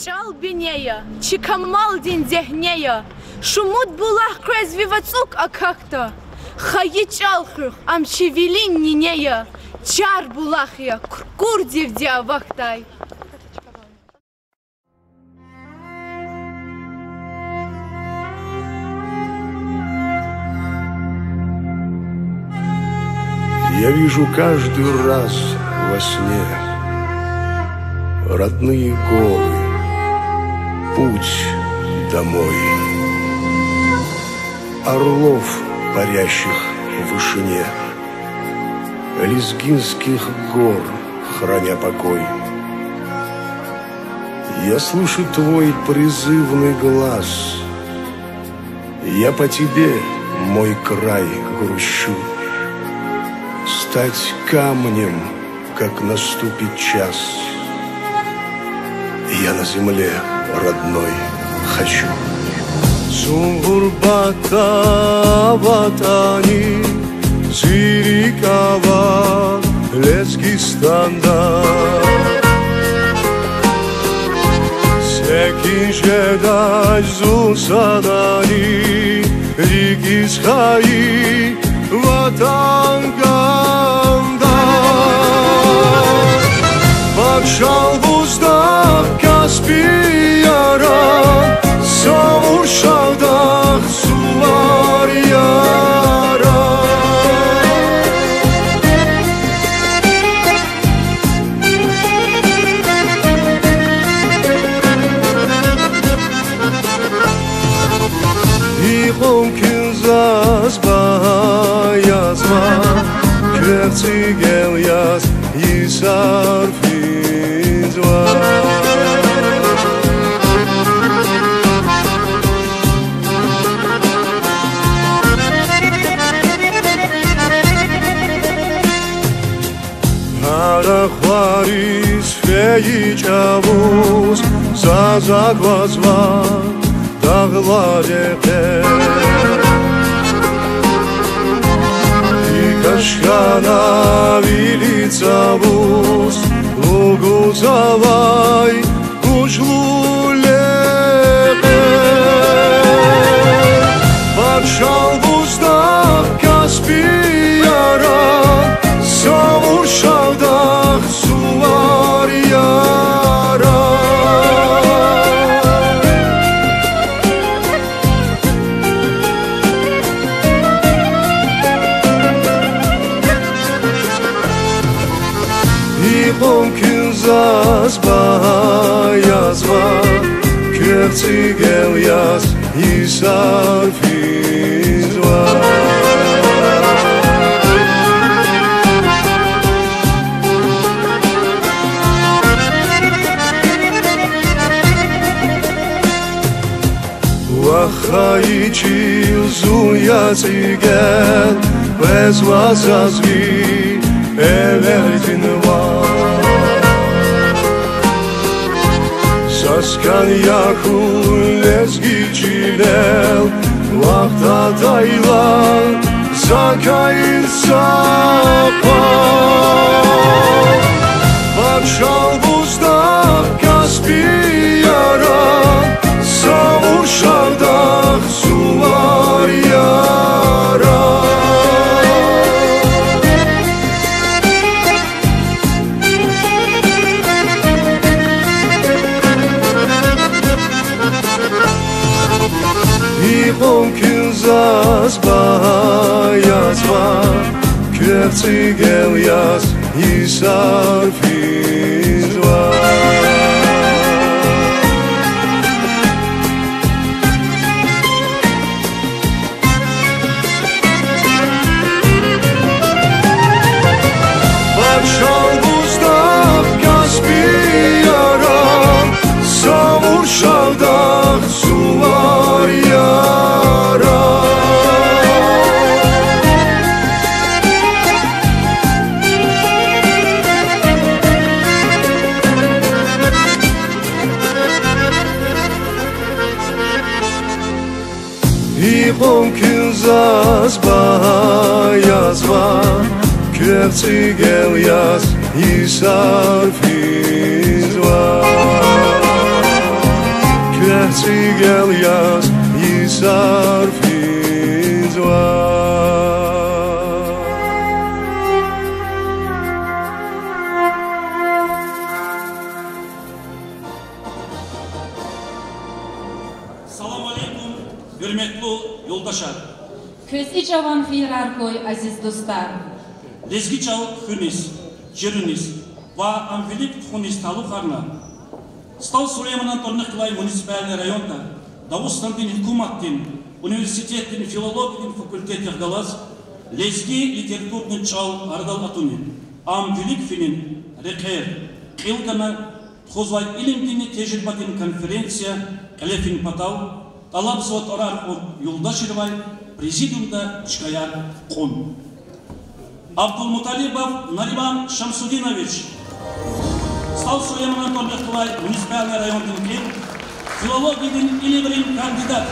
Чал бинея, чикамал дин зехнея, шумут булах крезвивацук акакта, хаи чалхрх, амшевелин нинея, чар булахия, курдив диавахтай. Я вижу каждый раз во сне родные горы, путь домой, орлов, парящих в вышине, лезгинских гор, храня покой. Я слышу твой призывный глаз, я по тебе, мой край, грущу. Стать камнем, как наступит час, я на земле родной хочу. Сумбурбата ватани, Зирикава, Лезгистанда. Секинжедай зусадани, Ригисхаи, Ватанганда. Пакшал буздах Каспияра, Савур шавдах сулар яра. Иғом күнзаз баязма, Кверцигел яз Исар финзва. Арахварис феичавус, Зазагвазва, Дагладеке. Кашкана вилицавус, лугузавай, кужлулеке. Пакшал буздах Каспияра, Савур шавдах сулар яра. Իղոմ քյունզազ բայազվա, Քերցիգել яз Իսար ֆիզվա. Վախայի չիլզույացիգել, Վեզ վազազվի Էվերդինվա. Սասկան յախուն լեզգի չինել, Վաղդադայլան, Զակային սապա. Պակշալ բուզդախ Կասպիարա, Սավուր շարդախ սուլար яра. Իղոմ քյունզազ բայազվա, Քերցիգել яз Իսար ֆիզվա. Պակշալ բուզդախ Կասպիարա, Սավուր շավդախ սուլար яра. Իղոմ քյունզազ բայազվա, Քերցիգել яз Իսար ֆիզվա. цигел яс Исарфизва. Салам алейкум, hürmetli yoldaşlar. Көзі жауан фирар қой, азиз достар. Лезги чал хүнис, жерүнис, ва амфилик хүнис талу харна. Стал Сулейманан Торнықлай муниципальный районда, Даустанtin Хикуматтин, университеттин филологиятин факультетер галас, лезги литературный чал ардал атуни, амфилик финин, рекер, илгана, тхузвай илимдини тежирбатин конференция, элефин патау, талабсуат орар от юлдаширвай, президиумда чкаяр кон. Абдулмуталибов Нариман Шамсудинович стал Сулейманан Торнықлай муниципальный районный филологиядин илимрин кандидат.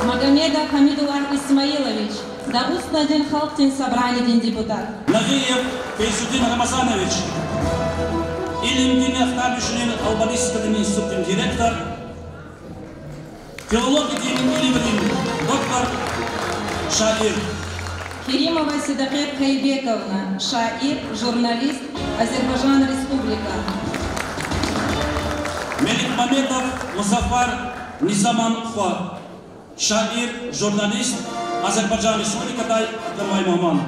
Магомедов Хамидуллах Исмаилович, Дагустанtin Халктин собраниядин депутат. Нагиев Фейзудин Рамазанович, илимдин автомобилин Албанистского институттин директор, филологиядин илимрин доктор, шаир. Керимова Седахет Кайбековна, шаир, журналист, Азербайджан Республика. Меликмамедов Музафар Низаман Хуа, шаир, журналист, Азербайджан Республика дай Тамай Маман.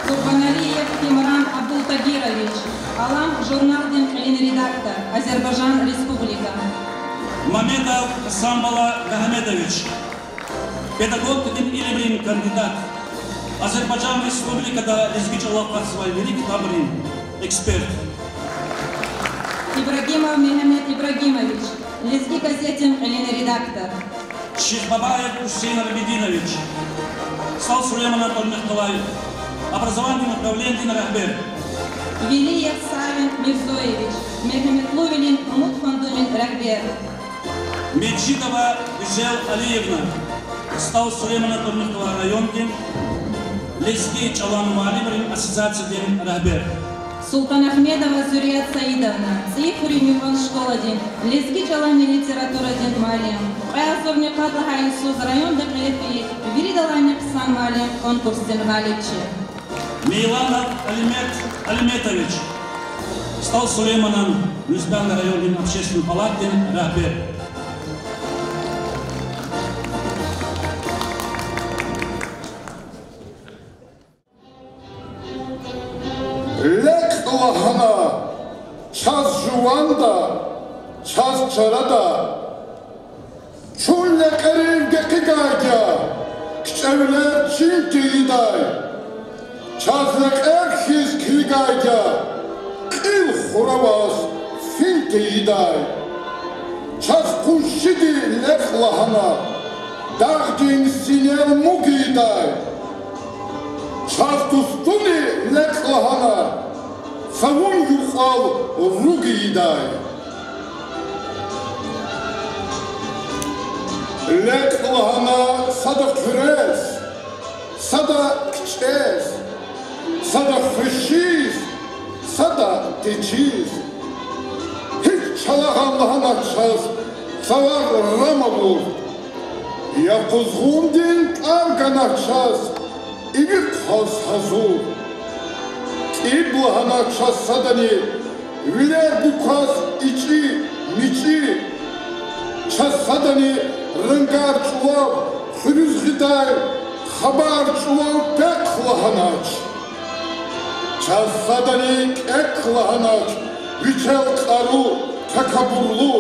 Курбаналиев Тимран Абдултагирович, Алам журналдин редактор, Азербайджан Республика. Мамедов Самбала Мехамедович, педагог илимрин кандидат, Азербайджан Республикада лезгичалап свой великий тамрин, эксперт. Ибрагимов Мехамед Ибрагимович, лезги газетин редактор. Шихбабаев Хусейн Рабидинович, стал Сулейманан Торнықлай, образование направление на рахбер. Велиев Савин Мирзоевич, Мехаметловилин Мутфандумин рахбер. Меджидова Ижел Алиевна, стал Сулейманан Торнықлай райондин, лезги чалан малимрин ассоциациядин рахбер. Султанахмедова Зурият Саидовна, цифри миван школадин, лезги чалани литературадин малим. Азурни Катлахай Суз районда клепи, Виридалани Псан малим конкурсдин галипчи. Мейланов Алиметович, стал Сулейманан муниципальный районный общественный палатин рахбер. Лек лахана, час жуанда, час чарада, чуле каревге кигайдя, кчевлер чинтидай, час лек эрхиз кигайдя, кил хуравас финтидай, час кушиди лек лахана, дагдин синел мугидай, час тустуни лек лахана, савун юхал ругидай. Лек лахана сада фрес, сада кчес, сада фрешиз, сада течиз. Хич чалаган лахана час, савар рамавур. Я кузгундин аргана час, игит хас хазур. Иблахана час садани, вилер букас ичи, мичи. Час садани, рынгар чулав, хрюз гидай, хабар чулав пек лаханач. Час садани кек лаханач, вичел кару, такабурлу.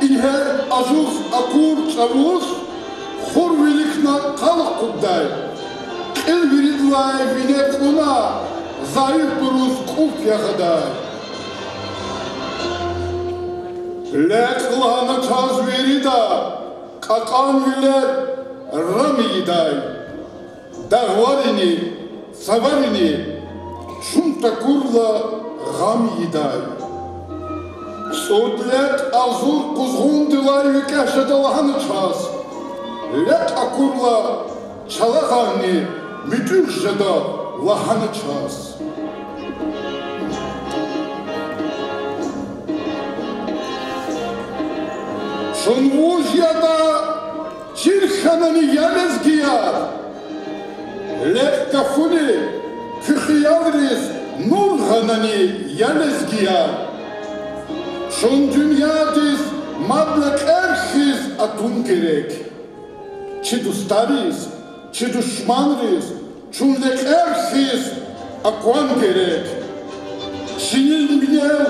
Инхер ажух акур чавух, хур великна калах куддай. Кил виридлай винет луна, заир бурус куп ягадай. Лек лахана час верида, какан вилер рамидай. Дагварини, саварини, шумта курла гам едай. Судлек азур кузгун дилай викашада лахана час. Лек акурла чалагани митюшада лахана час. Шунвужьяда Чирханани Янезгияр, Лехкафуни Кыхияврис Нурганани Янезгияр, Шундюньядис Маблак Эрхис Атункерек, Чидустарис, Чидушманрис, Чунлек Эрхис Акуангерек, Шинилминел,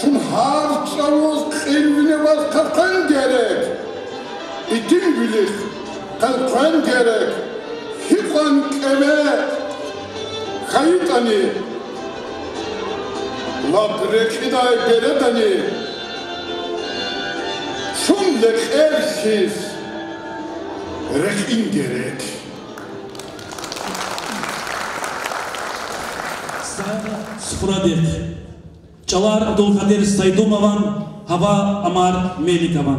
Шунхар Чавоз Кхилвиневаз Каркангерек, İdin bilir, kalkan gerek, hikan keme, kayıtani, labrek iday beredani, şunlek ersiz, rekin gerek. Sıfıradik. Çalar Abdülkadir Saydumovan, Hava Amar Melikovan.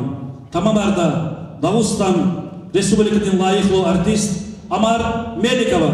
Tamam arda. Dağıstan Respublika'nın layıklı artist Amar Melikova.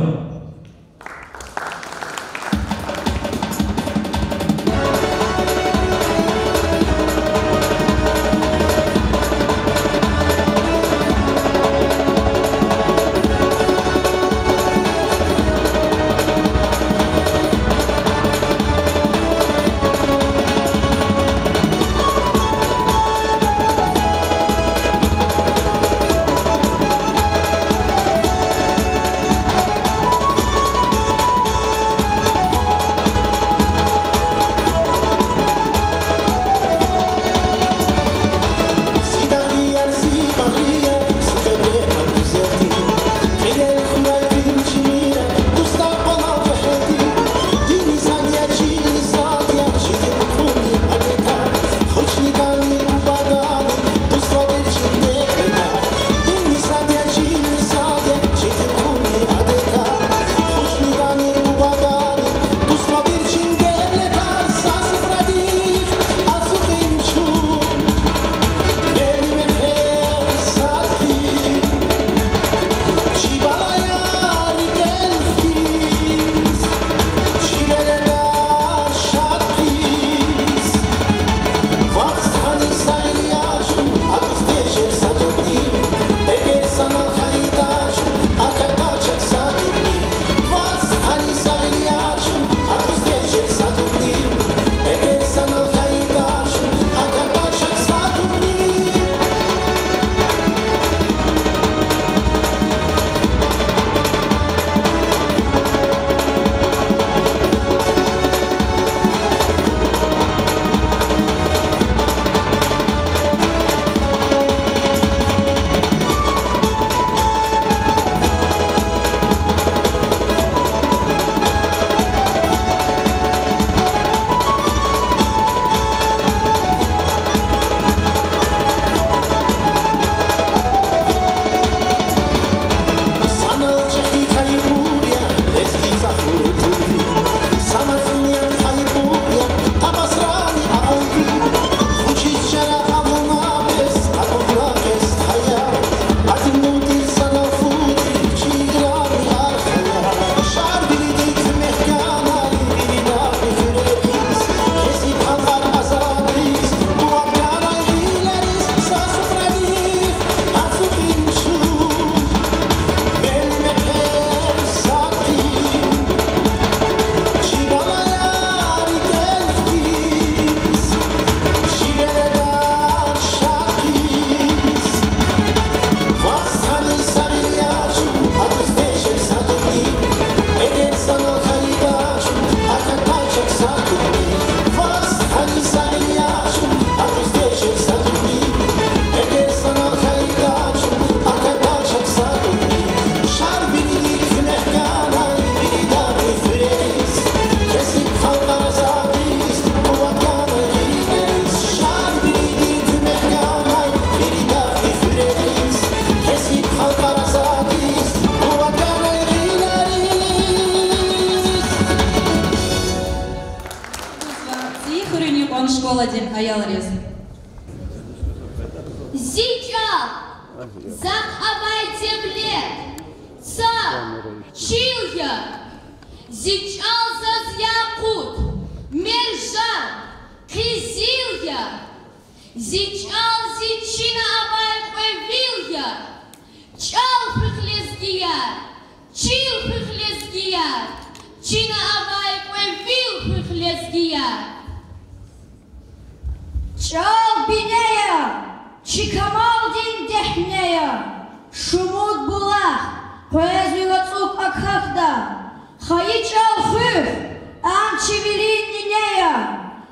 Школадин Аялрез. Сейчас захавайте блед, Чилья, Зичал Зазьякут, Мержан, Кизилья, Зичал Зичина Çal bineye, çıkamal din dehneye, şumut bulak, poezvivatsuk akhakda, hayı çal hüf, am çivilin nineye,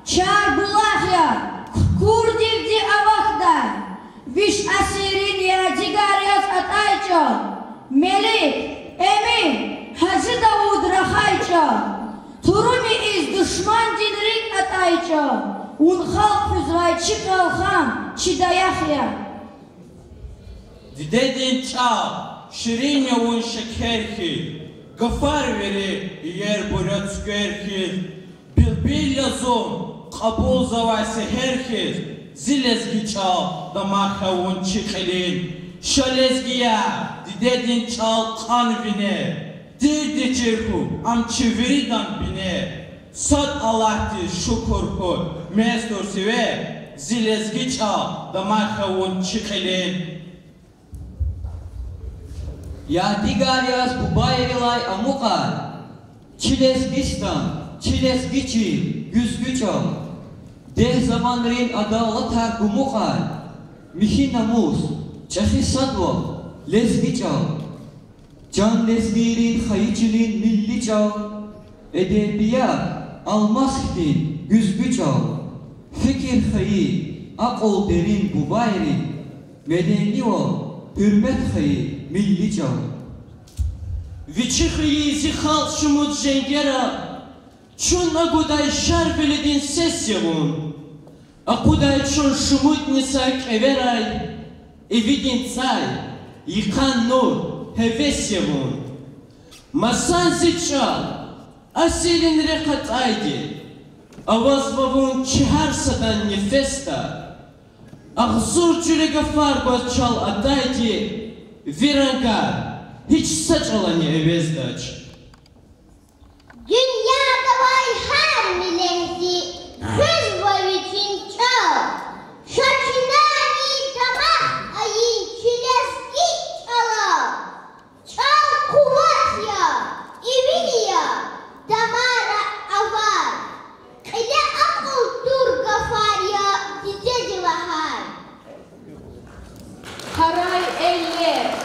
çar bulak ya, kur divdi avakda, viş asirin ya cigaryas atayço, melik, emin, Hacı Davud rahayço, turumi iz düşman dinrik atayço, un halk füzvay çıkalhan, çidayahya. Dedin çal, şirin yavun şekerki, gafar veri yer buraya tükerki, bilbil yazun, kabul zavaysı herkes, zilezgi çal, damak yavun çıkılin, şalezgiya, dedin çal kan vine, dirdi çirku, am çiviridan bine, Sot Allah'tı şukurku, mestur sive, zilezgi çal, damak yavun çıkılin. Ya digaryas bu bayrilay amukal, çilezgistan, çilezgiçi, güzgüçal, deh zamanların adalat gumukal, mihi namus, çahi sadvo, lezgiçal, can lezgirin, hayıcılin, milliçal, edebiyat, almasktin, güzgüçal, fikir hayı, akıl derin bu bayri, medeni ol, hürmet hayı, milli can. Vichikhi zikhal shumut jengera, chun aguday shar beledin sesiyavun, aguday chun shumut nisak everay, evidin tsay, yikan nur hevesiyavun. Masan zichal, asilin rekat aydi, avazvavun chihar sadan nefesta, Ağzur çürege farba çal adaydi, virangar, hiç saç alanı evezdaç. Dünyada var her milleti, kız var için çal. Şaçınani tamam ayın çileski çala. Çal kuvat ya, evil ya, damara avar. Kıle akıl dur gafar ya, dideci lahar. Haray elle,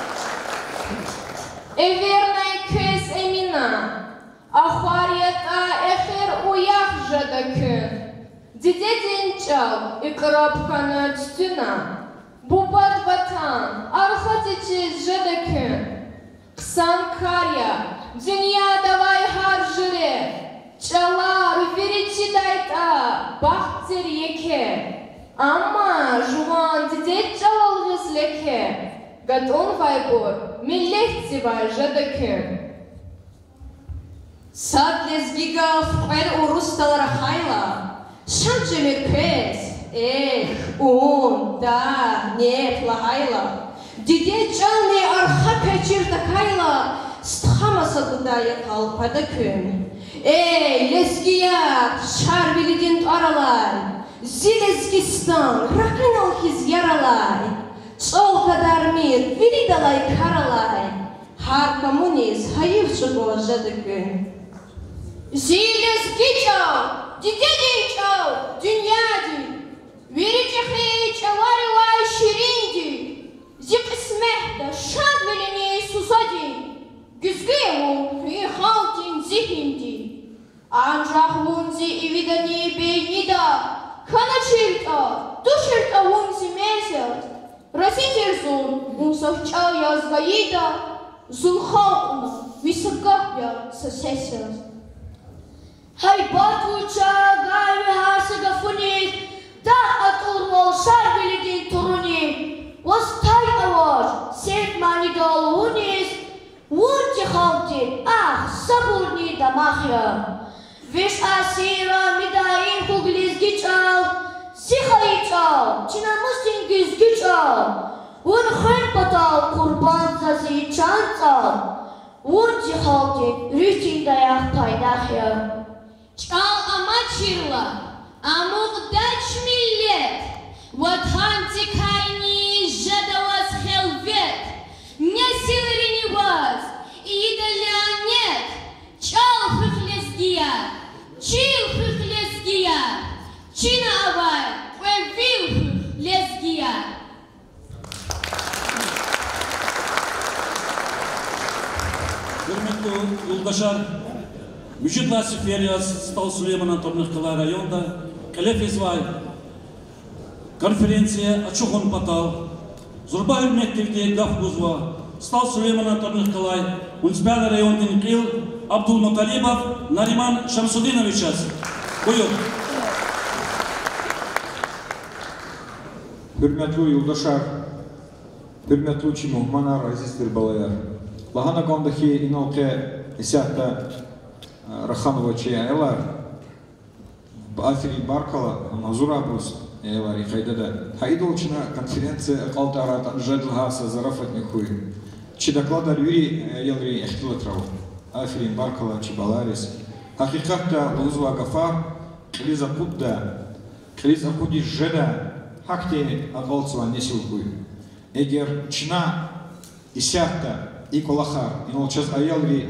evernay kız emina, ahvariyata eher uyak jadakün. Didedin çal, ikrapkana tütüna, bubat vatan, arhat içiz jadakün. Kısan karya, dünyada vay harjire, çalar verici dayta, bahtır yeke. Ama juvan didet çalal vizleke, gadon vaybur, millehti var jadakün. Sad lezgiga fqer urustalara hayla, şamcemir pes, da, net la hayla. Dide canli arha peçir takayla, sthamasa gudaya kalpada kün. Lezgiya, şarbilidin aralay, zilezgistan, rakanal hiz yaralay, çol kadar mir, viridalay karalay, har komüniz hayıfçı boğazadı gün. Zilezgi çal, didedin çal, dünyadi, verici çavari vay şirindi, zikismehde şad velini susadi, güzgüyemun hü haltin zihindi, ancak vunzi ividani beynida, kanachirta, duşirta vunzi mesel, rasitersun vunsah çal yazgayida, zul halkuna visagahya sesesel. Haybat uça gayri hasıga funit, da atulmol şarbilidin turuni, vastay avar, sevmani dal hunis, vunci haltin, saburni damahya. Viş asira midayin kuglizgi çal, sihayı çal, çinamusin güzgü çal, vun hın batal kurban zazi çan çal, vunci haltin, rütin dayak paydahya. Çal amaçırla, amugdaç millet, vatan tikayni jadavaz helvet, nesilrini vaz, idalanet, çal hıhlezgiya, çil hıhlezgiya, çina avay, ve Юлдашар, Müjdatlar Feriyas, Stal Süleyman Antonovkala rayonda, Kalefizvay, конференция Ачухон Патал, Зурба Hürmettivdi Gafguzva, Stal Süleyman Antonovkalay, Унцбяна райондин Кил, Абдулмуталибов, Нариман Шамсудинович. Buyur. Hürmetli yoldaşlar, hürmetli çimuhmanar, azizdir balalar. Lahana kondaki inolke esiyakta Rakhanova çiyayalar, Afiri Barkala, Mazurabus, yayalar yıkaydada. Haidolçina konferenция Qaltarat Жадлхаса Зарафатнихуй. Чи докладар Юрий Ялри Эхтилатров, Афирин Баркала, Чибаларис. Хакикатта Лузва Гафар, Клиза Пудда, Клиза Пуди Жеда, Хакти Агалцва Несилкуй. Эгер Чина, Исяхта, Иколахар, Инолчас Аялри,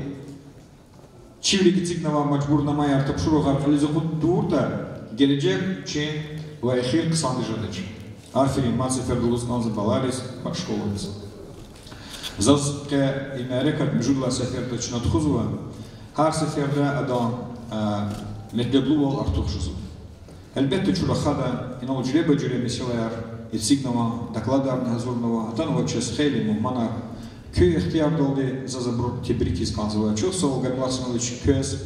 Чивли Гицикнава Маджбурна Майар Тапшуругар, Клиза Пуддурта, Геледжек, Чи, Вайхир Ксанды Жадыч. Афирин Мацифер Дулусканза Баларис, Пашколовец. Заз ке имерекат мжудла сеферда чнатхузва, хар сеферда адан медлеблувал артухшузу. Elbette çurahada inol cürebe cürebe silayar ilsignava dakladar hazurnava atanova çes xeyli muhmana köy ihtiyar doldu zazabur tebrikiz kanzava çok soğuk gamlasnoviç köz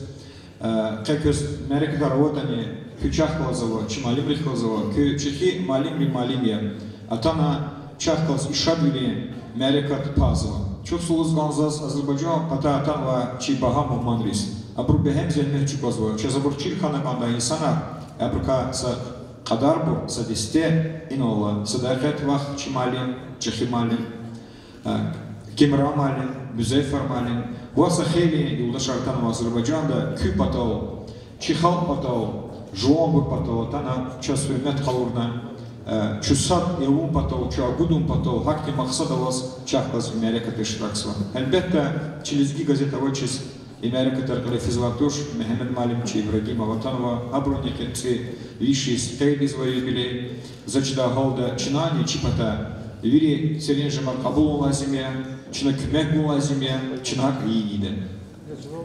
köz merektar vodani küçah kalzava çimalim rihkozava köy çeki malim ya atana çahkals işabili merekat pazava çok soğuk ganzaz Azerbaycan patatan ve çibaha muhmanris abur behem zelmeh çukazava çezabur çilkana kanda insana Абрука са Кадарбу, са Десте, Инола, Садахет Вах, Чималин, Чехималин, Кемрамалин, Бюзефармалин, Васа Хели, Юлдашартанова, Азербайджанда, Кю Патау, Чихал Патау, Жуамбур Патау, Тана, Часвы Мет Халурна, Чусад Евун Патау, Чуагудун Патау, Хакти Махсадавас, Чахлас, Мерека Пештраксва. Эльбетта, Челизги газета Вочис, Имерекатар Калефизлатуш, Мехамед Малимчи, Ибрагима Ватанова, Аброникенци, Вишис, Кейбизва юбилей, Зачда Голда, Чинани, Чипата, Вири Серенжимар Кабул на земле, Чина Кюмек был на земле, Чинак и Иде.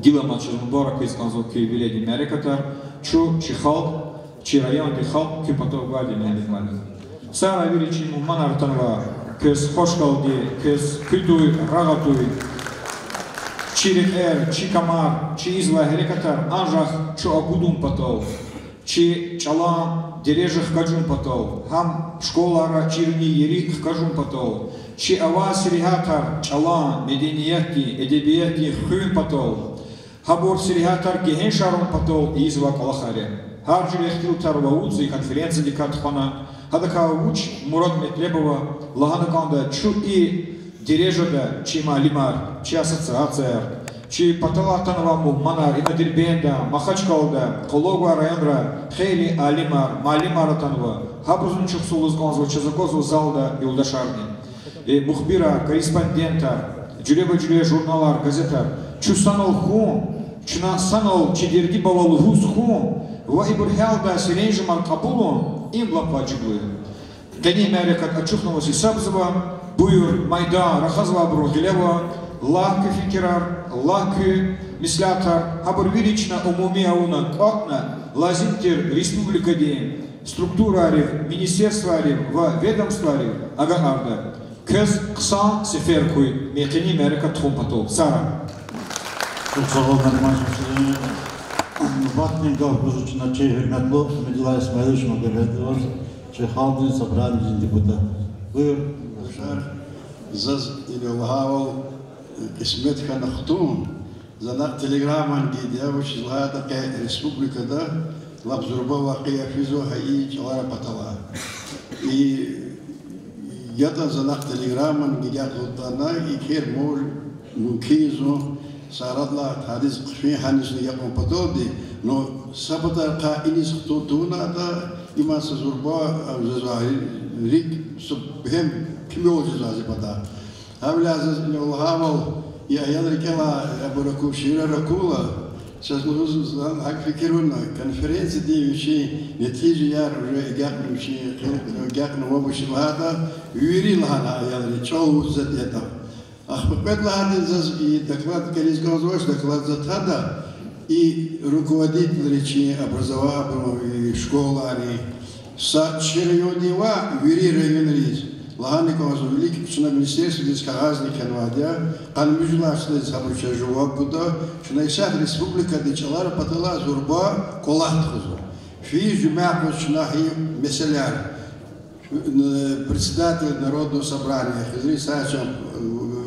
Дила Мачезмбора, Кайсканзов, Кюбилей, Имерекатар, Чу, Чихал, Чирайон, Дихал, Кюпатов Гварди, Мехамед Малим. Сара Вири Чиму Манартанова, Кюс Хошкалди, Кюс Кютуй, Рагатуй, Чирик Чи Камар, Чи Изла Херекатар, Анжах, Чу Агудум Патол, Чи Чалам, Дережих Каджум Патол, Хам Школара Чирни Ерик Каджум Патол, Чи Ава Сирихатар, Чалам, Меденияти, Эдебияти Хюн Патол, Хабор Сирихатар, Гехен Шарун Патол, Изла Калахаре, Харджи Лехтилтар Ваудзи, конференция Дикатхана, Хадака Уч, Мурат Метлебова, Лаганаканда, Чу и Дирежода, Чи Малимар, Чи ассоциация, Чи Паталатанова Мухманар, Инадирбенда, Махачкалда, Кологва районра, Хейли Алимар, Малимаратанова, Хабрузун Чухсулузганзва, Чазакозу Залда, Юлдашарни, Мухбира, корреспондента, Джуреба журналар, газетар, Чусанол Хун, Чуна Санол, Чидерги Бавал Хус Хун, Вахибурхелда, Сиренжимар Капулун, им Лападжиблы. Дани Мерекат Ачухнова Сисабзова, Buyur, Mayda, Rahazva Brogileva, Lahkü Fikirar, Lahkü Misляtar, Habur-Vilichna, Umumia Una, Kotna, Lazimtir, Республика День, Структура Арив, Министерство Арив, Ведомство Арив, Агагарда, Көз Ксан Сеферкуй, Мекени Мерека Тхумпатол, Сара. Ватный гав Бузучина Чей Херметло, Медила Исмаилович Магомедов, Чехалдин, собрание депутат. Buyur. Zaz ilgahal kısmet kanıktun. Zanak telegramman gidiyor. Şizlada ki Respublika'da labzurba vakıya fizo hayi çalara patala. Ya da zanak telegramman gidiyor tutana ikher mor mümkünzo saratla hadis kışmi hanisle yapım patoldi. No sabata ka inis tutuna da imas zurba zahiri subhem kim olacağız acaba? Havlazız ilhamal ya yadrikela buraku şira rakula şazmuzuzdan hak fikiruna konferansı diye bir şey netice yar gaknu şey gaknu ve bu şilhada yüril hala yadri çoğu zedyata И доклад Кализгаузвош, доклад Затада, и руководитель речи образования, и школы, Чирайонева, Юрий Районрис, Лагаников, великий пчеловод министерства, здесь Кагазник, Канвадя, Канмюжла, что здесь Хамруча Жувак, куда, что на Исах республика Дичалара Патала, Зурба, Колахтхузу. Фи Жумяху, Шнахи, Меселяр, председатель Народного собрания, Хизри Сачам,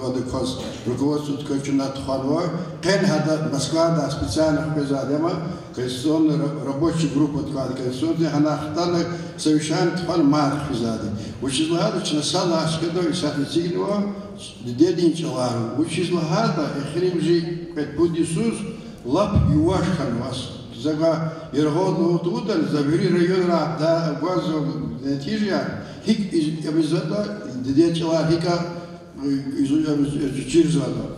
Водокос, руководство Ткачунат Ханва, Кенхада, Москва, да, специальных Пезадема, конституционная рабочая группа Ткан, конституционная, она хтана совещание Ткан Марх Пезады. Учизлагада, Чнасала Ашкадо, Исахи Цигнева, Дедин Чалару. Учизлагада, Эхримжи, Петпуд Иисус, Лап Юашхан вас. Зага Иргодну Тутан, Завери район Рабда, Гвазу, Нетижия, Хик из Абизата, Дедин Чалар, Хика, через воду.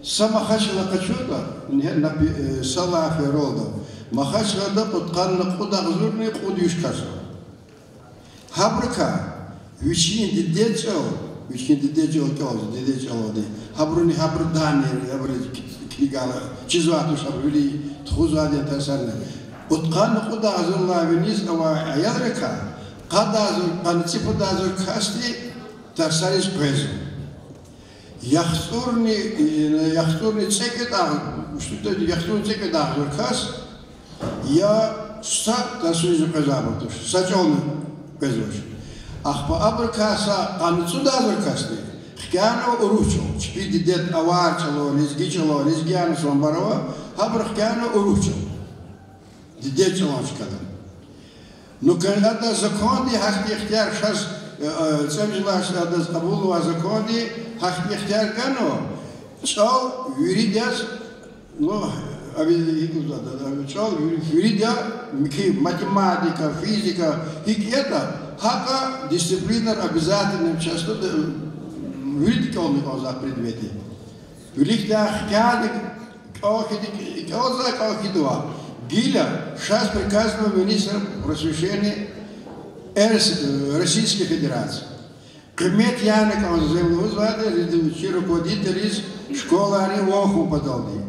Сама хашила качута, не сала феролда. Махашила да подканна куда гзурни кудюшкаса. Хабрика, вичин дедечел кёз, дедечел оди. Хабруни хабрдани, хабри кигала, чизвату шабри, тхузади тасарна. Подканна куда гзурла виниз ава аярика, када гзур, панципа да гзур касти, тарсарис пезу. Яхтурни цекет что-то яхтурни цекет ахуркас, я ста тасуизу казабатуш, сачон казуш. Ах по абркаса анцуда ахуркасни, хкяно уручо, чпиди дед аварчало, лизгичало, лизгяно сомбарова, абрхкяно уручо, дед чалочкада. Но когда законы хахтихтяр шас цемжлаш адас абулова законы хахтихтяр гано, чал юридяс, ну чал юридя, математика, физика, это хака дисциплинар обязательным часто юридика он за предметы. Юридя хтяник каохидуа. Гиля, сейчас приказано министра просвещения Российской Федерации. Кмет Янек, он звали, руководитель из школы Аривоху подобный.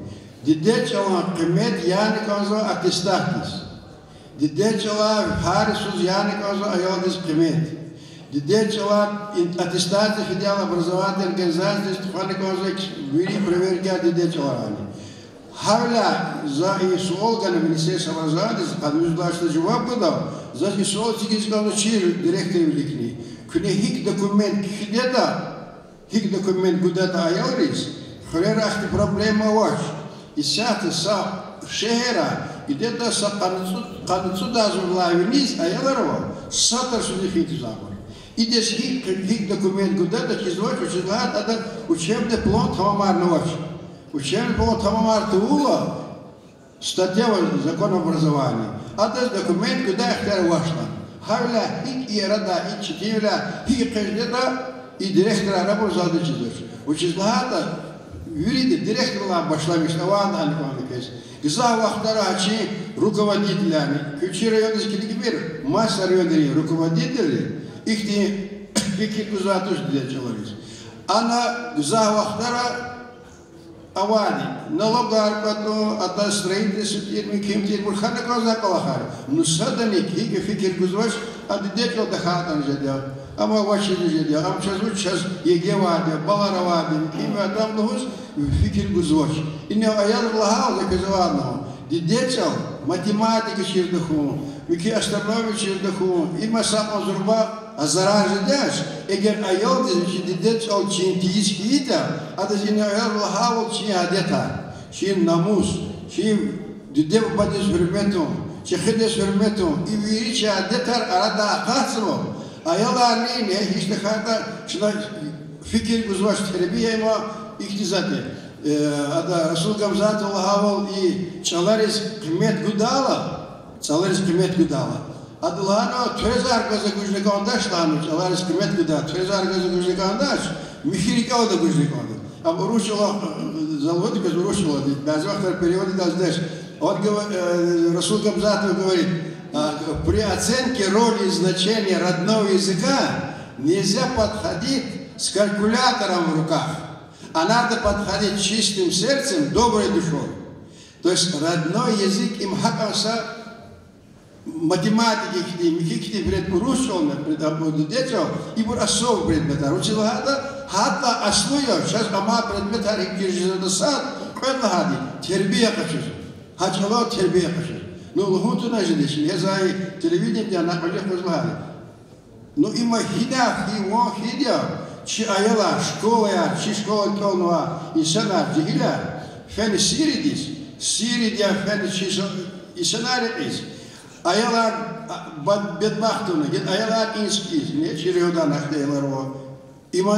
Дедечала Кмет Янек, он звал аттестатис. Дедечала Харисус Янек, он звал Айодис Кмет. Дедечала аттестатис федеральной образовательной организации, Стефаник, он звал Вири проверки дедечала Ани. Хавля за исолгана Министерство образования, когда что жива была, за исол тигизгал чир директор великий. Кне хик документ куда-то аялрис, хрерахти проблема ваш. И сяты са шехера, где-то са канцу даже влавниз аяларова, сатар сунихит забор. И здесь хик документ куда-то чизвать, училат, это учебный план тамамар ночь. Учебный план тамамар тула, статья закона образования. А это документ, куда их теперь вошла. Хавля, и рада, и читивля, и каждая, и директора работы задачи. Училата, юриды, директора обошла Мишнавана, Альфаникес. И за вахтарачи руководителями, ключи районных киликибер, масса районных руководителей, их не фикику затуш для человека. Она за вахтара Авани, налогар потом от строительства фирмы Кимтир Бурхана Казакалахар. Ну саданик, хиги фикир гузваш, а дедекал дахатан жадел. А мы ваши жадел, а сейчас егеваде, балараваде, имя там нус фикир гузваш. И не аяр лахал заказыванного. Дедекал математика чердаху, Вики Астарнович чердаху, има сам Зурба. А заражи дешь, эгер айол дедец ол чин тискита, а да чин айол лахавол чин адета, чин намус, чин дедев бадес верметом, чин хедес верметом, и вирича адетар арада ахасро, айол арнин, хишта харта, шна фикир гузваш теребия има ихтизате, ада Расул Гамзат лахавол и чаларис кмет гудала, Адылано трезар газа гужникандаш таныч, аларис кмет гуда, трезар газа гужникандаш, михирика ода гужникандаш. А урушила заводы, без урушила, без вахтар переводы дождешь. Он Расул Гамзатов говорит, при оценке роли и значения родного языка нельзя подходить с калькулятором в руках. А надо подходить чистым сердцем, доброй душой. То есть родной язык им хакаса математики, механики пред русском, пред детям, и бур особый предмет. Учила хата основа, сейчас ама предмет харикиржи досад, предлагали тербия каши, хачало тербия каши. Ну лгунту нажидишь, я знаю телевидение, где на коллег возлагали. Ну има хида, хиво хидя, чи аяла школа, чи школа колнуа, инсана джигиля, фен сиридис, сиридя фен чи инсанарис. Аяла бедбахтуна, аяла инскиз, не череда нахтейларо. Им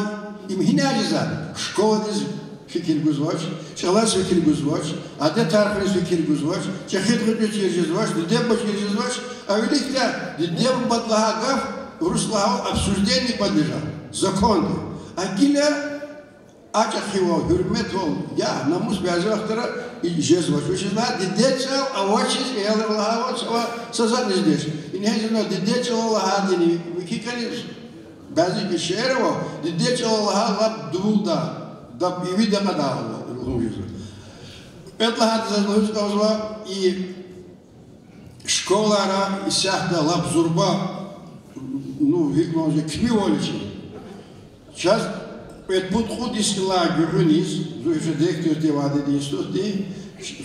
хинажиза, школа диз fikir guzvaç, çalas fikir guzvaç, adet tarifiniz fikir guzvaç, çahit fikir guzvaç, дедеб fikir guzvaç, а великая дедеб подлагав, руслав обсуждений подлежал, законы. А гиля ачахиво, hürmet ol, ya namus бязахтара и жезвач, вычезла, дедечал, а очис, и ялавлахавач, а сазак здесь. И не знаю, дедечал Аллахадини, викикалиш, бязик и шерево, дедечал Аллахав дулда. Да и видно надо лужиться. Это лаза и школа ра и сяхта лапзурба, ну видно уже кмиволичи. Сейчас это подход искала гюрниз, зуйше дектор девады дистути,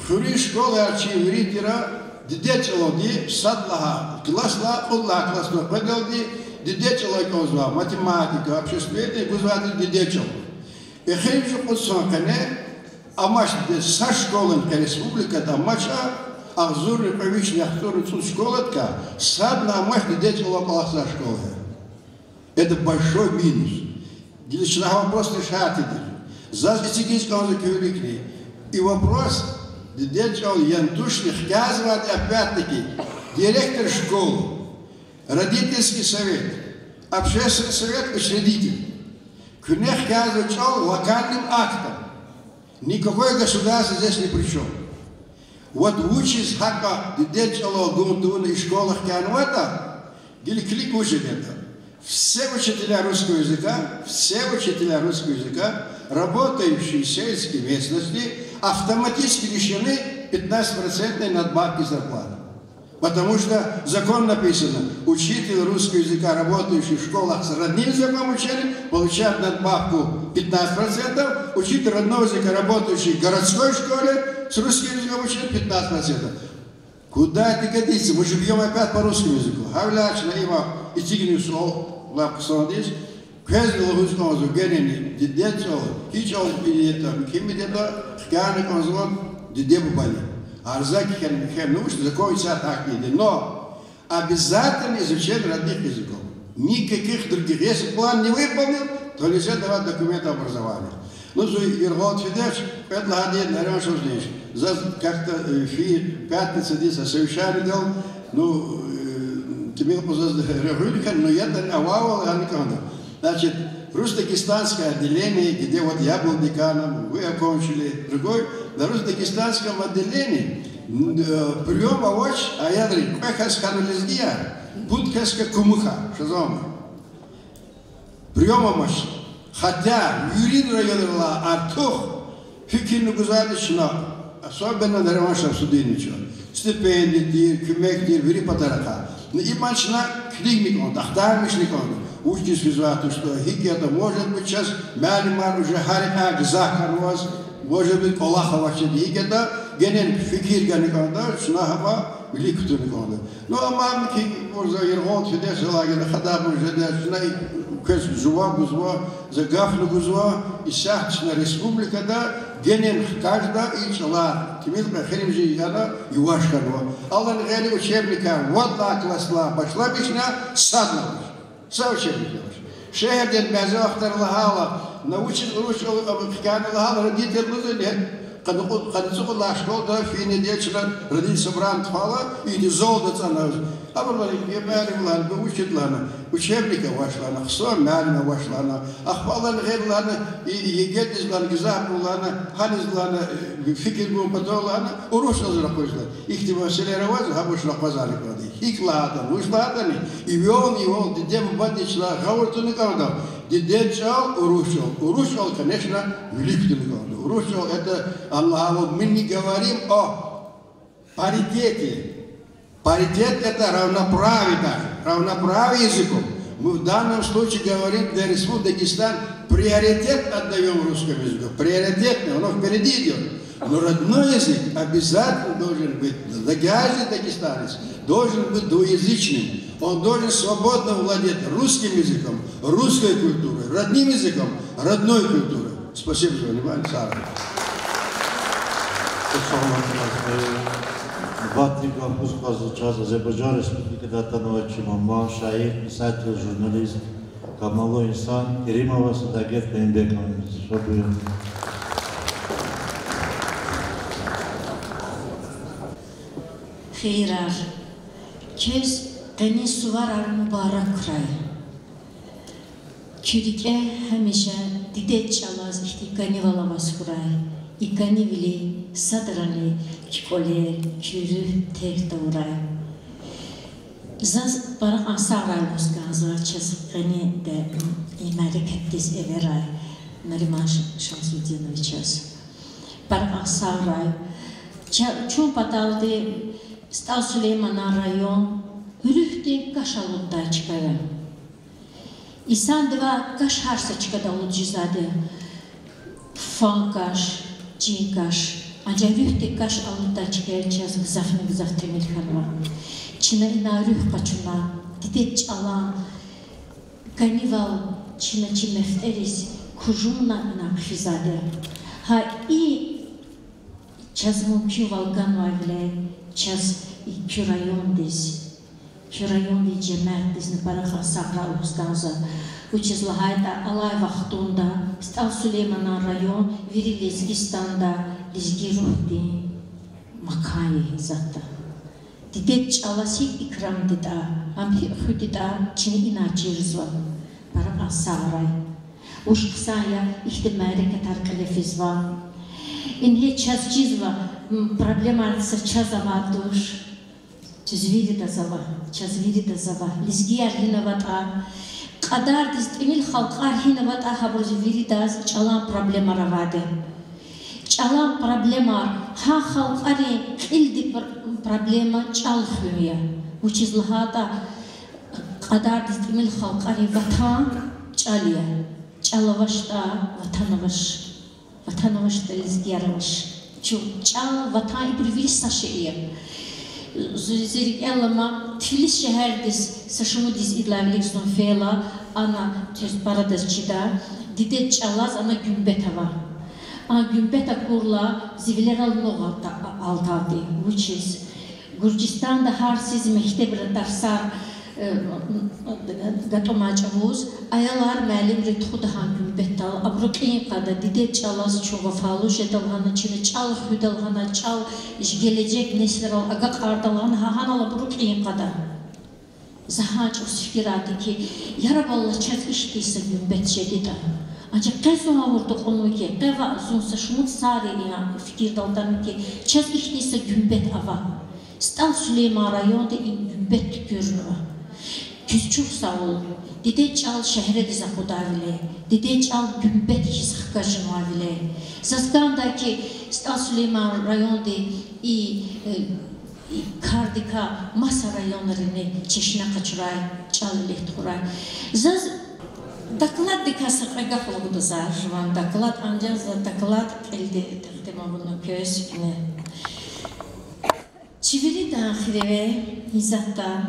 хури школа арчи вритира, дедечало ди садлага, классла, улла классно, педалди, дедечало козва, математика, обществение, гузвады дедечало. И хейджу подсокане, а маш со школы республика там маша, а взоры провичные акторы тут школотка, садна маш детела полоса школы. Это большой минус. Для вопрос решать. Застигийского закюрикли. И вопрос детел янтушных казывать опять-таки директор школы, родительский совет, общественный совет, учредитель. Кюнех казывает локальным актом. Никакое государство здесь ни при чем. Вот учись хака детело гумтуна и школах кянвата, или клик учит это. Все учителя русского языка, работающие в сельской местности, автоматически лишены 15% надбавки зарплаты. Потому что закон написано, учитель русского языка, работающий в школах с родным языком учения, получает надбавку 15%, учитель родного языка, работающий в городской школе с русским языком учения, 15%. Куда это годится? Мы же бьем опять по русскому языку. Хавлячно има и тигню сол, лапку сондис, квезли русскому языку, генени, дедетел, хичел, пидетел, кимидетел, хкяны конзон, дедебу бали. Арзаки хем нужно, закончится так не. Но обязательно изучение родных языков. Никаких других. Если план не выполнил, то нельзя давать документы образования. Ну, Иргот Федерович, предлагает, наверное, что здесь. Как-то в пятницу здесь совещание дал, ну, тебе регулировали, но я не авал, а никогда. Значит, русско-дагестанское отделение, где вот я был деканом, вы окончили, другой, на русско-дагестанском отделении прием овощ, а я говорю, квехаска нулизгия, будкаска кумыха, шазома. Прием овощ. Хотя юрин районерла артух, фикирну гузадична, особенно на ремоншах судейничего. Стипендии, кюмектир, вери подарка. Но и мачна книгник он, ахтармишник он. Учтесь визуату, что хикета может быть сейчас, мялимар уже харикак захарваз, может быть Аллаха хикета, генен фикир ганиканда, шнахава, великую никонда. Ну а мамки, может, Иргот Федеш, лагерь, хадабу, жедеш, кэс жува гузва, загафну гузва, и сяхчна республика, да, генен кажда и чала, тимилка херимжи яда, и вашкарва. Аллах гели учебника, вот на классла, пошла бишня, садна. Соучебник. Шехерден бязахтар лахала, научил хиканы лахала, родитель лузелет. Когда цукла школа, фини дечера, родился бранд фала, и не золото она. А вот я мэрим лан, учит лана, учебника вошла, хсон мэрина вошла, ахвала гер лана, и егет из лан гизапу лана, ханис лана, фикир бум потол лана, урушна зарахожла. Их типа селеровать, хабуш рахвазали клади. Их ладан, уж ладани, и вел, дедем бадичла, гаварту никогда. Дидечал, урушал. Урушал, конечно, великий город. Урушал это, Аллах, мы не говорим о паритете. Паритет это равноправие языком. Мы в данном случае говорим для Республики Дагестан, приоритет отдаем русскому языку. Приоритетный, оно впереди идет. Но родной язык обязательно должен быть, каждый дагестанец должен быть двуязычным. Он должен свободно владеть русским языком, русской культурой, родным языком, родной культурой. Спасибо за внимание. Батика Пусказу час Азербайджан Республики Датановичи Мамма, шаир, писатель, журналист, Камало инсан, Керимова Садагет Бейнбекович. Чтобы Хейрар, кез Qeni suvar mübarek kray. Kürike hemşe dide çalaz ihtikani valamaz kuray. İkani vili sadrani kikole kürü tek davray. Zaz barak asavray muskazlar çaz qeni de imerik heptiz everay. Nariman Şamsudinoviç çaz. Barak asavray. Çun pataldı Stal Süleyman rayon. Hürühte kaş aludda çıkarı. İnsan deva kaş harsa çıkadı aludzizade. Fan kaş, cin kaş. Ancak hürühte kaş aludda çıkarı çaz gızaf temel kanva. Çina ina rüh kaçuna, didet alan, kanival çina çi mefteriz, kujumna ina kfizade. Ha i çaz mu pival ganva vile, çaz i kürayon diz. Rayon de Cemert dizni paraxa Sahra Ustaza. Uçiz lahayda alay vaxtunda Stal Süleyman rayon viri Lezgistan'da Lezgi ruhdi makani zatta. Didet çalasik ikram dida amhi xudida çini inaçirizva paraxa Sahray. Uş qısaya ihtimari katar kalefizva. İnhe çazcizva problema artsa çazavaduş. Çizviri da zava. Lizgi arhinavata. Qadar diztimil xalq arhinavata habrozi viri da çalan problema ravade. Çalan problema ha xalq ari ildi problema çalxuya. Uçizlahata qadar diztimil xalq ari vatan çalya. Çalavaşta vatanavaş. Vatanavaşta lizgi aravaş. Çal vatan ibrivili saşeya. Zürik elama Tbilis şehirdiz saşumudiz idlavlik son fela ana tez paradız çida didet çalaz ana gümbet hava. Ana gümbet kurla ziviler alın altadı. Which is Gürcistan'da harsiz mektep darsar gatomacavuz ayalar məlim retxudahan gümbettal abruqin qada didet çalaz çoğu faluş edalhana çini çal hüdalhana çal gelecek nesler al aga qardalhan hahan al abruqin qada zahanç o fikirati ki yaraballah çaz iştiyse gümbet şedida ancak qezuna vurdu onu ki qeva sunsa şumut sareni fikir daldan ki çaz iştiyse gümbet ava Stal Süleyman rayonda gümbet görünüyor. Küçük sağ ol. Dide çal şehre dize kudavile. Dide çal gümbet hizq kajınvavile. Zazgandaki Stal Süleyman rayonda kardika masa rayonlarını çeşine kaçıray, çal lehturay. Zaz Daklad dikası qagaqlı budazar. Daklad ancak daklad elde takdimamını kösüne. Çiviri dahileve hizatta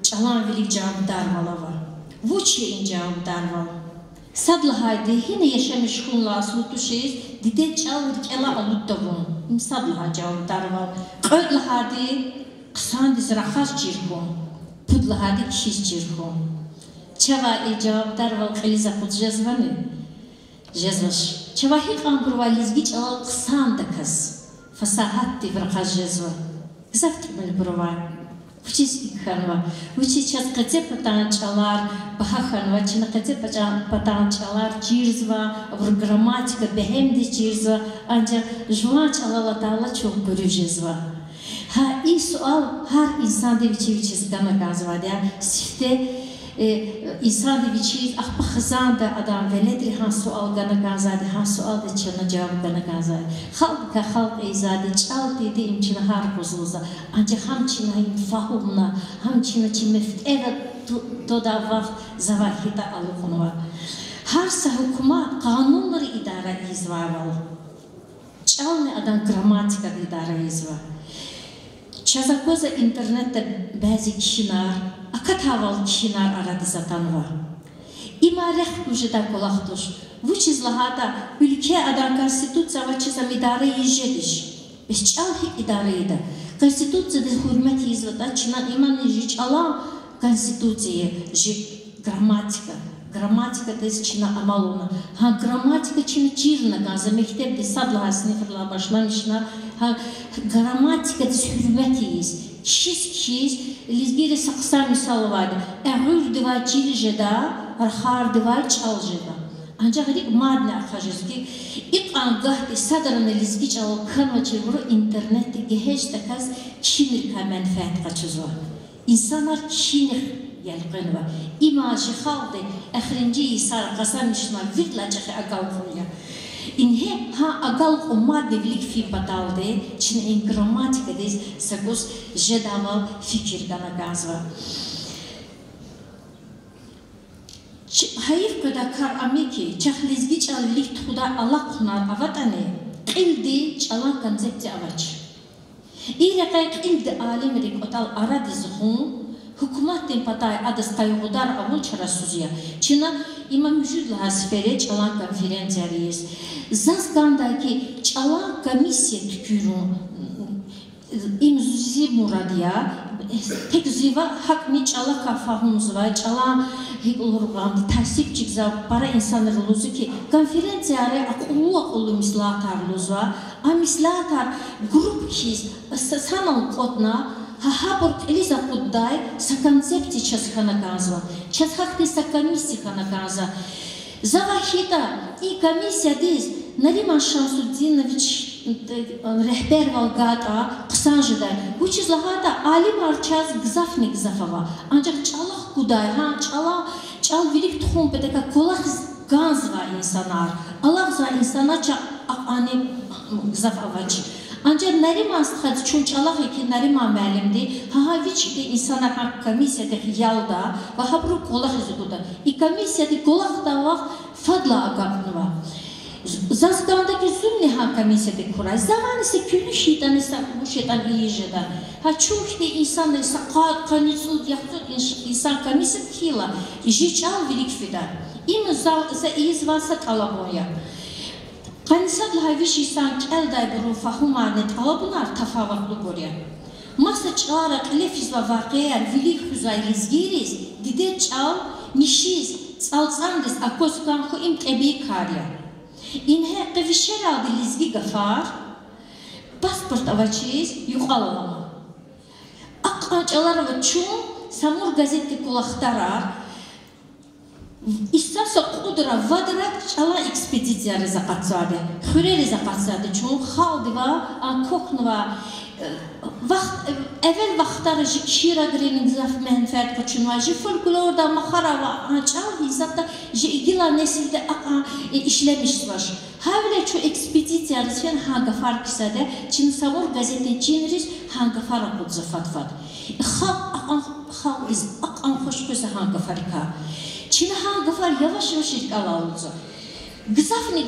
çalan velik cevabı darvalava. Vuçyeyin cevabı darval. Sadla haydi yine yaşamış kunla aslutu şeyiz. Dide çalır kela aluttavun. Sadla haydi cevabı darval. Qödla haydi qısan diz raxas cirkun. Pudla haydi kişiz cirkun. Çava cevabı darval qeliza qut jazvanı. Jazvaş. Çava hiqan kurva lizgi çalal qısan da kız. Fasahat div raxas jazva. Завтра были бровай. Учись иханва. Учись час кате патанчалар, бахаханва, чина кате патанчалар, чирзва, в грамматика, бехемди чирзва, анча жуан чалала тала çok görücezva. Ha, iyi sual her insan devçi zgana gazvada. Sifte insan da viçiz akba xazan da adam veledri han sual gana gazade han sual da çana cevap gana gazade halk izade çal dedi imçin har bozulza ancak ham çina fahumna ham çina çimeft evet dodava zavahita alıkunva harsa hükümet kanunları idare izvaval çal ne adam gramatika idare izva Çazakoza internette bazı kişiler, akataval kişiler aradı zatanva. İmareh kujeda kolaktuş. Bu çizlahada ülke adan konstitusiya ve çizam idare yiyeceğiş. Biz çalhik idareydi. Konstitusiya da hürmet izvada çınan iman yiyeceğiş alan konstitusiya, gramatika. Gramatika da çina amalona. Ha gramatika çina çirna gaza mektepte sadla sınıfla başlamışlar. Ha gramatika da hürmetiyiz. Kişiz lizgiri saksa misal vardı. Eğer diva çilijeda, arhar diva çaljeda. Ancak rik madne arkadaşız ki ilk angahte sadarına lizgi çal kanva çevuru internette geheç takaz çinir ka menfaat kaçızwa. İnsanlar çinir yelqinva. İmajı halde ahrinci isar qasamışna vidlacı agal kunya. İnhe ha agal umma devlik fi batalde çin in gramatika des sagos jedama fikir gana gazva. Hayır kada kar amiki çahlizgi çallik tuda Allah kunar avatane ildi çalan konsepti avaç. İraqaq ildi alimrik otal aradizhun hükümetin patay adas tayğudar avul çarasuzya. Çina imam vücudla sfere çalan konferensiyariyiz. Zaskandaki çalan komisya tükürün imzuzi muradiya tek ziva hak ni çala kafahumuz var çala hikulurgan tasipçik za para insanlar luzu ki konferansiyare akulu mislatar var a mislatar grup his sanal kodna Хаборт Элиза Куддай са концепции часхана газва. Часхахты са комиссии хана газа. Завахита и комиссия дез Нариман Шамсуддинович рехбер валгата қысанжыдай. Учиз лагата алим арчас гзафни гзафава. Анчак чалах Куддай, чал велик тухум петека колах газва инсанар. Аллах за инсана чак ани гзафавачи. Ancak Nariman sıxadı çunçalaq ki Nariman müəllimdi. Ha viçdi insanlar hak komissiyada yalda və habru qolaq izuda. I komissiyada qolaq da vax fadla aqaqnıva. Zaskandaki zümni ha komissiyada kuray. Zaman ise külü şeytan ise bu şeytan iyicədə. Ha çoxdi insanlar ise qanitsud yaxud insan komissiyada xila. Jiçal velik fida. İm za izvasa talaboya. Qanisad lahavish insan kelday buru fahumanet alabunar tafavaqlu gorya. Masa çara qlefiz va vaqiar vilik huzayliz giris dide çal nishiz tsaltsandis akoskan khu im qebi karya. Inhe qivishera dilizgi gafar pasport avachiz yuqalama. Aqançalar va çun samur gazeti kulaxtarar İstasa qudra vadrat çala ekspedisiya rezaqatsade. Xure rezaqatsade çun xaldiva an koknva vaxt evvel vaxtlar jikşira grening zaf menfaat qoçunva ji folklorda maxarava ançal hizatda ji igila nesilde işlemiş var. Havle çu ekspedisiya sen hanga farkisade çin savur gazete çinris hanga farqut zafatfat. Xalq iz aqan xoşkosa hanga farka. Çin ha gafar yavaş yavaş alalımıza. Gzafni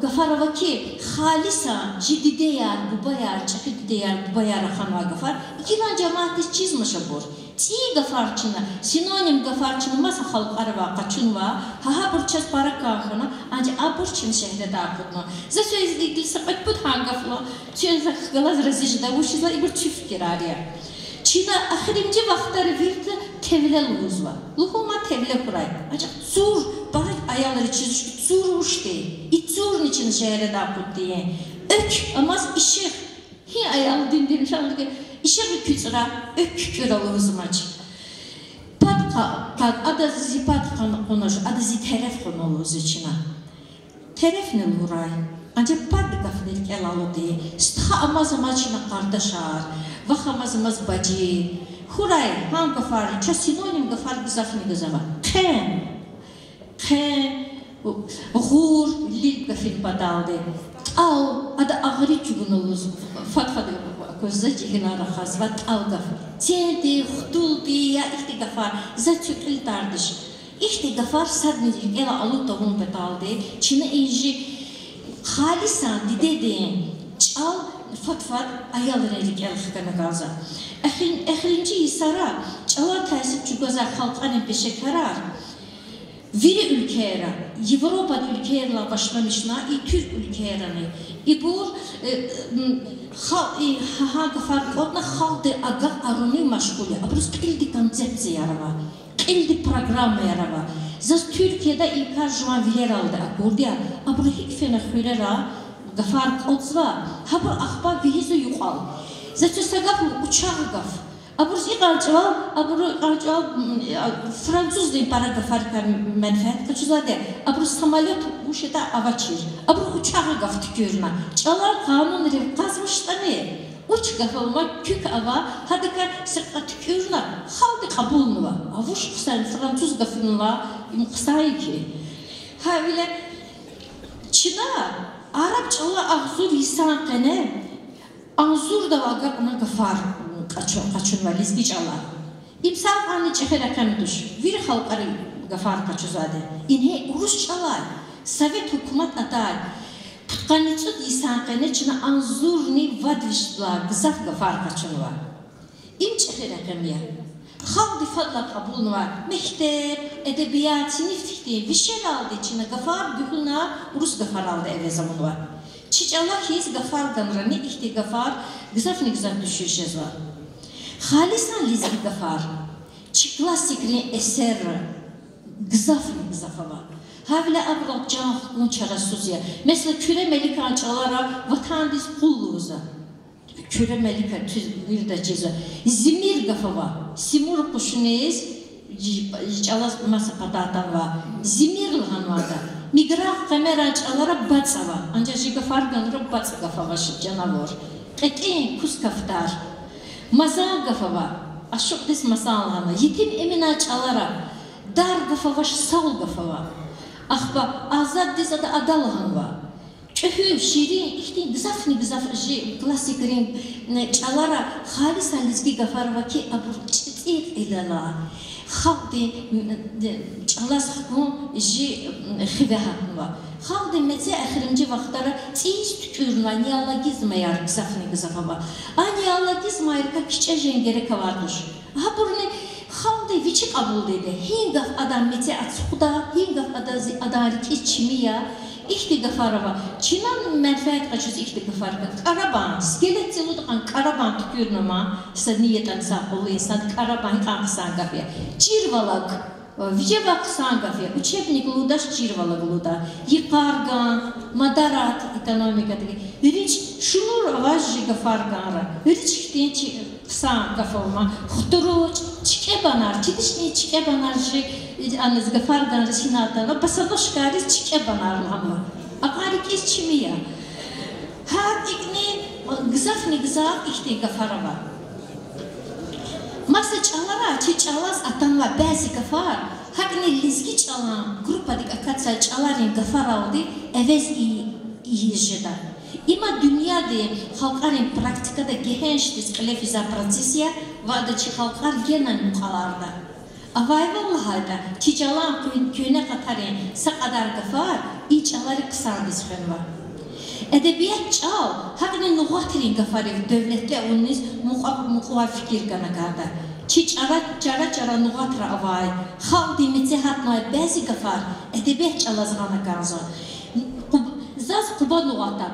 gafarava ki halisa cidideyar bubayar çakideyar bubayar xanva gafar. İkilan cemaati çizmişe bor. Ti gafar çina sinonim gafar çina masa xalq arava qaçunva ha burças para kaxana ancak aburçin şehre daqıtma. Za söz ilgili sapık bud hangafla. Çin galaz razijda uşizla ibur çifkirariya. Çina axirinci vaxtları verdi tevle luzva. Luhuma tevle kuray. Ancak zur barak ayarları çiziş zur uçtu. İtzurun için şehre dağıt diye. Ök amaz işi. Hi ayarlı dindirmiş anladı ki işe bir küçüra ök küralı uzmaç. Patka ada zipat konuş ada ziteref konuluz içine. Teref ne luray. Ancak patka fidel kelalı diye. Sta amaz maçına kardeşar. Vaxamazımız bacı. Huray, hanga far, ças sinonim gafar gızafni gızava. Khen, غور ليل قفل بدالده أو هذا أغري تقولون فات كوزج هنا رخاص فات أو قفل تيندي خطوبي يا إختقافار زت كل تاردش إختقافار صدني إلى ألو تهم بدالده شنو إيجي خالصا ديدين أو فات أيال رجيك الخكنا غازا أخرينجي سارا أو تحسب جوزا خلق أنا بشكرار Veri ülkelere, Avrupa ülkelerle başlamışlar, Türk ülkelerine. Bu halk farklı halkı agak arını meşgulü. Burası kildi konsepsiya yarava, kildi program yarava. Zas Türkiye'de ilkar juanviler aldı akordiya. Abur hiç fena xürera, gafar kotsva. Habur akbar vihizu yuqal. Zas sagaf uçağı gaf. Abur İqarcıval Fransız değil para gafarka menfaat kaçuzadı. Abur samolyot bu şeyde avaçır. Abur uçağı gafti görme. Çalar kanun rev kazmışlar ne? Uç gafalma kük ava hadika sırkat görme. Halde kabul mu var? Avuş kısan Fransız gafınla imkısayı ki. Ha bile Çin'a Arap çala ağzur lisan kene. Ağzur da vaga ona gafar. Kaçın var, lizgi çalar. İmsal anı çekere kemiduş. Bir halkarı gafar kaçuzadı. İnhe Rus çalar. Sovet hükümet aday. Tutkanıcı insan kanıcına anzurni vadviştla gızaf gafar kaçın var. İm çekere kemiye. Haldi fadla kabul var. Mektep, edebiyat, siniftikti. Bir şey aldı içine gafar gühülna Rus gafar aldı eve zaman var. Çiçala hiç gafar ganrani ihti gafar gızaf ne güzel düşüşeceğiz var. Halisan lizgi gafar. Çi klasikli eser gızaf ne gızafa var. Havle abla can hukun çarasuzya. Mesela küre melika çalara vatandiz kulluğuza. Küre melika bir de ceza. Zimir gafa var. Simur kuşunez çalas masa patatan var. Zimir lhan var da. Migraf kamera çalara batsa var. Ancak ji gafar ganra batsa gafa var canavar. Etin kus kaftar. Mazal gafa var. Aşık diz masallarına. Yetim emina çalara. Dar gafa var, sağ gafa var. Ahba azad diz adı adalhan var. Çöhü, şirin, ihtin gızafni gızaf, klasiklerin çalara halisan lizgi gafar var ki abur çitik ilala. Halde çalas hakkın xivahın var. Halde meze ahirimci vaxtlara tiz tükürün var. Niyalagizma yar gızafni gızafa var. Niyalagizma yarka kiçe jengere kavarmış. Ha burnu halde viçi kabul dedi. Hingaf adam meze atsuqda, hingaf adarik içmiya. İhti gafara var. Çinan menfaat kaçız ihti gafara var. Karaban, skelet ziluduğun karaban tükürün ama size niyetten sağlığı insan karaban kankısan gafya. Çirvalak, vijevak san gafya. Učebnik ludaş çirvalak luda. Yıkargan, madarat ekonomikadaki. Riç şunur avajı gafarganra. Riç ihtiyen san gafalma. Xuturuç, çikebanar, çidişni çikebanar anız gafargan sinatana basadoşkari çikebanar ama. Akarik içmiya. Har ikni gızafni gızaf ihti gafara var. Masa çalara, çalas atanla bazı gafar. Hakni lizgi çalan grupadik akatsa çalarin gafar aldı. Evez iyi jeda. İma dünyada halkların praktikada gehenştiz kalefiza prosesiya ve adaçı halklar genen mukalarda. Avay vallahi da çiçalan köyüne katarın sakadar gafar, içaları kısardı sıkın var. Edebiyat çal, hakni nuhatirin gafarı devletle onunuz muqava fikir kanakada. Çara nuhatira avay, haldi mitehatnay bazı gafar, edebiyat çalazgana kanza. Zaz Kuba nuhata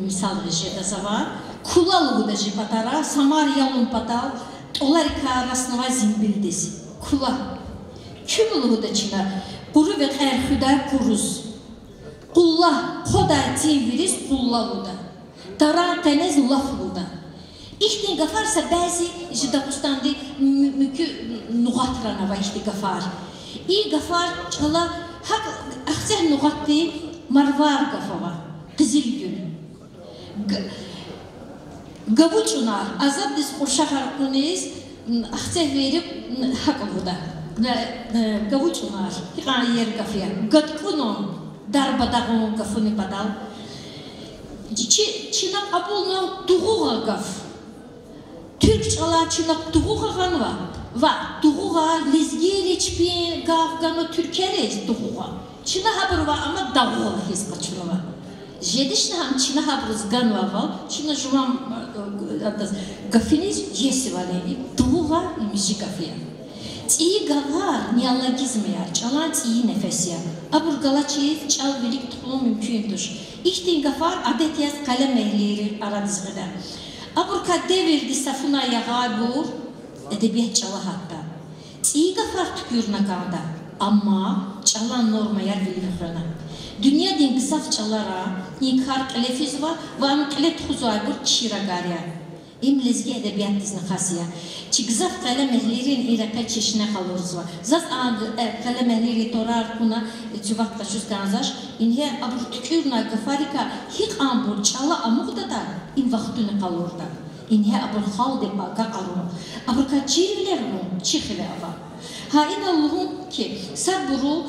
misal rejiyede zavar, kulalı da jipatara, Samariyalın patal, olarika arasına zimbildesi. Kula. Kümülü da çina. Kuru ve erhüder kuruz. Kullah. Koda tiviriz kullalı da. Taran tenez laflı da. İhtin gafarsa bazı Jidakustanda mükü nuhatrana var ihti gafar. İyi gafar çala hak ahseh nuhatti marvar gafa var. Kızılgül. Gavuçunar. Azad biz uşak harkuniz ahseh verip hak burada. Gavuçlar, hiqan yer gafiya. Gatkuno darba dağın gafını badal. Çinak abulno tuğuğa gaf. Türk çala çinak tuğuğa ganva. Va tuğuğa lizgiri çpi gafgano Türkiye'de tuğuğa. Çina haber va ama dağuğa his kaçırva. Jedişne ham Çina habrız ganva va. Çina juram gafiniz yesi vale. Tuğuğa imji gafiya. İyi gavar niyalagizmiyar, çalan iyi nefesiyar. Abur galaçiyiz, çal velik tuğulu mümkündür. İhtin gafar adet yaz kalem ehlileri aradızgıda. Abur kadde verdi safuna yağa bur, edebiyat çala hatta. İyi gafar tükürüne kaldı. Ama çalan norma yer velik dünya din kısaf çalara, inkar kelefiz var, ve am kelet huzay bur kişira gariyar. İmlizgi edebiyat dizini khasiya. Çigzaf kalem ehlirin ilaka çeşine kalırız var. Zaz kalem ehleri torar kuna cıvakta şuz kanzaş. İnhe abur tükürna gafarika hik ambur çala amukda da in vaktini kalırda. İnhe abur khalde baga karunu. Abur ka çirviler mu? Çikhile ava. Ha in Allah'un ki saburu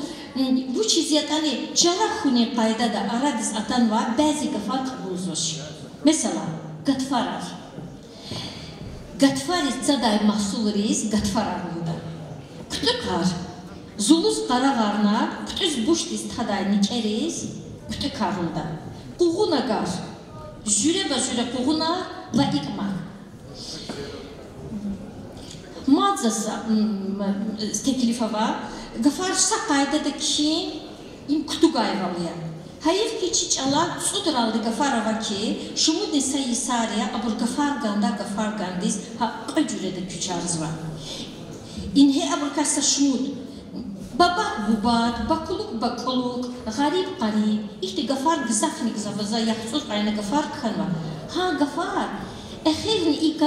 bu çiziyatani çala huni kayda da aradiz atan var. Bazı gafar kabuluz. Mesela gatfarar. Gatfariz zaday mahsuluriz gatfararlıda. Kütükar. Zuluz karagarna, kütüz buştiz taday nikeriz, kütükarlıda. Kuğuna gar. Jüre ve jüre kuğuna ve ikmak. Madzasa teklifa var. Gafar sakayda da ki im kütük ayvalıya. Hayır ki çiç Allah sudur aldı gafara ki şumud nesayı sarıya abur gafar gandiz ha acürede küçarız var. İnhe abur kasa şumud babak bubat bakuluk garip işte gafar gızafni gızavaza yaxsuz ayna gafar kanva ha gafar ehirni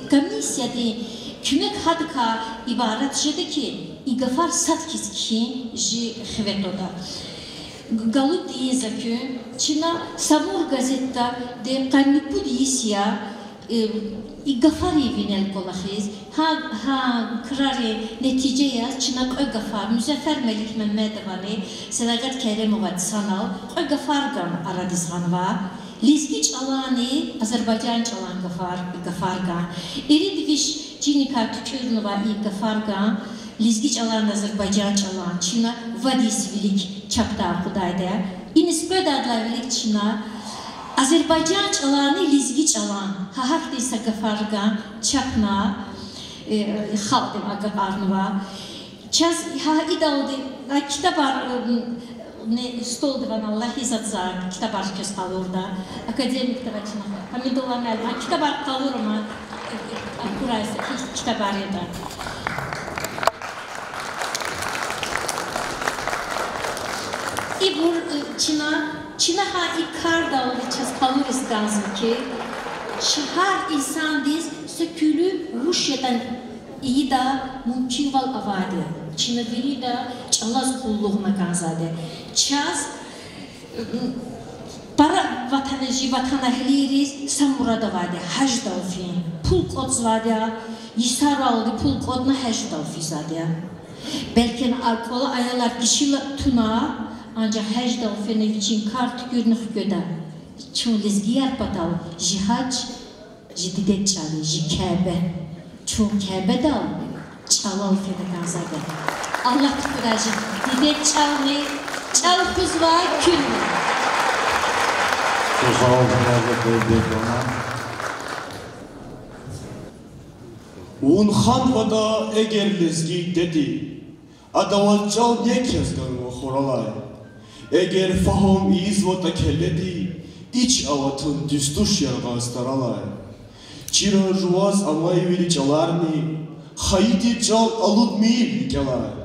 komisyada kümek hadka ibaret jede ki gafar satkiz ki ji xvetoda Galut diyezakü, Çina Samur gazetta de kannipu diyesiya gafari vinel kolahiz. Ha kırarı netice yaz, Çina koy gafar, Müzeffer Melik Mehmedevani, Selagat Keremovat sanal, koy gafar gan aradizgan var. Lizgi çalani, Azerbaycan çalan gafar gan. Eridiviş Çinika tükürnova gafar gan. Lizgi çalan Azerbaycan çalan Çina vadisvilik çapta kudayda. İnispöd adlavilik Çina Azerbaycan çalanı lizgi çalan hahak deysa gafargan çapna haldim aga arnıva. Çaz ha idaldi kitabar ne stol divan Allah izatza kitabar köz kalırda. Akademik tavaçına. Hamidullah Melman kitabar kalır ama kuraysa kitabar yada. İbur Çina ha ikar dalı çaz kalırız gazım ki şehar insan diz sökülü Rusya'dan iyi da mümkün val avadı. Çina veri da çalaz kulluğuna gazade. Çaz para vatanahliyiz samurada vade hac dalfin. Pul kod vade yisar aldı pul kodna hac dalfi zade. Belki alkola ayalar kişiler tuna ancak hac dalfine için kart görünük göda. Çun lizgiyar patal jihac jididet çali jikebe. Çun kebe dal çalal fene gazade. Allah tuturacı didet çalni çal kuzva külü. Un hanvada eğer lizgi dedi. Adaval çal ne kezdan o xoralay. Eğer fahom izvota kelledi. İç avatın düstuş yargaz taralay. Çira juvaz amay veri çalarni. Haydi çal alud mil kelay.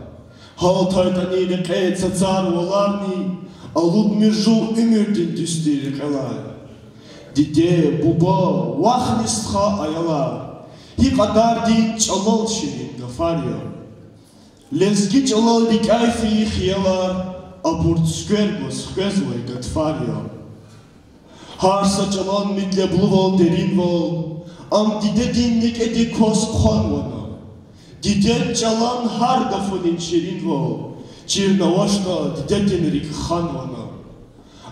Hal taytani de kayet satsar olarni. Alud mirjul ümirdin düstiri kelay. Dide buba vahnistha ayala. Hi kadar di çalal şirin gafarya. Lezgi çalal di kayfi khiyalar. Aburt skverbos hkezvay gatfarya. Harsa çalan mitle bluvol derin vol. Am dide dinlik edi kos khanvana. Didet çalan har gafonin şerin vol. Çirnavaşta didetin rik hanvana.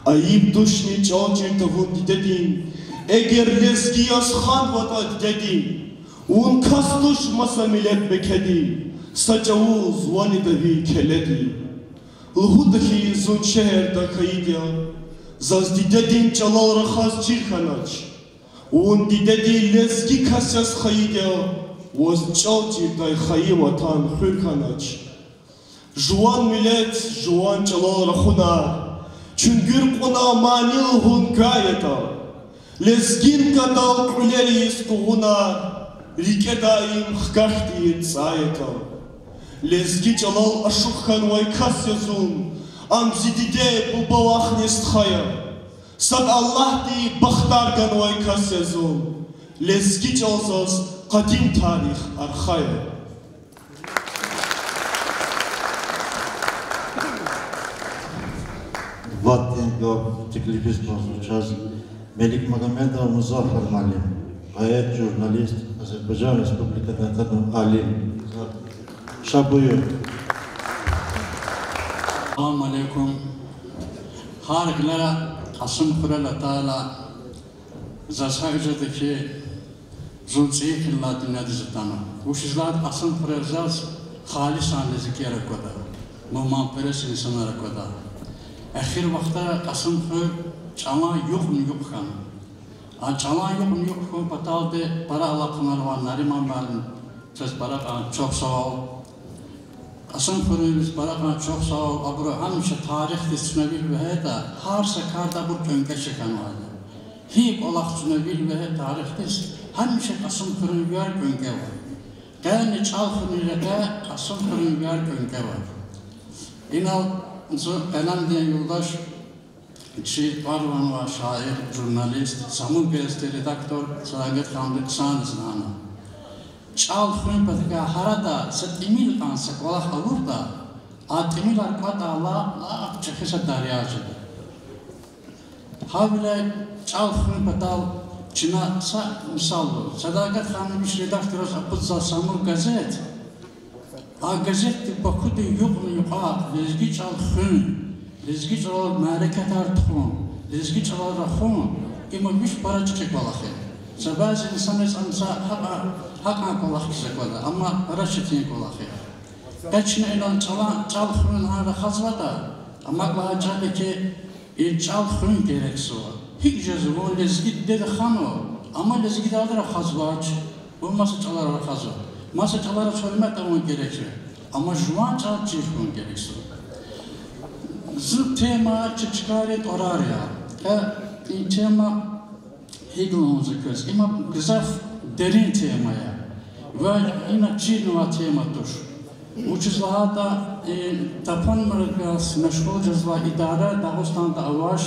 Ayıp duşni çal çirtavun didedin. Eğer lezgiyas hanvata didedin. Un kastuş masa millet bekedi. Saçavuz vanidavi keledi. Lhudahi zun şehirde kayıdya. Zaz didedin çalal rakhaz çirkanaç. Un didedi lezgi kasyas kayıdya. Voz çal çirtay kayı vatan hürkanaç. Juan millet, juan çalal rakhuna. Çüngür kuna manil hun gayeta. Lezgin kadal kuleri stuğuna. Rike daim hkahti tsayeta. Lezgi çalal aşukhan vay kasyazun. Am zidide bu bavah nesthaya. Sad Allah di bakhtargan vay kasyazun. Lezgi çalsaz kadim tarih arkhaya. Vatten yok teklifis konuşacağız. Melik Magomedov Muzaffer Malim. Gayet jurnalist, Azerbaycan Respublika'dan tanım alim. Şabuyur. Assalamu alaikum. Hargla Asım Kurala Ta'ala Zasayıca'daki Zultsiye Killa Dünyada Zıttanı. Bu şizler Asım Kuralazaz Halis Anlezi Kiyarakoda. Muman Peres insanlara koda. Ahir vakta Asım Kur Çama yok mu yok kan. Çama yok mu yok kan patalde para alakınar var. Nariman Balin Söz para çok sağ ol. Asım Kur'an'ımız barakan çok sağ ol. Abru hamishe tarih düşünebil ve heda har sakarda bu könke çıkan vardı. Hip olak düşünebil ve tarihtes hamishe Asım Kur'an yer könke var. Gani çalfınırada Asım Kur'an yer könke var. İnal Enan diye yoldaş Şehit Barvan var, şair, jurnalist, Samur Gazetesi redaktör, Sadagat Kamlı Kısanızın ana. Çal hünkârda harada settimil kansak olah olur da atimil arkada Allah la çıkışa deryacıdır. Havle çal hünkârda Çina misallı. Sadagat Kamlı bir redaktör apızza Samur Gazet. A gazet bakudu yok mu yok a lezgi çal hün. Lezgi çal mereket artıkun. Lezgi çal rahun. İma bir para çıkacak valakı. Bazı insanlar amsa hak kolak kızaklar ama raşitin kolakı. Kaçına ilan çalhın hara hazvada ama lahacalı ki çalhın gerekse var. Hiç cezı o lezgi dedi xano ama lezgi dadır hazvaç. Bu masa çalar hazva. Masa çalara söylemek de onun gerekir. Ama juan çal çirkin gerekse. Zıp tema çıkaret orar ya. Tema Hegel'ımızı köz. İma güzel derin temaya ve yine çiğnova temadır. Uçuzlaha da tapan mırgaz meşgul cezva idare Dağıstan'da avaş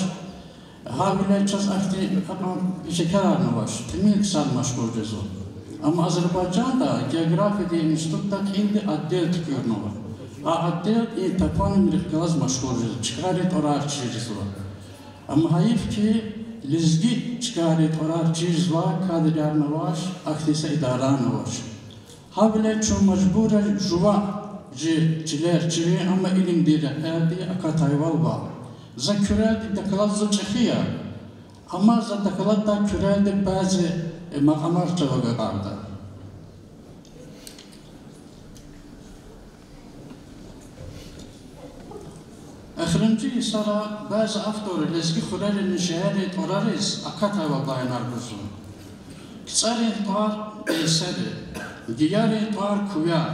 havile çaz akti şeker arnavaş. Temil kısal meşgul cezva. Ama Azerbaycan'da geografi diye institutta kendi addel tükürünü var. Addel tapan mırgaz meşgul cezva. Çıkaret orar cezva. Ama hayif ki Lizgi çıkaret orar cizva kadir navaş, aktise idara navaş. Havle ço mecbure juva ciler ciri ama ilim dire erdi akatayval va. Za kürel de kalat za çekiya. Ama za da kalat da kürel de bazı makamar çavaga vardı. Akhrinci sara bazı aftor lezgi xuralin şehret orariz akata ve bayanar buzun. Kısari tar esedi, diyari tar kuyar,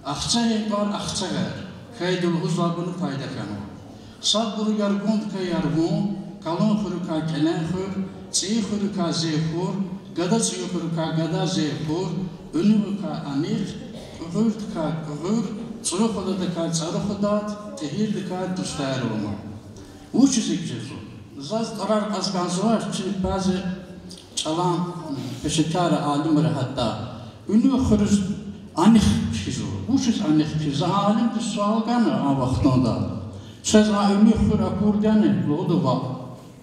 ahçayı tar ahçagar, kaydul uzabını fayda kanı. Saburu yargund ka yargun, kalın xuruka kelen xur, çiğ xuruka zehur, gada çiğ xuruka gada zehur, önü xuruka anir, xur ka xur, Çoruk odadıka çaruk odat, tehir dika düştayar olma. Uçuzik cezu. Zaz karar azganzı var ki bazı çalan peşekara alimleri hatta ünlü xuruz anik kizu. Uçuz anik kizu. Alim de sual kanı a vaxtında. Söz a ünlü xur akur gani lodu va.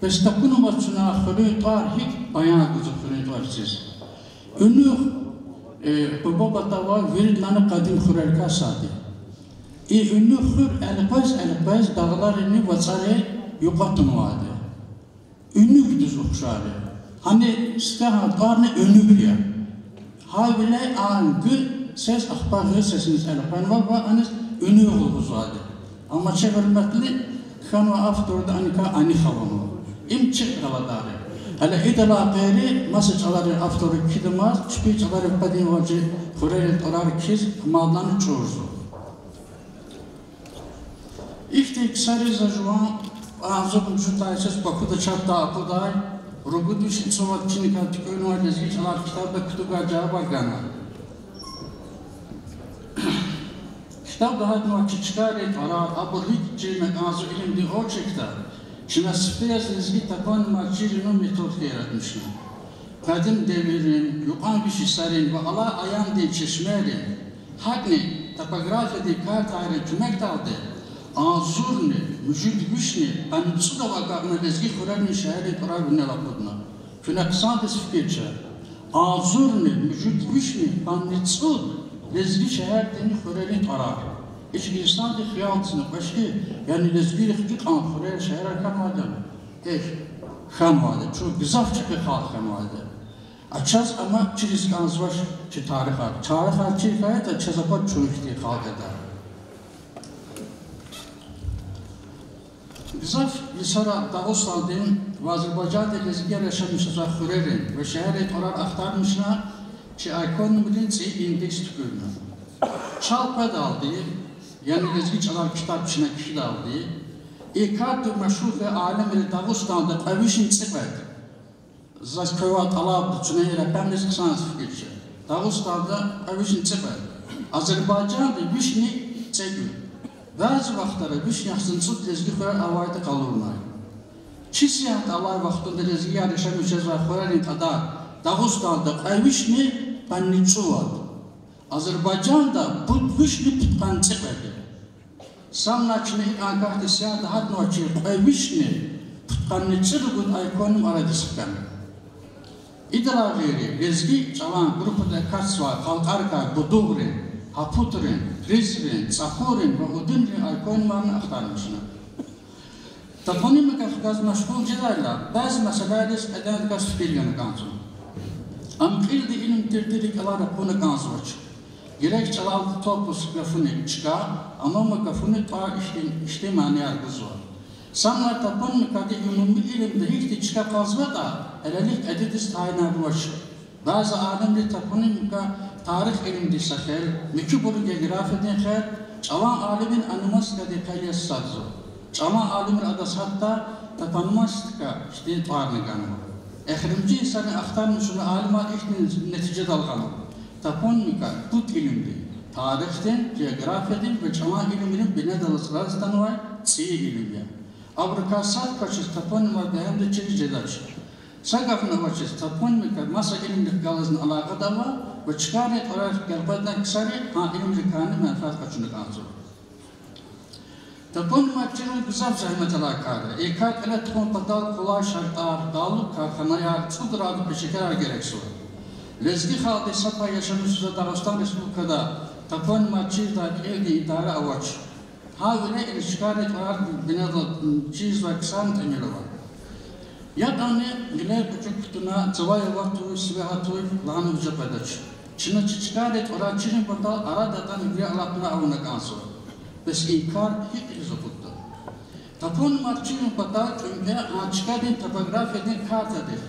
Bes takunu vaçuna xuri tar hik bayan kuzu xuri tar siz. Ünlü bu batava verilmeni kadim xurelka sadi. Ünlü xur elbez dağlarını vatsarı yuqatın vardı. Ünlü güdüz okşarı. Hani istehat varını ünlü biliyor. Havile angı ses akbarı sesiniz elbez var ve anız ünlü oluz vardı. Ama çevirmekli xanva afturda anika ani xavunu. İmçik kaladarı. Hele idala gayri masıçaları aftoru kidimaz, çpiçaları kadim vacı xureyl orar kiz maldan çoğurdu. İşte kısari zajuan ağzım jutaysiz bakıda çapta akuday, rugudu şitsovat çinika tükönü var lezgi çalar kitabda kutuga cevaba gana. Kitap daha nuakçı çıkarıyet arar, aburlik cilmek ağzı ilimdi o çekta. Şuna spiyaz lezgi tapan marcirinu metod yaratmışlar. Kadim devirin, yukan bişi sarin ve ala ayan de çeşmerin, hakni topografide kart ayrı cümek daldı. Azurni, müjid güçni, anıtsı da vakakna lezgi xurarni şehri turar binne lapudna. Fina kısantis fikirçe. Azurni, müjid güçni, anıtsı lezgi şehri xurarni turar. İşte insan de xiyaltısını başka, yani lezgi xikik an xurarni şehri kan vadı. Kan vadı, çok güzel çıkı xalq kan vadı. Açaz ama çiriz kanzvaş, çi tarih var. Tarih var çi hikayet, açaz ama çoğu ihtiye xalq eder. Bizaf Lisara Dağıstan'ın ve Azerbaycan'da lezgiyer yaşamışlar Xurerin ve şehret orar aktarmışlar ki ekonominin indeks tükürünü. Çalpa daldı, yani lezgi çalar kitap içine kişi daldı. İkad-ı meşhur ve alem-i Dağıstan'da kavişin çıkmadı. Zaskovat alabdı, çüneyre pemlesi kısanız fikirçi. Dağıstan'da kavişin çıkmadı. Azerbaycan'da vişni çekmiyor. Bazı vaxtları bir yaxsınsız lezgi xörer avayda qalırlar. Çi siyat alay vaxtında lezgi yarışamışız ve xörerin kadar Dağıstan'da ayvişni panniçu var. Azerbaycan'da bu vişni tutkan çıkmadı. Samnaçını ankahti siyat hatnoçı ayvişni tutkanniçı rügün aykonum aradı sıkan. İdara veri lezgi çalan grupada kaçva, kalkarka, buduğrin, Haputrin, Rizrin, Tsakurin ve Udinrin aykonlarını aktarmışlar. Toponimika xikaz meşgul cidarlar, bazı meseleleriz eden gaz fikirganı kansu. Amkildi ilim tirdirik alara bunu kansu açı. Gerek çalaldı topus lafını çıka, ama makafını ta işte maniyar kız var. Sanlar toponimikada umumi ilimde hiç çıka kazma da, elelik edidiz tayinar vaşı. Bazı alemde toponimika tarih ilimdi sakhel, mikuburu geografiden khel, çalan alimin animastikada kaliyas sazı. Çalan alimin adas hatta tapanmastika işte tarniganı. Ekrimci insanı aktarmışını alimat işte netice dalganı. Toponimika tut ilimdi. Tarihten, geografiden ve çalan iliminin bine dalasılarızdan var, çiğ ilimya. Abrikasat kaçız toponimada hem de çiricelaç. Sagafına vaçız toponimika masa ilimlik galazın alakada var, ve çıkarıyet olarak gelbeden kısarı ilimli kanı menfaat kaçını kanzı. Toponimacının güzel zahmet alakarı. İlkat ile toponpatal kolay şartlar, dağlık karkanaya çuduradı peşekeler gereksiyor. Lezgi halde sapa yaşamışızda Dağıstan Respublika'da toponimacıdaki elde idare avaç. Havile ile çıkarıyet olarak binalı çiz ve kısan temeli var. Yadani gile bucuk kutuna zavaya vaktu sivahatı lanı vücapadaç. Çin'e çıkaret oran Çin'in portal aradadan gire alapına avuna kansu. Bes inkar hiç izoputtu. Tapon marçinin portal çünkü çıkaret topografiden kartadır.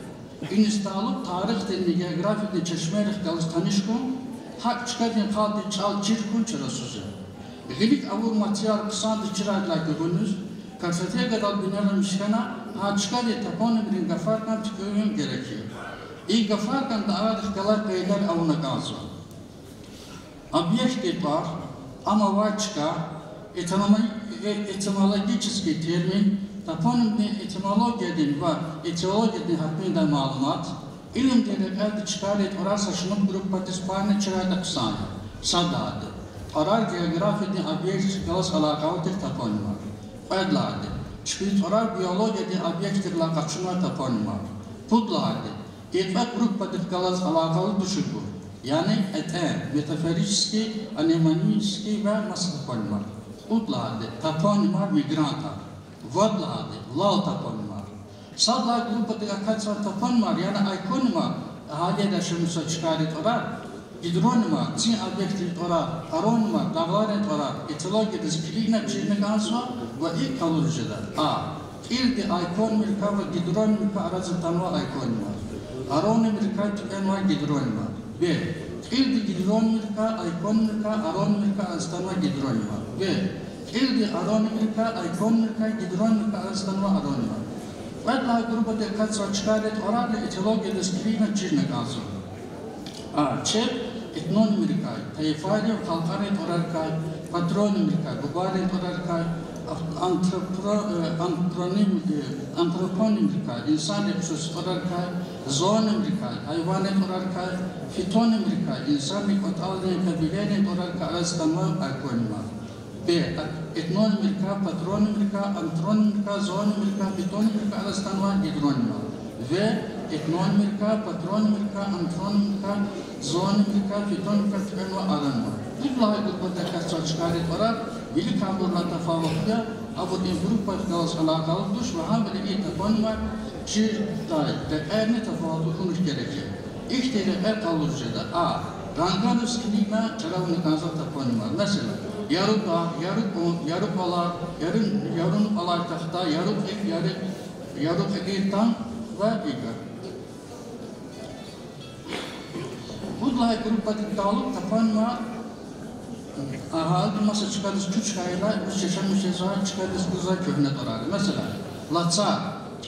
İnistalık tarihten geografiden çeşmelik kalış tanışkun, hak çıkaret kaldı çal çirkun çırasızı. Gilik avur materyal kısandı çıradla görünüz, Karsatiye kadar binalı mişkana, çıkaret taponimin gafarkan tükürüğün gerekiyor. İyi gafarkan da aradık kalar kayılar avuna kalsın. Объекты var ama var çıkar. Etimologический termin, toponimden etimologiyadın ve etiologiyadın hakkında malumat, ilimde elde çıkaret orası şunun grup partisipane çırayda kısan, sadadı. Orar geografiyadın obiyekt galas alakalıdır toponim var. Edladı. Çıkırt orar biyologiyadın obiyektlerle kaçınma toponim var. Pudladı. Etmek grup partisipane galas alakalı düşük bu. Yani metaforический, анеманический ve masatoponimar. Utlade, toponimar migranta. Vodlade, lal toponimar. Sadla grupa de akatsa toponimar, yani ikonimar, haliyle şumusa çıkarıt orar. Gidronimar, cin objektiv orar, aronimar, davlaret orar, etologiyada zikirine çirine kansa ve ilk kalırıcıda. A. İldi ikonimar ve gidronimar arası tanva ikonimar. Aronimar tükenva gidronimar. B. İldi gidronimar, ikonimar, aronimar arası tanva gidronimar. B. İldi aronimar, ikonimar, gidronimar arası tanva aronimar. Vedla grupa de akatsa çıkarıt orar ve etologiyada zikirine çirine kansa. Ç. Etnonimrikay, tayfayla halkare torarkay, patronimrikay, gubare torarkay, antroponimrikay, insan yapısı torarkay, zoonimrikay, hayvane torarkay, fitonimrikay, insanlık otalde kabilene torarkay arasından var akonima. B. Etnonimrikay, patronimrikay, antronimrikay, zoonimrikay, fitonimrikay arasından var hidronima. Ve etnonimrikay, patronimrikay, antronimrikay, zoonimrikay, fitonimrikay tükenme aranma. İllahi grupada kaçsa çıkarıt orar, bili kandurla tefavukya, abudin grupa kalas alakalı duş ve hamile iyi toponima çi dair ve erni tefavuklu konuş gerekir. İhtiyarı kalırcıda A. Ranganus kilime çaravını kansa toponima. Mesela yarık dağ, yarık olar, yarın olay tahta, yarık egirtan ve igar. Budlay grupatik dağlık tapanma ahaldi masa çıkarız küç kayla, üç yaşam mücezayı çıkarız kuzay köhne dorarı. Mesela Latsa,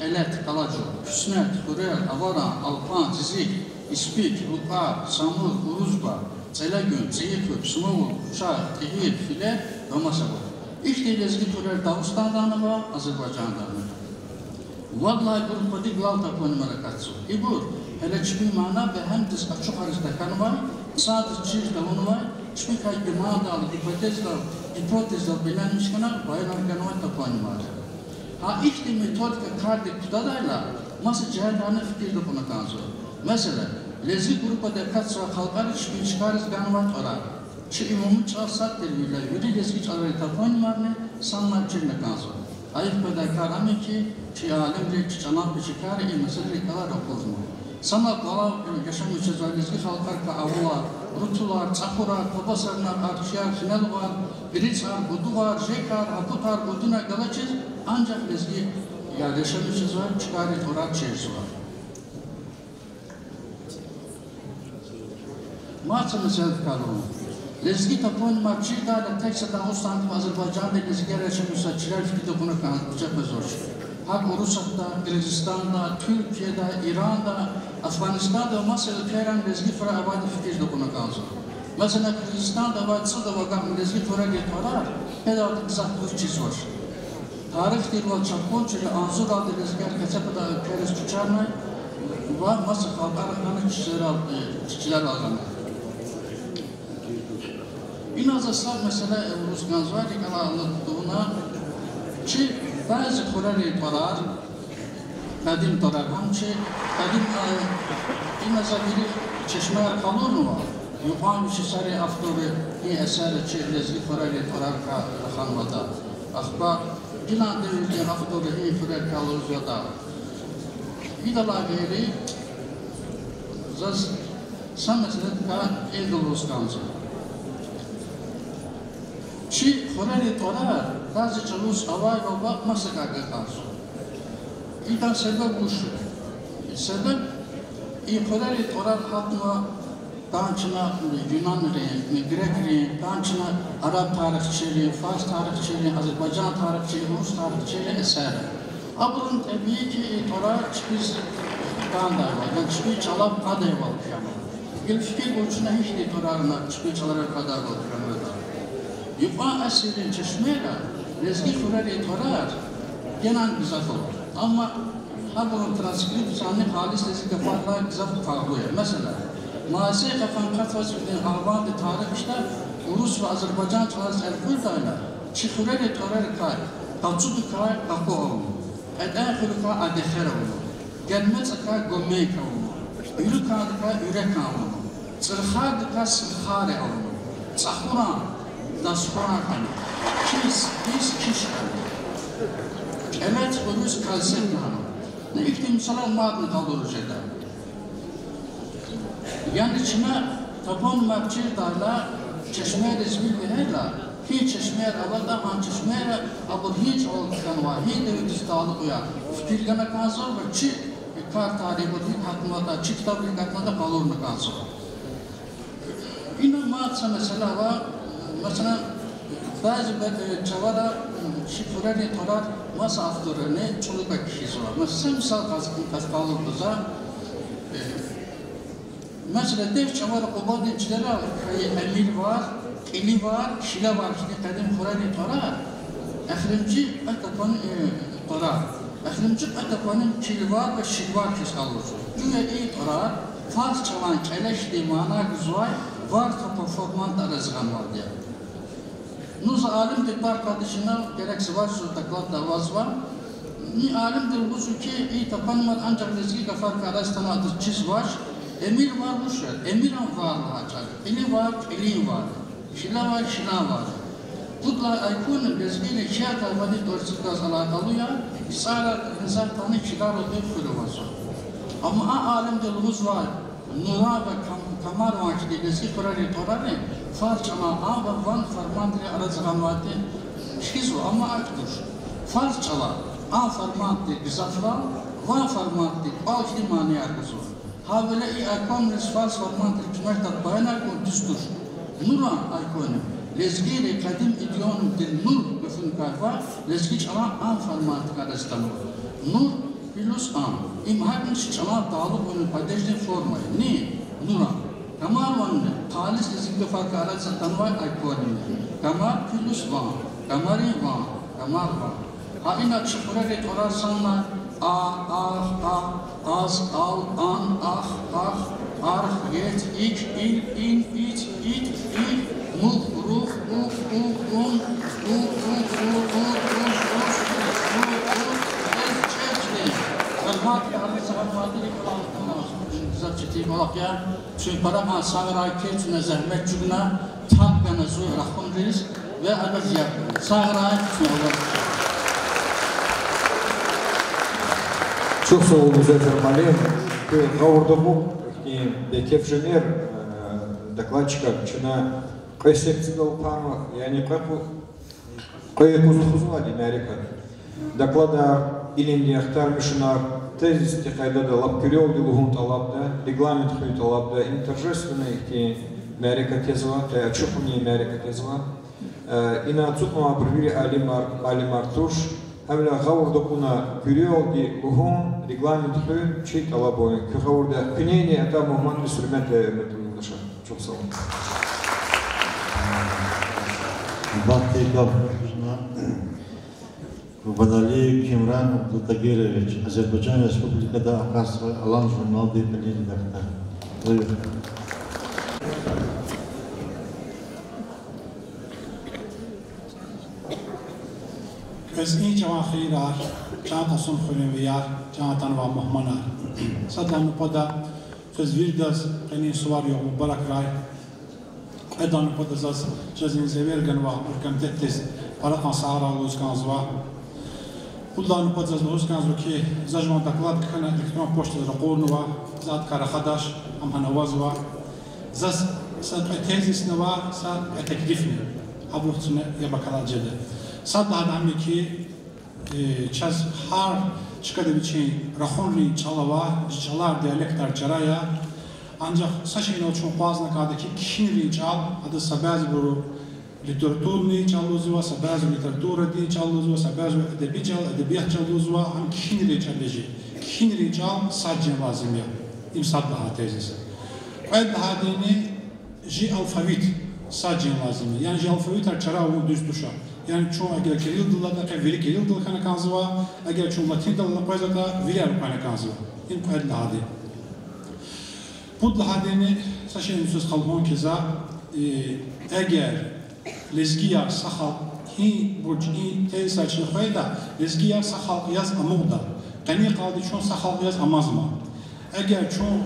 Elet, Kalacu, Küsnet, Hurel, Avara, Alpan, Zizik, İspik, Lupa, Samur, Uruzba, Celegün, Zeyiküp, Sumovul, Kuşak, Tehir, File ve Masabur. İşte lezgi Hurel Dağıstan'dan var, Azerbaycan'dan var. Vallahi grupatik lal taponimara katsı. İbur, hele çıkıyor mana ve hem de açık arızda kanı var, sadece çizde onu var, çıkıyor kayıt bir mağdalı, hipotezle bilenmiş kanı, bayılar kanı var taponimara. Ha işte metodika kardik tutadayla, masa cihadane fikirde buna kansı. Mesela, lezgi grupada katsı halkar çıkarız kanı var orar. Çi imamı çağsat derviyle, yürü lezgi çağırı taponimarını, sanlar çirine kansı. Ayıp pedakar amı ki, çi alemde çi çanak bir çıkar, meseleyi kadar okuzma. Sana kala yaşam içeceği lezgi halkar ka avular, rutular, çakurar, babasarlar, artışar, final var, biriçar, budu var, jekar, aputar, buduna galaçız, ancak lezgi yaşam içeceği çıkarı orak çeşi var. Maçı mesela kalın. Lezgi taponima çiğdayla teksada Osmanlı Azerbaycan'da lezgi yaşamıyorsa çiler fikirde bunu kanıtlayacak zor. Hak Rusya'da, Kırgızistan'da, Türkiye'de, İran'da, Afganistan'da mesela Kayran lezgi fıra avaydı fikirde bunu kanıtlayacak. Mesela Kırgızistan'da avaydısı da vakam lezgi fıra getirar, pedadı kızaklık çiz var. Tarih dirval çapkonçuyla anzur aldı lezgi herkese keriz tüçarmay ve masa kalkar kanı çiçiler alganlar. İnazaslar mesela Rus Ganzvali kana anlattığına ki bazı Kur'an-ı Torar, kadim Torar hamçı, kadim inaza biri çeşmeler kalır mı var? Yupan bir şişari aftori iyi eseri çi lezgi Kur'an-ı Torar kanmada. Akbar, ilan devirdi aftori iyi Kur'an kalır ziyada. İdala gayri, zaz sen mesela ka Eldol Rus Ganzvali. Çi Kur'an-ı Torar, bazı çalış avay ve bakması karşı. İdan sebep bu şu. Sebep, Kur'an-ı Torar hatma, dançına Yunan rengi, Grek rengi, dançına Arap tarihçileri, Fars tarihçileri, Azerbaycan tarihçileri, Rus tarihçileri eseri. Abunun tabii ki Torar çıkış kandayı var, yani çıkış çalap kadayı var. Bir fikir boyutuna hiç de Torar'ına çıkış çalarak kadar var. Yupan esirin çeşmeyle lezgi Kur'an-ı Torar genel güzel olur. Ama bunun transkripsiyonu halis lezgi kafarlar güzel farklıyor. Mesela, Masi kafan kafası bin Arvan-ı tarih işte Rus ve Azerbaycan çalası el-Kuldayla çi Kur'an-ı Torar kay, tavcudu kay kakı olma, eden kay adekher olma, gelmez kay gömmey olma, yürü kay yürek olma, Цирхад касхаре алну. Цахура дасхура кис кишкан. Элет бugüz kalsetna. Ne iktim salam madne kaldırıcıda. Yani içine tapon mapçı darla çeşmeye rezbil verirler. Hiç çeşmeye avada han çeşmeye abur hiç olkan var. Hiç de üstüstalı uya. Fikirgana kanzor ve çi kar tarihi bu din hakkında çi kitabı hakkında kalır mı kanzor. İnan maatsa mesela var. Mesela bazı çavada şifreli torar masa aftörüne çoluk kişisi var. Mesela misal kalırdıza mesela dev çavada kubadinçileri emir var, eli var, şile var. Şimdi kadim kurali torar. Ehrimci atapan torar. Ehrimci atapanın çili var ve şil var kes kalır. Güya iyi torar. Fars çalan keleş diye mana güzvay var performant arızgan var diye. Nuz alim de par kardeşine gerekse var şu taklat davaz var. Ni alim de bu ki iyi tapanmat ancak lezgi kafar karastana adı çiz var. Emir var bu şey. Emir var hacak. Eli var, eli var. Şila var, şila var. Tutla aykunun lezgiyle şiat alvadi dorsukaz alakalı ya. İsa'la insan tanı şilar olduğu kuru var. Ama alim de luz var. Nura ve kamar vakti lezgi kurari torari. Farç ama ağabey van farmandri arazıgan vati şizo ama aktur. Farç ala ağ farmandri güzafla van farmandri ağçli mani argızo. Havle i akvam res farç farmandri kümektat bayana kon düstur. Nura aykonu. Lezgiyle kadim idiyon del nur güfün karfa lezgiç ala ağ farmandri arazıgan nur pilus ağ. İmhadın şiç ala dağlı boyun padejde formayı. Ni? Nura. Kamar vanne, halis lezgi farkı arası tanıvar aykonim. Kamar külüs van, kamari van, kamar van. Ha ina çıpırarı torarsanlar, az, al, an, ar, yet, ik, in, it, muk, ruh, Zapçeti olakya, çünkü parama sağıray keçine zahmet cümle tapgana zuy rahmandiriz ve alazya sağıray keçine olakya. Çok sağ olun Зефир Малин. Гауырдығу Бекев-Женер докладчика чына қай секцияда ұлпамы, яғни қай кузухузула Америка. Доклада илинди ахтармышына тезисти қайдада лап күрел дилуғын талапта, регламент хуй талапта, им торжественный Америка тезва, тай отчухуни Америка тезва. Ина цукма провери Алимар Туш, Hamla gavurda kuna күрел дилуғын регламент хуй чей талабой. Гавурда күнейне ата Мухаммад инструменты методулдаша. Çok sağ olun. Батыков Губанали Кимран Абдутагирович, Азербайджан Республикада Акасва Алан журнал деятельный редактор. Biz iyi cevap xeyrar, çanta son xüreviyar, çantan ve muhmanar. Sadam pada biz virdas qeni suvar yok mübarek ray. Edan pada zaz jazin zevergan ve urkan tettis parakan sahara luzkan zva. Kullan pada zaz luzkan zva ki zajman doklad kana elektron pošta zraqornu va zad kara khadash am hanawaz va zaz sad tezis nava sad teklifni. Abuhtsune yabakala jede. Sad adamı ki çaz har çıkadı için rahonli çalava çalar diyalektar çaraya ancak saçın o çok fazla kadar ki kişinin çal adı sabaz bu literatürni çaluzuva sabaz literatura di çaluzuva sabaz edebiyat çaluzuva am kişinin çalıcı kişinin çal sadece lazım ya imsad daha tezisi. Ve daha dini ji alfabet sadece lazım yani ji alfabet çara o düz tuşa. Yani çoğu eğer Kiril dillarda veli Kiril dil kana kanzıva, eğer çoğu Latin dillarda koyzada veli arı kana kanzıva. İn bu el lahadi. Bu lahadini saçın söz kalmon keza eğer lezgiya sahal hi burcu tez saçın koyda lezgiya sahal yaz amugda. Qani qaldı çoğu sahal yaz amazma. Eğer çoğu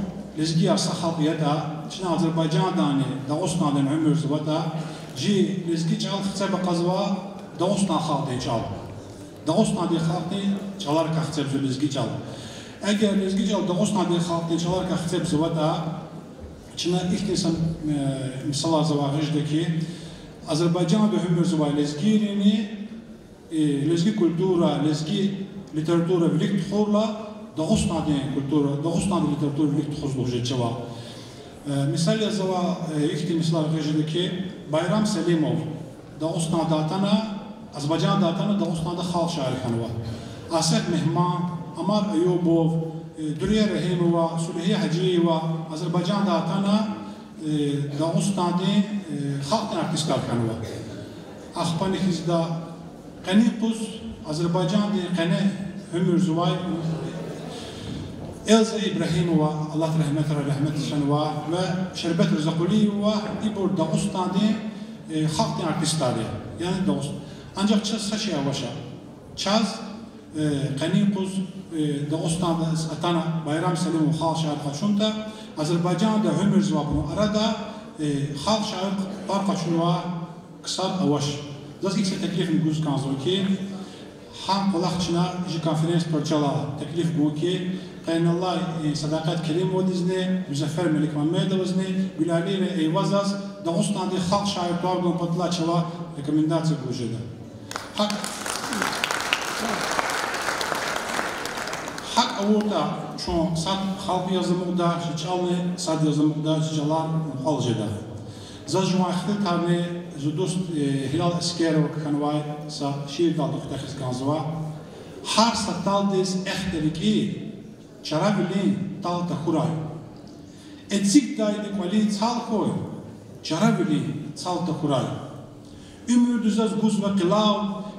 لزگی صحابیه دا چنا آذربایجان دانی داوستنا دن عمر زوتا جی لزگی چال خسب قزوا داوستنا خالدی چال داوستنا دی خالدی چالار که خسب زو لزگی چال اگر لزگی چال داوستنا دی خالدی چالار که خسب زوتا چنا اختصام مثال زواجش دکی آذربایجان به عمر زوا لزگیرینی لزگی کلتورا لزگی لیتراتورا ولیک خورلا داوستنا دی کلتورا داوستنا دی لیتراتورا ولیک خورلا جوا مثال زوا اختی مثال غیجه دکی Bayram Selimov Dağıstan datana Azerbaycan datana Dağıstan'da xalq şairi xanıva Asef Mehman Amar Ayubov Duriye Rahimova Süleyha Hacıyeva Azerbaycan datana Dağıstan'da xalq artistlar xanıva Axpani xizda Qani Quz Azerbaycan'da Qani Hümür Zuvay Elza İbrahimova Allah rahmet şanıva ve Şerbet Rızakuliyeva İbur Dağıstan'da xalq artistleri yani Dağıstan. Ancak çaz saçı yavaşa. Çaz Qani Quz Dağıstan'da atana Bayram Selimov xalq şair qaçunda Azerbaycan'da Hümür Zuvabını arada xalq şair bar qaçunva kısar avaş. Zaz ilk teklifim güz kanzo ki ham qolaqçına ji konferans parçala teklif bu ki Qaynallah Sadakat Kerim Vodizne, Müzaffer Melik Mamedovizne, Gülali ve Eyvazaz, Dağıstan'da xalq şairlardan patlaçıva rekomendasiya kılışıdı. Hak avurda şu sad xalq yazımıda, şiçalni sad yazımıda, şiçalar xalcıda. Zajma xiltarni zudost Hilal Eskerov kanvay sa şiir daldık texiz kanzva. Har sataldiz ehteriki Çarabili talta xuray. Etsik daydı kvali çal koy. Çarabili talta xuray. Ümür düzaz guz ve qilav,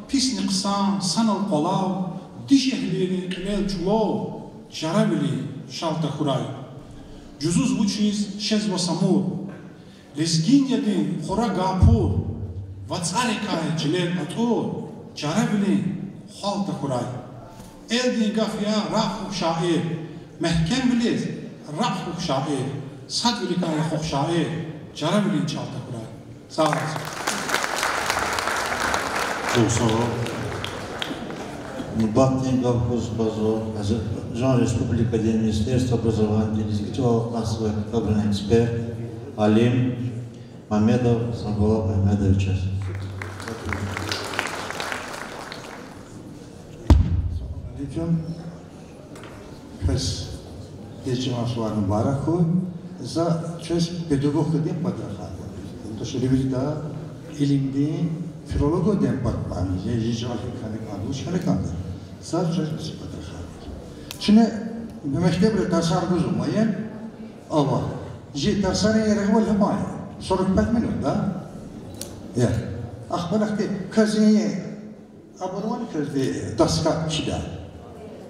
pis niqsan, sanal qolav, diş ehlirini qilel çulov, çarabili şalta xuray. Cüzuz vuçiz şez ve samur. Lezgin yedin xora gapur. Vatsarikay çiler atur. Çarabili xalta xuray. Eldin gafya rakh şair, mehkem biliz rakh şair, sad bilikay rakh şair, cara bilin çalta kuray. Sağ olasın. Çok sağ ol. Батин Гавкуз Базо, Азербайджан Республика Министерства образования, Дискитова массовый кадровый эксперт Алим Мамедов Самбулат Мамедович. Pes geçimaslar mübarek koy. Za çöz pedagog dem patrahat. To şerifte ilimde filolog dem patmani. Yecil kanı kanı şerikanda. Za çöz patrahat. Şimdi mektebe dersler buzulmayan ama ji dersane yerel hemaya. Soruk patmino da. Ya. Akhbarak ki kaziye abarwan kazde daska kida.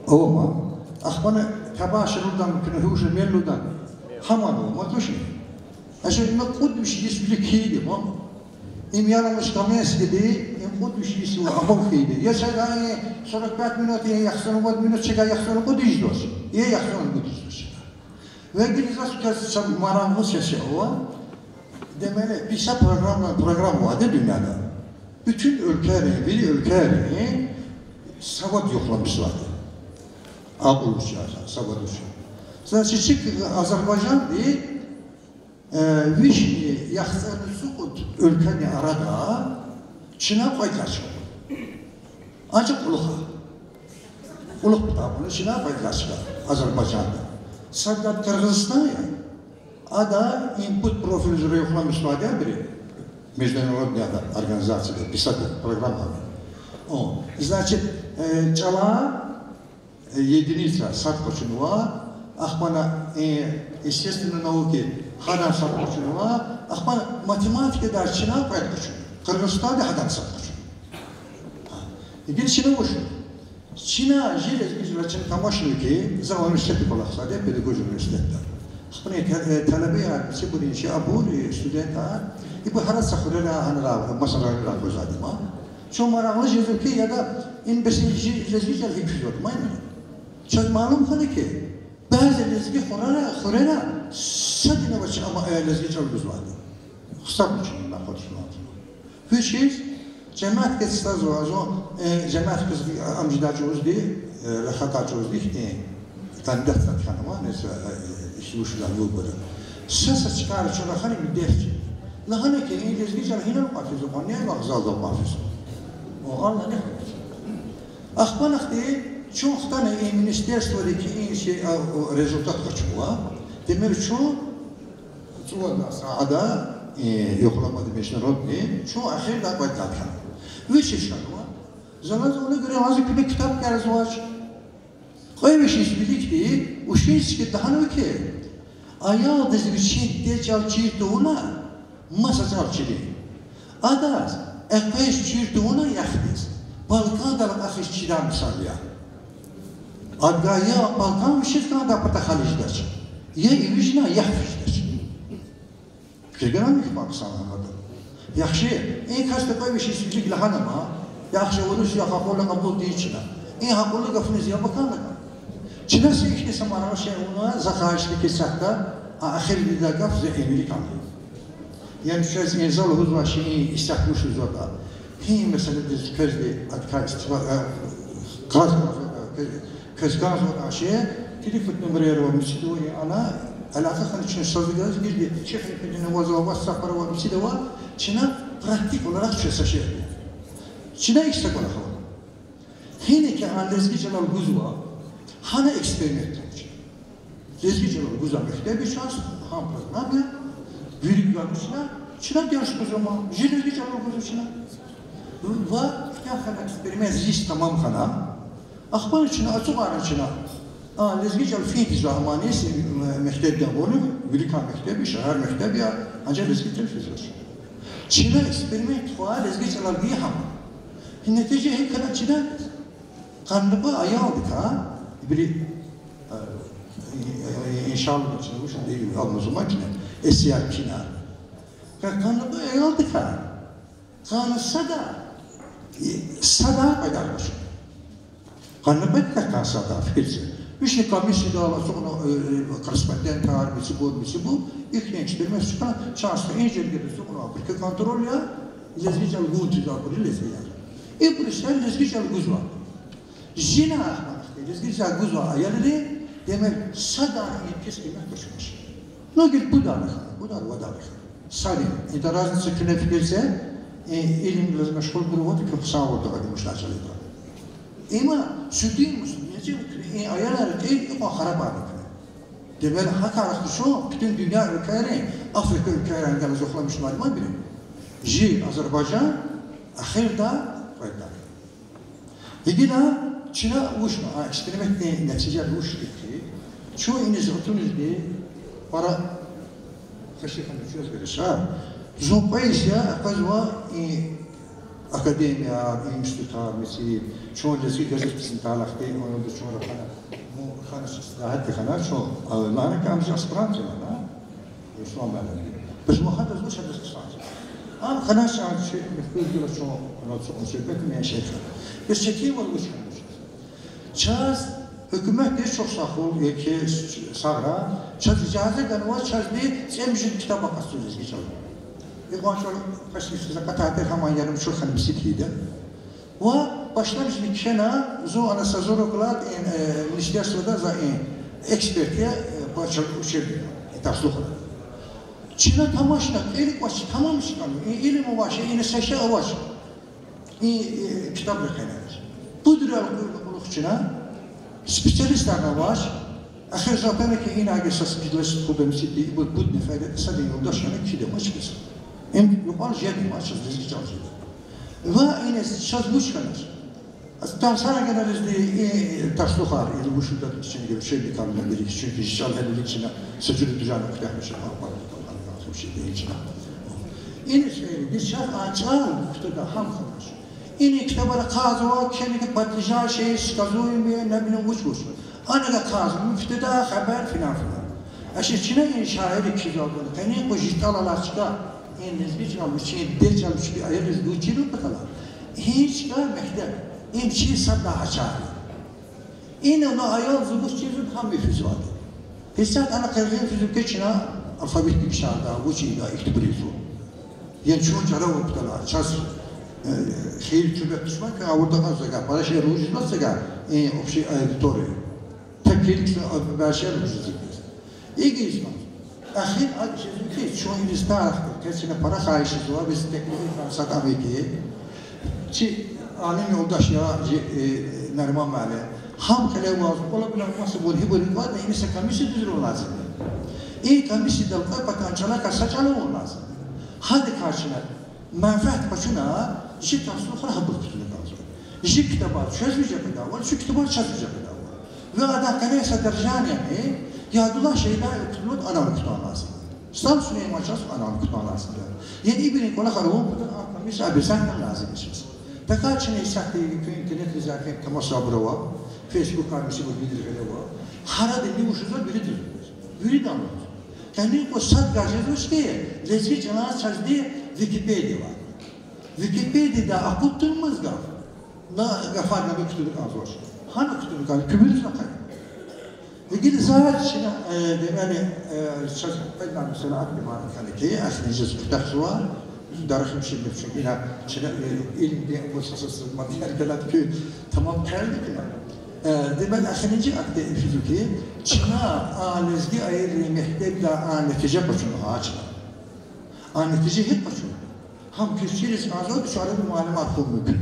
Ama akhbana kabashrudan knuhuş meludan hamadu matoshi. Aşağı ma kudüş yisbili kiydi ma. İmyalamış kames gibi kudüş yisbili abu kiydi. Ya şagayı sorak 5 minut ya yaxsanu 5 minut çıga yaxsanu kudüş dos. Ya yaxsanu kudüş dos. Ve gilizas kas marangus sesi o. Demeli bir program vardı dünyada. Bütün ülkeleri savat yoklamışlardı. Abuluşa, savatuşa. Значит, Azerbaycan değil, Vişni, Yaxsanı Sukut ülkeni arada Çin'e paylaşıyor. Ancak Uluk kitabını Çin'e paylaşıyor Azerbaycan'da. Sadat Kırgızistan'a ada input profilleri yoklamışlardı biri. Международная организация, писатель, программа. Значит, чала единица садхочинова, ахмана естественные науки хана садхочинова, ахмана математика даже чина пайдачу. Кыргызстанда хадан садхочу. Игин чина ушу. Чина жили израчин тамашники за университет балахсаде, педагогия университета. Ахмана талабия сибурин шабури студента İbu harat sakırına hanıra masalarına kozadıma. Şu maraqlı jezki ya da in besinci jezki hikayet yok mayın. Çok malum hali ki Bazı lezgi xorera sadine başı ama lezgi çalgız vardı. Xısap uçundan konuşmadı. Üç cemaat kestaz var o cemaat kız amcidacımız diye rakatacımız diye kandidat kanıma neyse işi uçlar yok böyle. Sasa çıkar şuna hani bir ders. Lahana ki İngilizce çalı hinan mafizı var ne var zalda mafizı. O Allah ne? Akbanak diye çok tane ministerstvodaki iyi şey rezultat kaçıyor. Demek çoğu da sahada yoklamadı meşnerat diye çoğu ahir da baktılar. Ve şey var. Zaman ona göre azıcık bir kitap yazı var. Koy bir şey bildik diye o şey ki daha ne ki? Ayağı dizi bir şey diye çalışırdı ona masa çalışırdı. Adas ekmeş çırdı ona yakdız. Balkan da akış çiğdem misalya. Adgaya Balkan bir şey kadar pata halijdir. Ya İvijna ya Fijdir. Fikirgen mi ki Pakistan anladım. Yaxşı, en kaçta koy bir şey bildik lahanama. Yaxşı onu ya hakola kabul değil Çin'e. En hakola gafınız ya bakanlık. Çin'e se işte samara şey ona zakaşlı kesakta ahir bir gaf ze Amerikan. Yani şu enzal huzva şeyi istakmışız orada. Hi mesela biz közde atkar istifa gaz köz gaz olan şeye telefon numarayı var mısın diye ana alaka kan için sözler girdi. Şefin kendine vazava safara var mısın diye var. Çin'e pratik olarak çözse şey. Çin'e istek olarak. Hine ki anlezgi celal guzva hana eksperiment edecek. Lezgi celal guzva mekte bir şans hampaz ne yapıyor? Büyük görmüşler. Çin'e diyoruz o zaman. Lezgi celal guzva Çin'e. Ve ya eksperiment ziş tamam hana. Akbar Çin'e açık ara Çin'e. Lezgi celal fiil zamaniyesi mektebden onu büyük mektebi şehir mektebi ya ancak lezgi telefizyon. Çin'e eksperiment var lezgi celal bir ham. Netice hep kadar Çin'e kanlıbı ayağı aldık ha. Biri inşallah çalışmış değil almazıma Çin'e. Esiyar Çin'e. Kanlıbı ayağı aldık ha. Kanısa da sada paydarmış. Kanlıbı da sada fikirse. İşte kamisi dağla sonra korespondent tarihçi bu. İlk eksperiment çıkan çalıştı. İncelgede sonra Afrika kontrol ya. Lezgical gûti da bu lezgical. Brüssel lezgical guzva. Jina ahmak. Lezgical guzva ayarlı demek sada keskinlik koşmuş. Ne gel bu da vada. Salim. İdarazın sıkıntı fikirse ilim biraz meşgul durumu ki kısa oldu arkadaşlar çalışıyor. Ama sütün musun? Ayarlar değil ama harap alıyor. Demek hakaret şu bütün dünya ülkeleri Afrika ülkelerine gelen zoklamış malum biri. Ji Azerbaycan ahirda fayda. Yine Çin'e uçma, eksperimentle neticeler uçtu ki çoğu iniz otunuzda para kaşıkan uçuyoruz böyle şah. Zopaysya kazva akademiya, institutar mesela çoğu lezgi gazetesinin talakta onu da çoğu rakana bu kanıs istidahat kanal çoğu Allah'ın kamcı aspirant yana Müslüman belli. Biz muhaddis bu şekilde kısacağız. Kanal şahit mefkul çoğu onu söyleyeyim şey. Biz çekeyim onu uçmuş. Çaz hükümet de çok sahul ki sarra çaz icazet kanıva çaz ne emjin kitap bakası lezgi çalıyor. İlginçler kaçmışız. Kata'da hemen yarım çok hanım sitliydi. Ve başlamış bir kena, zo anasa zoruklar ministerstvoda za ekspertiye başarılı uçurdu. Taslıklar. Çin'e tamaşla, elik başı tamam çıkanıyor. İlim o başı, yine seçe o başı. Kitapla kenarız. Bu duralı kuyruluk Çin'e, spesyalistlerine baş, ahir zaten ki yine agresas gidilesi kudem sitli, bu nefede, sadece yoldaş yani kişide maç bizim. Yukarı jet maçız lezgi çalışıyor. Ve yine şaz kanır. Tam sana geneliz diye taşlıklar, yani bu şurada içine gibi şey bir kanundan biri. Çünkü şal hedilik içine secülü düzenli kutahmışım. Bu şey değil içine. Yine şeyli, biz şaz açan kutuda ham kalmış. Yine kitabara kazı var, kendi patlıcan şeyi skazuyum diye ne bileyim uç. Anıda kazı, müfteda haber filan. Aşı Çin'e inşa edip çiz olduğunu. Kendi bu jitalalar çıkar. İngilizce çalmış, dil çalmış bir ayarız bu çiğlik bakalım. Hiç mektep, imçi sabda açar. İne ona ayal zıbış çizip ham bir füze vardı. Hissat ana kırgın fizikte Çin'a alfabet bir şarda, bu çiğda iktibarizu. Yani çoğun çara vurtala, çaz xeyli çöbek düşman ki avurda kalsa, para şey ruj nasıl ki, o şey auditorio. Tepkilik berşer rujuzuk. İyi ki İslam. Ahir şey çoğun ilistar, kesine para kayışısı var, biz teknik satam eki. Çi alim yoldaş ya Neriman Mali. Ham kale var, olabilir nasıl bu hibri var da inse kamisi düzür lazım. İyi kamisi dalga pakançala kasaçalı lazım. Hadi karşına menfaat başına işi tasvir kadar habır tutulur lazım. İşi kitabat çözmeyecek kadar var, şu kitabat çözmeyecek kadar var. Ve adam kanaysa dercan yani yadullah şeyler okutulur anam kutan lazım. Stam Süleyman Ças anam kutan lazım. Yani İbn Kola Karavun kutan kamisi abisandan lazım işimiz. Takarçın isakti internet izlerken kamasabra var. Facebook karmisi bu bildirgele var. Harada ne uşuzlar biridir. Biri damlar. Kendi o sad gajezmiş ki lezgi canına sazdi Wikipedia var. Wikipedia'da akutturmaz gaf. Na gafar nabi kutuluk azor. Hangi kutuluk azor? Kübürüz nakay. Ve gidi zahar Çin'e demeli ben mesela akli manı ki aslında cezb tahsuva darıkım şimdi çünkü Çin'e ilimde uluslararası maddeler ki tamam geldi ki. Demek aslında akde fiziki Çin'e anezdi ayırı mehtebde netice başını ağaçla. Netice hep başını. Ham kişiriz azor dışarı bir malumat bu mümkün.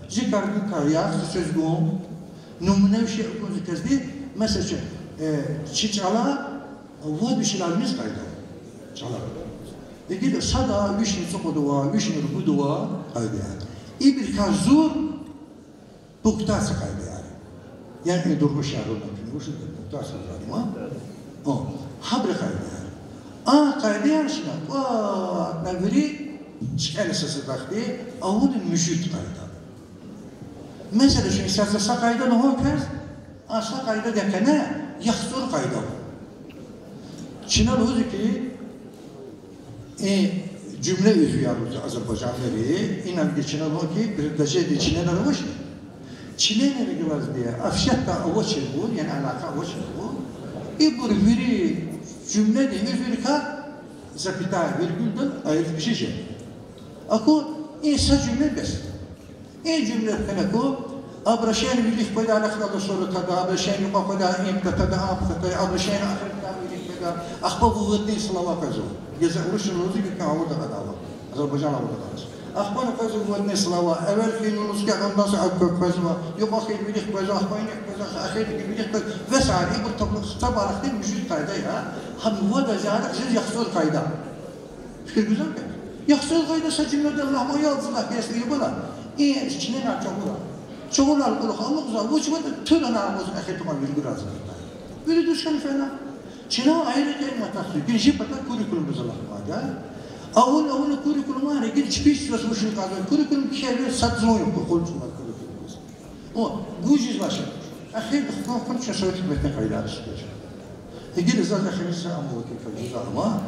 Zikarın kariyar sözgün numune bir şey okun zikredi. Mesela çiçala o bir şeylerimiz kaydı. Çala. Peki sada vişni sokuduva, vişni rubuduva kaydı yani. İbir kazur buktası kaydı yani. Yani durmuş yarına bu şey buktası kaydı mı? O habre kaydı yani. Kaydı yani şuna. Naviri çıkan sesi baktı. Avudun müşüt kaydı. Mesela şu sazda kaydı ne olur? Asla kayda dekene yaxsur kayda. Çin'e oldu ki cümle üzüyoruz Azerbaycanları. İnan ki Çin'e oldu ki bir derece Çin'e ne olmuş? Çin'e ne biliyoruz diye. Afşatta avaç bu yani alaka avaç bu. Bu bir cümle değil bir ka zapita virgülden ayet bir şey. Ako sa cümle bes. Cümle kana ko أبرشين بيليك بدا نخلص صورة هذا أبرشين يبقى بدا إمتى تدا أبتى أبرشين آخر كلام بيليك بدا أخبار وغدين صلوات كذو جزء ورش الروزي كان عود هذا الله أذربيجان عود هذا أخبار كذو وغدين صلوات أول في نص كان الناس أكبر كذو يبقى خير بيليك بدا أخبارين كذا آخر بيليك بدا وسعر يبقى طبق طبعا أختين مشيت قاعدة يا هم ودا زيادة جز يخسر قاعدة فكر güzel mi? Yaxşı qayda səcilmədə Allah o yazılar kəsliyi bula. İçinə nərçəmura. Çoğular kulu hamur güzel. Bu çıkmadı tüm anamızın ekipman virgül azı. Biri düşen fena. Çin'e ayrı değil matası. Girişi patak kurikulumuz Allah'ım. Avul kurikulum var. Gir çıkış sırası bu şunu kazanıyor. Kurikulum kişileri satılıyor yok. Kolçunlar kurikulumuz. O gücüz başa. Ahir kafam şaşırtıp metne kaydarı çıkacak. Gir zaten ahirisi ama kefacız ama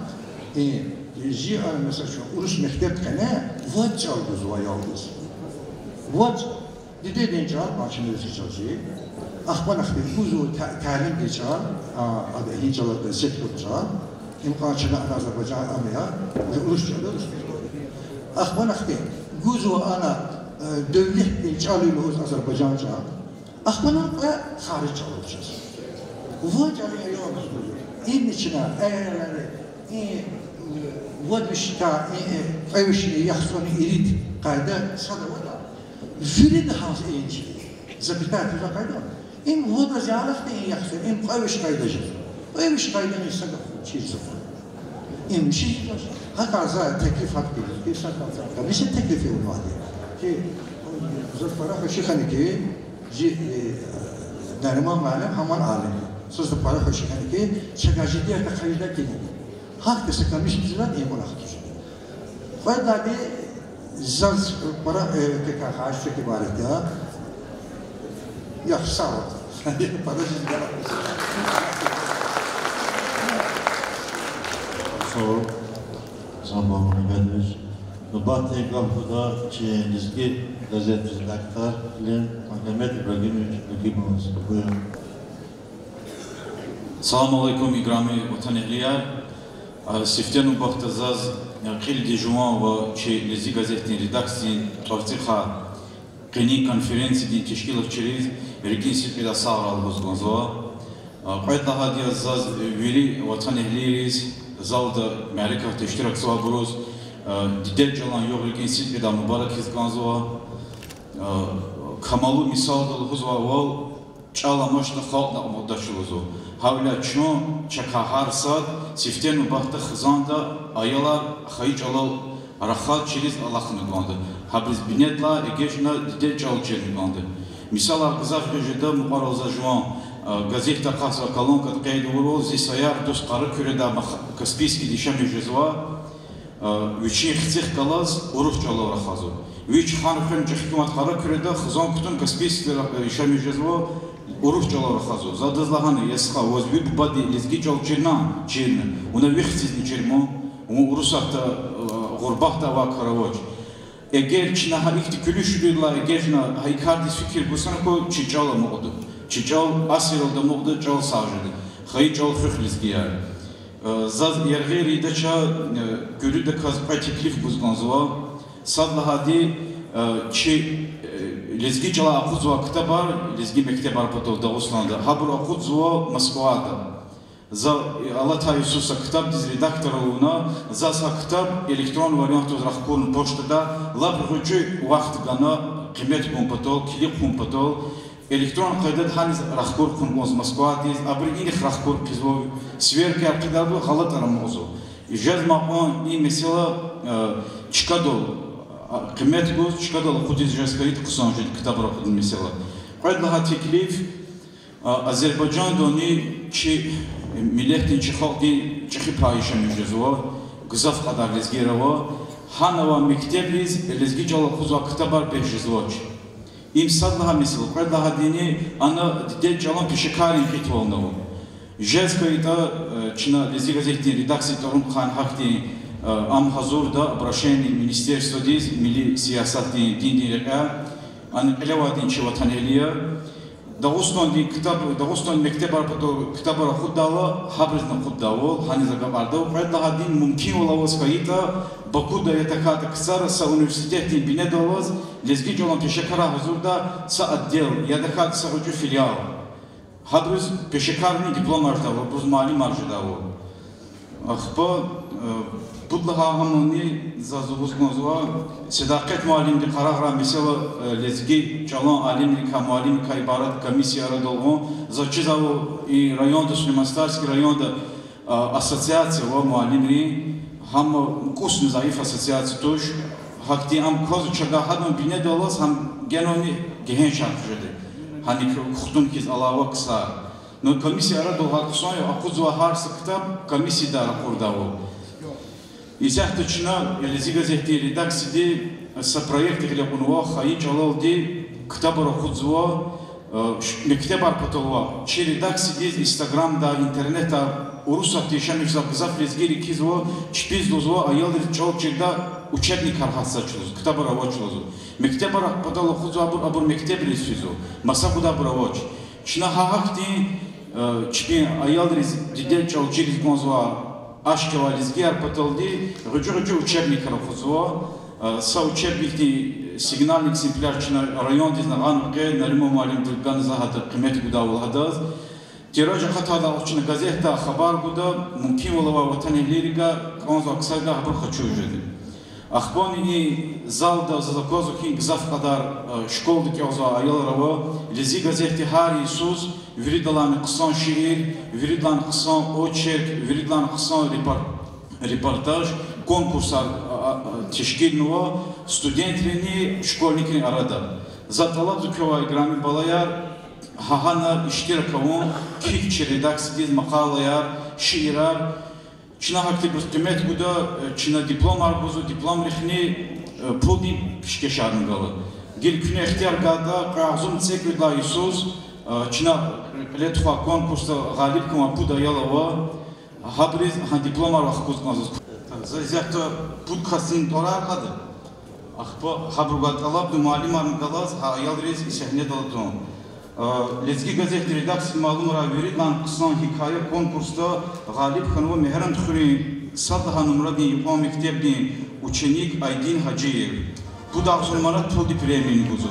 ji ar mesela şu urus mektep kene vat çaldı zuva yalnız. Vat Dide deyince maçını çalışıyor. Akban akbil kuzu talim geçer. Adı hincalarda sektör çağır. İmkançına Azerbaycan amaya ve Rusça'da Akban akbil kuzu ana devlet deyince alıyoruz Azerbaycan çağır. Akban akbil hariç çalacağız. Vat alıyor yolumuz buluyor. İn içine eğerleri vat mışta evşini yaxsını irit kayda sadavada Zürid has inci. Zabitat yüze kayda. İm voda ziyaraf da in yaxsın. İm kayış kaydacı. O eviş kaydanı isagaf. Çiğ İm şey. Hakaza teklif hakkı. Bir sakal. Bir şey teklifi olmadı. Ki zırfara hoşikani ki Neriman Malem haman alemi. Sözde para hoşikani ki çekacıdiye takayda ki hak dese kamış bizler iyi bulaktır. Faydadi Zaz para tekrar harçlık ibaret ya. Yaxşı sağ ol. Para sizden Sağ ol. Zamanını vermiş. Batı Gafı'da Çiğnizgi gazetesi Daktar ile Mehmet İbrahim Hükümümüz. Buyurun. Salam alaikum igrami vatandaşlar. Siftenu baktazaz qil dijuan ve çi lezi gazetin redaksiyin tartıxa qini konferansi din teşkil etçiliz rikin sipida sağral bozgonzova. Qayt daha diye zaz veri vatandaşlarız zalda Amerika teşkirak sava buruz didel jalan yok rikin sipida mübarek hizgonzova. Kamalu misal da huzva val çalamıştı halkla umutdaşılızo. Havla çun çakahar sad siftenu bahtı xızanda ayalar xayıç alal rahat çiliz Allah'ını gandı. Habriz binetla egeşna didel çalçeni gandı. Misal kızaf rejede muqaralza juan gazeta qasva kalonka qeydi vurul zisayar dus qarı küreda Kaspiyski dişemi jezva Viçi xitsix kalaz uruf çalal rahazo. Viç xanıqın hükümet qarı küreda xızan kutun Kaspiyski dişemi jezva Uruf çalar xazo. Zadızlahanı yasxa vazbib badi lizgi çalçırna çirni. Ona vixtsizni çirmo. Ona urusakta gurbahta va karavoç. Eğer çina halikti külüşürüla eğer çina haykardis fikir busana ko çiçala moğdu. Çiçal asirolda moğdu çal savjıdı. Xay çal xux lizgi yar. Zaz yergeri de ça görü de kaz teklif buzganzova. Sadla hadi çi Lezgi çala akuzva kitabar, lezgi mektebar patol Dağıstan'da. Habur akuzva Moskva'da. Za Allah ta Yususa kitap diz redaktorluğuna, za sa kitap elektron varyantı rahkorun poştada, labrucu vakt gana kıymet kumpatol, kilik kumpatol, elektron kaydet haniz rahkor kunmoz Moskva'da, abri ilik rahkor pizvov, sverki akidabu halat aramozo. Jaz maqon i mesela çıkadol. Kıymet göz çıkadalı kudizeceğiz kayıt kısancı kitap rakudun mesela. Qaydlaha teklif Azerbaycan doni ki milletin çıkhaldi çıkı payişemeyeceğiz var. Gızaf kadar lezgire var. Hanava mektebliz lezgi çalı kuzva kitabar beşiz var. İmsadlaha mesela. Qaydlaha dini ana dide çalan pişikarin hitvalına var. Jez kayıta Çina lezgi gazetin redaksi Torun Khan Hakti Am hazırda обращение Министерства Milli Siyaset din dinlere an elevadin çivataneliye Dağıstan mektep arpato kitabara xuddava habrizna xuddava hani zagabarda qayda din mümkün olavaz kayıta Baku'da yatakata kısara sa üniversitetin binedavaz lezgi olan peşekara hazırda sa atdel yatakat sa ucu filial Habriz peşekarni diplom arjdava buz mali marjidava Axpa Budlaha hamoni zazuvuzgonzva sedaket muallimdi qaraqra mesela lezgi çalan alimli ka muallim ka ibarat komissiyara dolgon zachizavu i rayonda Süleymanstarski rayonda assotsiatsiya va muallimri ham kusni zaif assotsiatsiya tush hakti am kozu çaga hadon bine dolas ham genoni gehen şartjedi hani kuhtun kiz alava kısa no komissiyara dolgan kısoy akuzva harsı kitap komissiyada kurdavo İzahta Çina lezi gazeti redaksiydi sa proyekti ile bunwa xayı çalaldi kitabara xudzva mektebar patolva çi redaksiydi Instagramda interneta urusat yaşamışsa kızaf lezgiri kizva çpiz dozva ayaldır çalçıda учебник arhasa çuluz kitabara vaçuluz mektebara patolva xudzva abur mekteb resfizo masakуда bravoç Çina hahakti çpi ayaldır didel çalçıriz gonzva Ашкева лизгияр паталди, рыжу учебник рахузва, са учебникти сигнальный экземпляр чина район дизнаган ге налимо малим дилган захата кыймет гуда улхадаз. Тиража хатада очина газета хабар гуда мумкин олава ватанелерига конза ксага хабар хочу жеди. Ахбони залда за заказухи гзаф кадар школдики оза аяларава лизи газети Har Isus Viridlan kısan şiir, viridlan kısan oçerk, viridlan kısan reportaj, konkurslar teşkilnuva, studentlerini, şkolnikini arada. Zatalab zükeva igrami balayar, hahana iştirakavun, kihçi redaksidiz makalayar, şiirar, Çina hakti bir kıymet guda, Çina diplom arbuzu, diplom rihni, puldi pişkeşarın galı. Gel küne ihtiyar gada, qağzum tsekvidla Isus, Çina letva konkursta galip kuma puda yalava habriz han diploma raxkuzganız. Zayzakta pudkastin dorar kadı. Axpa habrugat alab du malim arın galaz ha yalriz isehne daladron. Лезги газет редакции малум раверит нам ксан хикая конкурста Галиб Ханова Мехран Тхури Садха Нумради Юпа Мектебни ученик Айдин Хаджиев. Туда Сумара Туди премии гузу.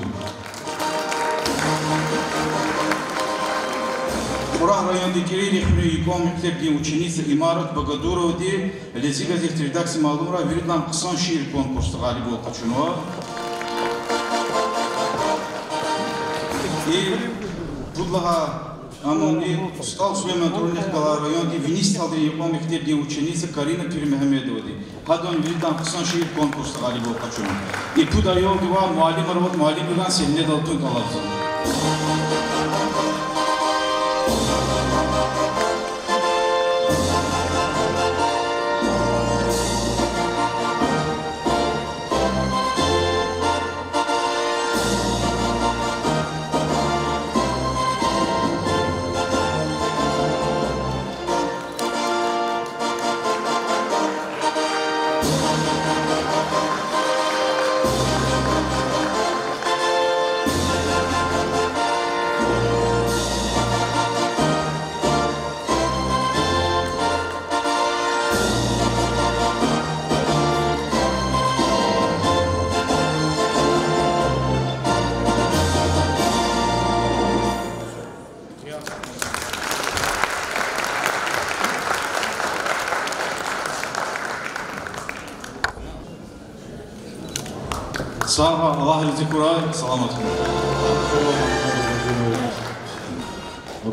Урах район Дикери Хури Юпа Мектебни ученица Имарат Багадуровди Лезги газет редакции малум раверит нам ксан шир конкурста Галиб Качунова. И Будлага Амуни стал Сулейман Турнехкала районде Винисталды Япон мектебне ученица Карина Пирмехамедовди. Хадон Вилдан Кусан шиир конкурс Галибов Качун. И Пуда Йолдива Муалим Арвот Муалим Будан Селне Далтун Талабзан. Sağ Allah Zikura, selamat.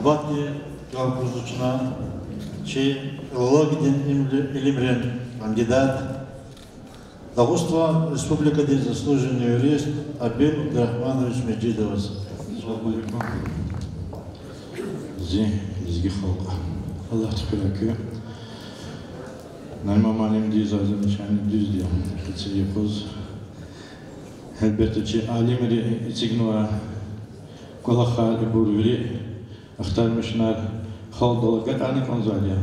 Батни Галкузучна, чей филологидин Илимрен, кандидат, Дагуства Республика Дин заслуженный юрист Абил Абдрахманович Меджидовас. Bizgi xalq. Allah tükürükü. Naymamanım diz azim şani düz diyor. Kıtsıcı kuz. Elbette ki alimleri içignora kolakha burviri aktarmışlar haldalıkat ani konzalya.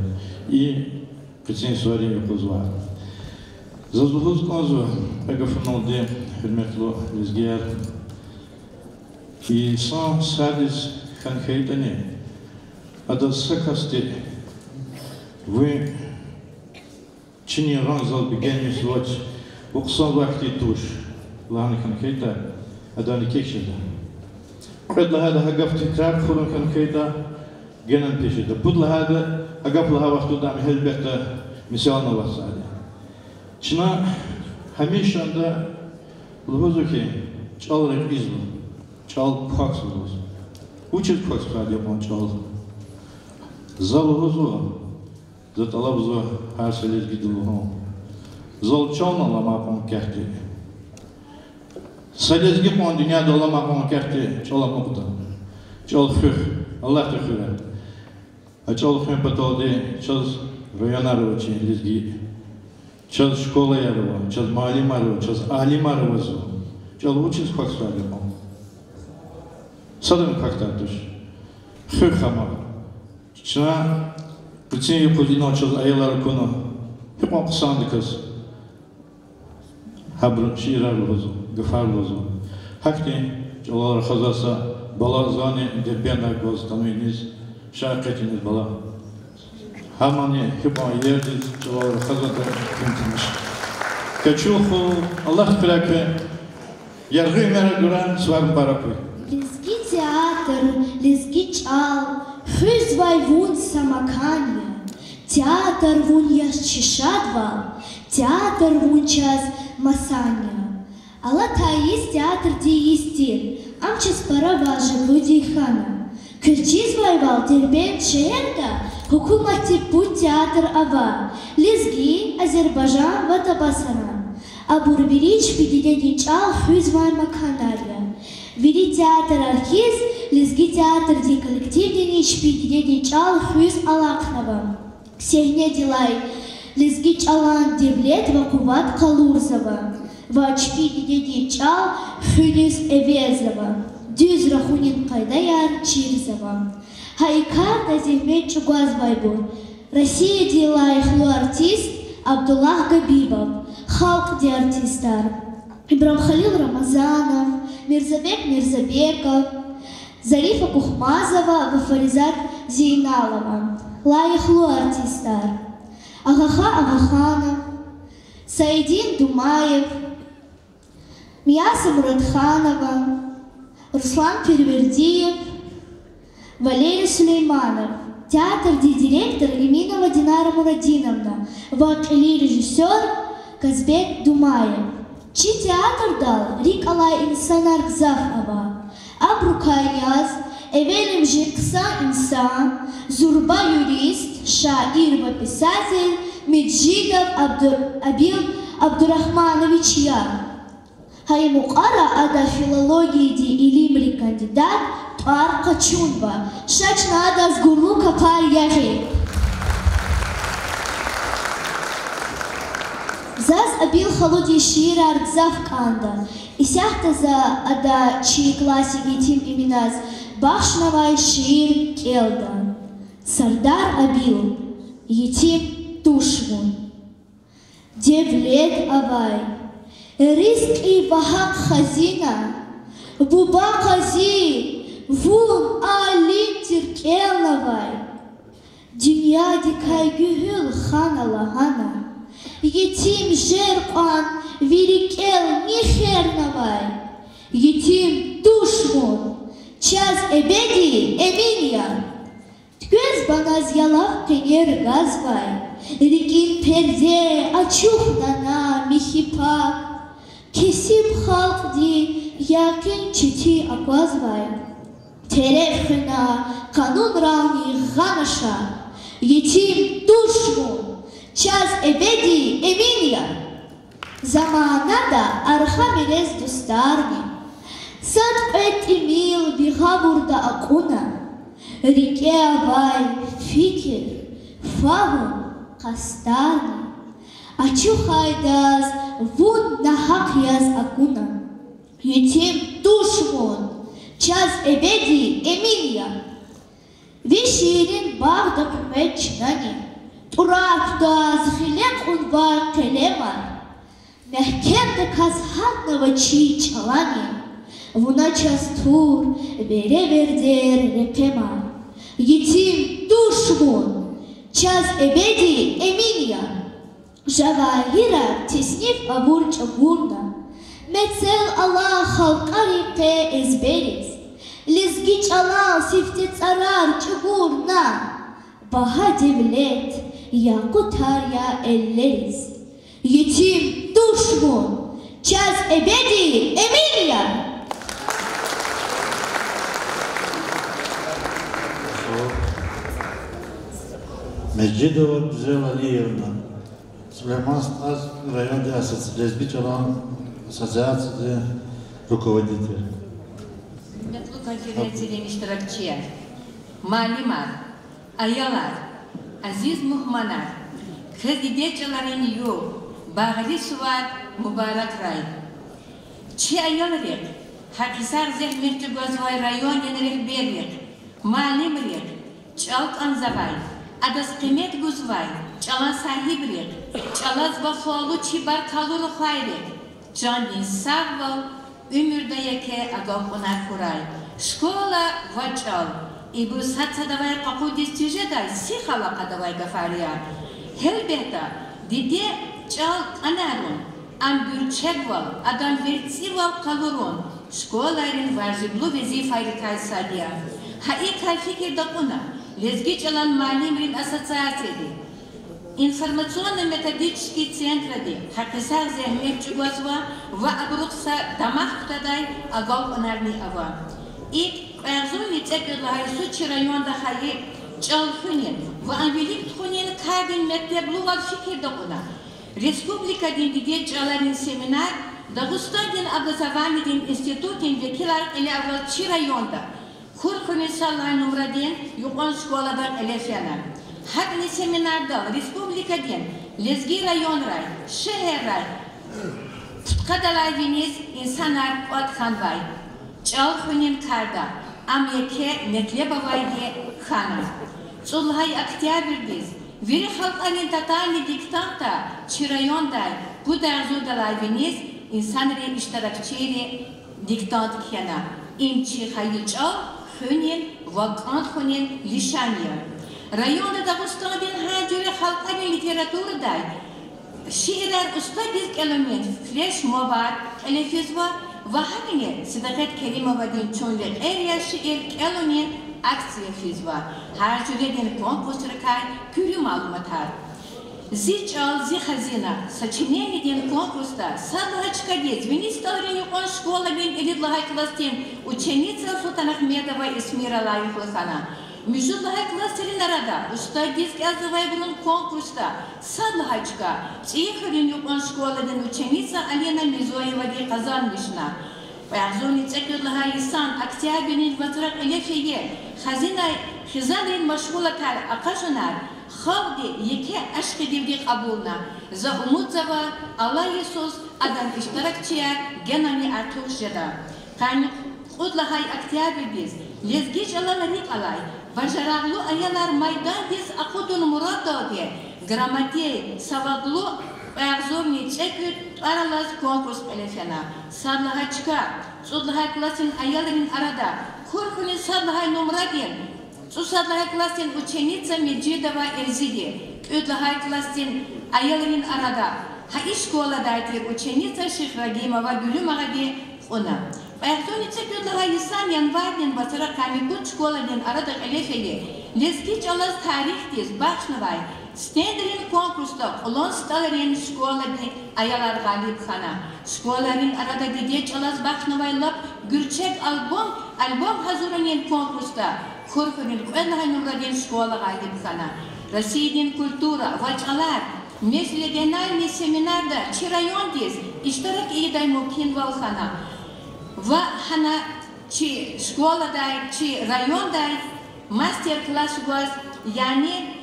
İyi kıtsın soruyu kuz var. Zazuhuz kozu egafın oldu hürmetli izgiyer. И сам садис конкретно, а до сакости вы чине ранзал бегание свать уксан вахти туш лан конкретно, а до никекшеда. Предла هذا هقف تكرار خلون конкретно جنن пишет. Будла هذا هقف لها وقت دام هلبته مثالنا واسعة. شنا هميشه عند لهوزوكي شالرك إزلو. Çal kaksız. Uçuk kaks yapan çal. Zalıhızı. Zatalabızı her şeyler gidiyor. Zal çalma lama pon kerti. Sadezgi pon dünyada lama pon kerti çalamakta. Çal hür. Allah hür. Çal hür patalde çal rayonarı için lezgi. Çal şkola yarı, çal malimarı, çal alimarı. Çal uçuk kaks yapan. Sadın kaktardış. Hür hamar. Şuna bütün yapıldığını açız ayaları konu. Hep o kısandı kız. Habr şiirler bozu, gıfar bozu. Hakti çolalar hazasa bala zani debenak boz tanıyınız. Şarketiniz bala. Hamani hep o yerdiz çolalar hazasa kimtiniz. Kaçuhu Allah bırakı yargı merak duran svarm barapı. Лезги театр, лезги чал, хыз вайвун самаканья. Театр вун яс чешадвал, театр вун час масанья. Алла таис театр диистир, амчас пара важа люди хана. Кырчиз вайвал дербен шеерда, хукумати путь театр ава. Лезги Азербайджан ватабасана. Абурбирич пидидени чал хыз вай маканарья. Вери театр архиз, лезги театр ди коллектив дени шпиги дени чал хюз Алакнова. Ксения Дилай, лезги чалан девлет вакуват Калурзова. Вачпиги дени чал хюз Эвезова. Дюз рахунин кайдаяр Чирзова. Хайкар да зехмет Чугуазбайбу. Россия Дилай хлу артист Абдуллах Габибов. Халк ди артистар. Ибрам Халил Рамазанов, Мирзабек Мирзабеков, Зарифа Кухмазова, Вафаризат Зейналова, Лайхлу артистар, Агаха Агаханов, Саидин Думаев, Мияса Муратханова, Руслан Первердиев, Валерий Сулейманов, театр директор Лиминова Динара Мурадиновна, вокали режиссер Казбек Думаев. Чи театр дал Рикалай инсанар Гзафова, Абрукайяз, Эвелим Жекса инсан, Зурба юрист, шаир ва писатель, Меджидов Абил Абдурахманович Яр. Хаймукара ада филологии ди илимри кандидат Пар Качунва, Шачна ада сгурлу капар яги. Заз Абил Халуди Шира Аргзав Канда, Исяхта за ада чи классики тим именаз Бахшнавай Шир Келда, Сардар Абил, Етим Тушвун, Девлет Авай, Риск и Вахак Хазина, Буба Хази, Вун Алим Тиркелавай, Динья Дикай Гюгül Хана Лахана, Етим Жеркан Вирикел Михернавай, Етим Тушвун, Час Эбеди Эмилия, Тквез Баназ Ялав Кенер Газвай, Рикин Перде Ачухнана Михипак, Кесим Халкди Якин Чити Аквазвай, Терефхена Канун Рауни Ханаша, Етим Тушвун, Час Эбеди Эмилия, Заманада Архамирез Дустарни, Сад Эмил Бихабурда Акуна, Рике Авай Фикер, Фаву Кастарни, Ачухайдаз Вун Нахакьяз Акуна, Етим Тушвун, Час Эбеди Эмилия, Виширин Багда Кумечнани, Турафта Зхилек Унва Келемар, Мехкенда Казхатнава Чи Чалани, Вуна Частур Беревердер Репемар, Етим Тушвун, Час Эбеди Эмилия, Жавахира Теснив Абур Чабурна, Мецел Аллах Халкари Пе Эзберис, Лизгич Аллах Сифтец Арар Чабурна, Баха Девлет, Якутарья Эллерис, Етим Тушвун, Час Эбеди Эмилия. Меджидова Бжела Алиевна, Сулейман Стас, районный лесбичалан ассоциации руководитель. Метлу конференции Миштракчия, Малимар, Аялар, Азиз Мухманар, Хазидечаларин Ю, Багали Сувар, Мубарак Рай. Чи Аяларек, Хакисар Зехмирти Гуазвай районин Рехберек, Малимрек, Чалк Анзавай, Адас Кемет Гузвай, Чалан Сахибрек, Чалаз Бахуалу Чибар Калуру Хайрек, Джандин Саввал, Умюрдаяке Агахунар Хурай, Школа Вачал, Ибу Сацадавай Какудис Тюжедай, Сихала Кадавай Гафария, Хелбета, Диде Чал Анарун, Амбюр Чегвал, Адам Верцивал Калурун, Школа Ирин Варжиблу Везифайри Кайсадия, Хаикай Фикир Дакуна, Лезгичалан Малимрин ассоциации, информационно-методические центры, Хакисар Зехмет Чугуазва, Ва Абрукса Дамах Тадай, Агал Анарни Ава. И Эрзуни Цекерлахай Сучи район Дахаи, Чалхунин, Ва Анвелик Тхунин Кадин Мектеблу Вал Фикир Дакуна. Республика Диндиде Чаларин семинар, Дагустанин образовательный институт Векилар или Авалчи районда. Хурхунин Салай Нурадин, Юкон школадан Элефяна. Хагни семинарда Республика Дин, Лезги район рай, Шехер рай, Кадалай Винис, Инсанар Отханвай, Чалхунин Карда, Амьеке Метлебавайге Хана. Цулхай Октябрь Биз, Верихалк Анин Татани диктанта, Чирайон дай, Кударзу Далай Винис, Инсанри Иштаракчири, диктант Кена. Им Чихайчал, хунин вакант хунин лишания. Районы Дагестандин хаджуре халкани литературдай шиирар устадис элемент флеш мобар элефизва вахамине сидакет керимовадин чонле эрия шиир элонин акция физва хаджуре дин конкурсракай күрü малуматар Зичал зихазина сочинение дин конкурса садочка дец министрин он школа бин элитлагай кластин ученица Султан Ахмедова Эсмира Лайхлахана Международный класс Ринарада, что детский отзываемый конкурса, садлагачка, чихарин юкон школа ден ученица Алена Мизоева де Казан Мишна. Поязуни цекудлага исан, октябрин ватрак элефие, хизанин машгула тар, акашунар, хавди, еке ашки дивди кабулна, за умудзава, Аллах Иисус, адам иштаракчия, генани артушжеда. Кайны худлагай октябрь без, лезгич алаларик алай, Важараглу аяlar майдан дес акудун мурадоге грамотей саваглу Ягзорни чекут аралас конкурс элефена садлахачка судлахай классин аяларин арада курхулин садлахай номрадин сусадлахай классин ученица Меджидова Эльзиди удлахай классин аяларин арада хаи школа дайтир ученица Шихрагимова Гюлюмагади она Поэтому цепёдлага исан январнин батыра камикут школадин арада элефеге лескич алас тарих тез бахшнавай стендрин конкурста улон сталарин школади аялар галиб хана школарин арада гидеч алас бахшнавай лап гүрчек альбом hazırlanan конкурста Хорхунин куэннахай нумрадин школа галиб хана Россиядин культура вачалар межрегиональный семинарда чирайон тез иштарак идай мумкин валхана Ва хана чи школа дай, чи район дай, мастер-класс гос, яни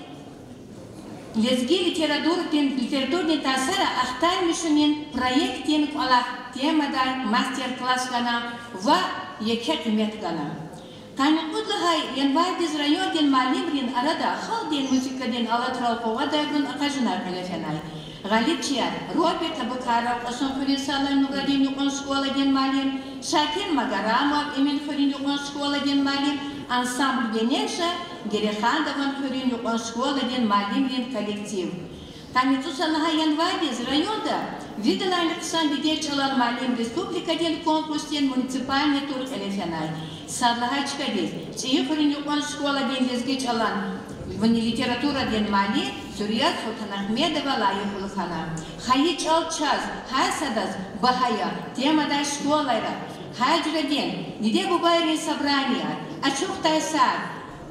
лезги литературный тасара ахтар мишунин проектин алах тема дай, мастер-класс гана, ва екет мет гана. Каникудлахай январь без район ден малимрин арада хал ден музыка ден алатрал кова дайгун акажинар калефенай. Галипчия, Роберт Абакаров, Асонфурин Салай Нугадин Юкон школа ден малим, Шакин Магарамов, Эмин Фурин Юкон школа ден малим, ансамбль Венеша, Герехандован Фурин Юкон школа ден малим ден коллектив. Камитуса Лага январь из района, видела Александр Бедечалан малим республика ден конкурс ден муниципальный тур элефенай. Садлахачка ден, Чии Фурин Юкон школа ден лезгичалан, Вани литература ден мали, Зурьят Султан Ахмедова Лайхулхана. Хаич алчас, хасадас, бахая, тема да школайра. Хаджра ден, ниде бубайри собрания, ачух тайсар.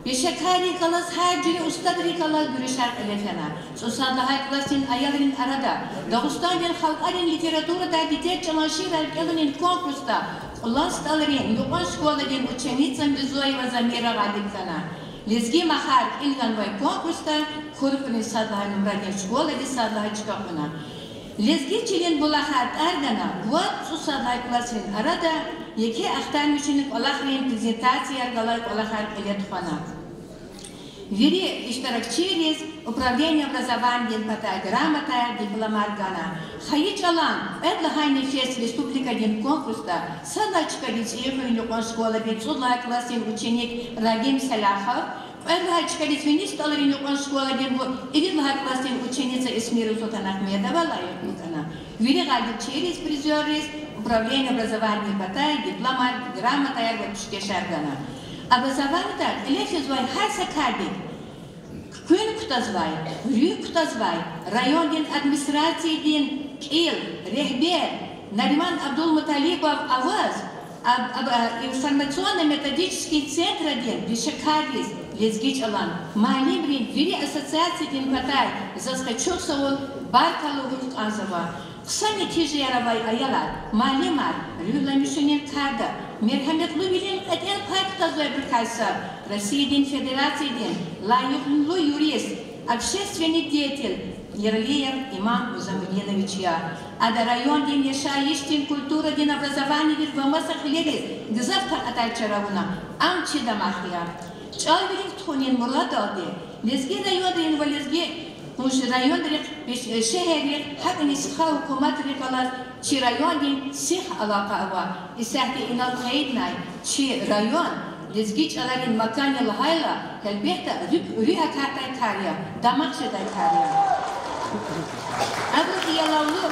Бешакари калас хаджри устадри калас гуришар элефена. Сусадлахай классин аялрин арада. Дагыстан ден халкарин литература да дитет чалашир алкелунин конкурста. Уласталрин, юкон школа ден ученицам Безоева Замира Галибхана. Лезги махар илганвай конкурста, Хорхунин садлахай нумрадин школа ди садлахай чикахуна. Лезги чилин булахат аргана, вот сусадлахай классин арада, еке ахтар мишинник алахрин презентация аргалай алахар элетхана. Вери иштаракчирис, управление образования, грамота, дипломаргана. Хаич алан, эдлахай нефес республика дин конкурста, садлачка дин сиехуин юкон школа бин судлахай классин ученик Рагим Салахов, эдлахай чкадис министраларин юкон школа дин эдлахай классин ученица Эсмира Султан Ахмедова Лайхлахана. Вери галдичирис призерис, управление образования батай, дипломат, грамота, шаргана. Образование элефизвай хаса кабик. Күн кутазвай, рю кутазвай, район дин администрации дин Кил, Рехбер, Нариман Абдул-Муталибов Аваз, информационно-методический центр дин Бишакадис, Лезгич Алан, Малибрин, Вери ассоциации дин Патай, Заскачусову, Баркалу Азова. Ксани тижеяравай аялар, Малимар, Рюла Мишунин Када, Мерхаметлу Вилин Катен Пактазвай Бркайсар, Россия дин Федерации дин, Лайюхлу юрист, общественный деятель, Ерлиев Иман Музамильянович Я, Ада район дин Яшаиштин культура дин образование дин Вамаса Хлерис, Гзавка Атальчаравуна, Амчи Дамахия, Чалвилин Тхунин Мурладоди, Лезги район дин Валезги, Муж район шехерик, хакни сиха хукумат рикалас, чи район дин сих алака ава, исахти инал хайднай, чи район lezgi çalarin makani lahayla elbette rüya kartay tariya, damak şeday tariya. Adı yalavlu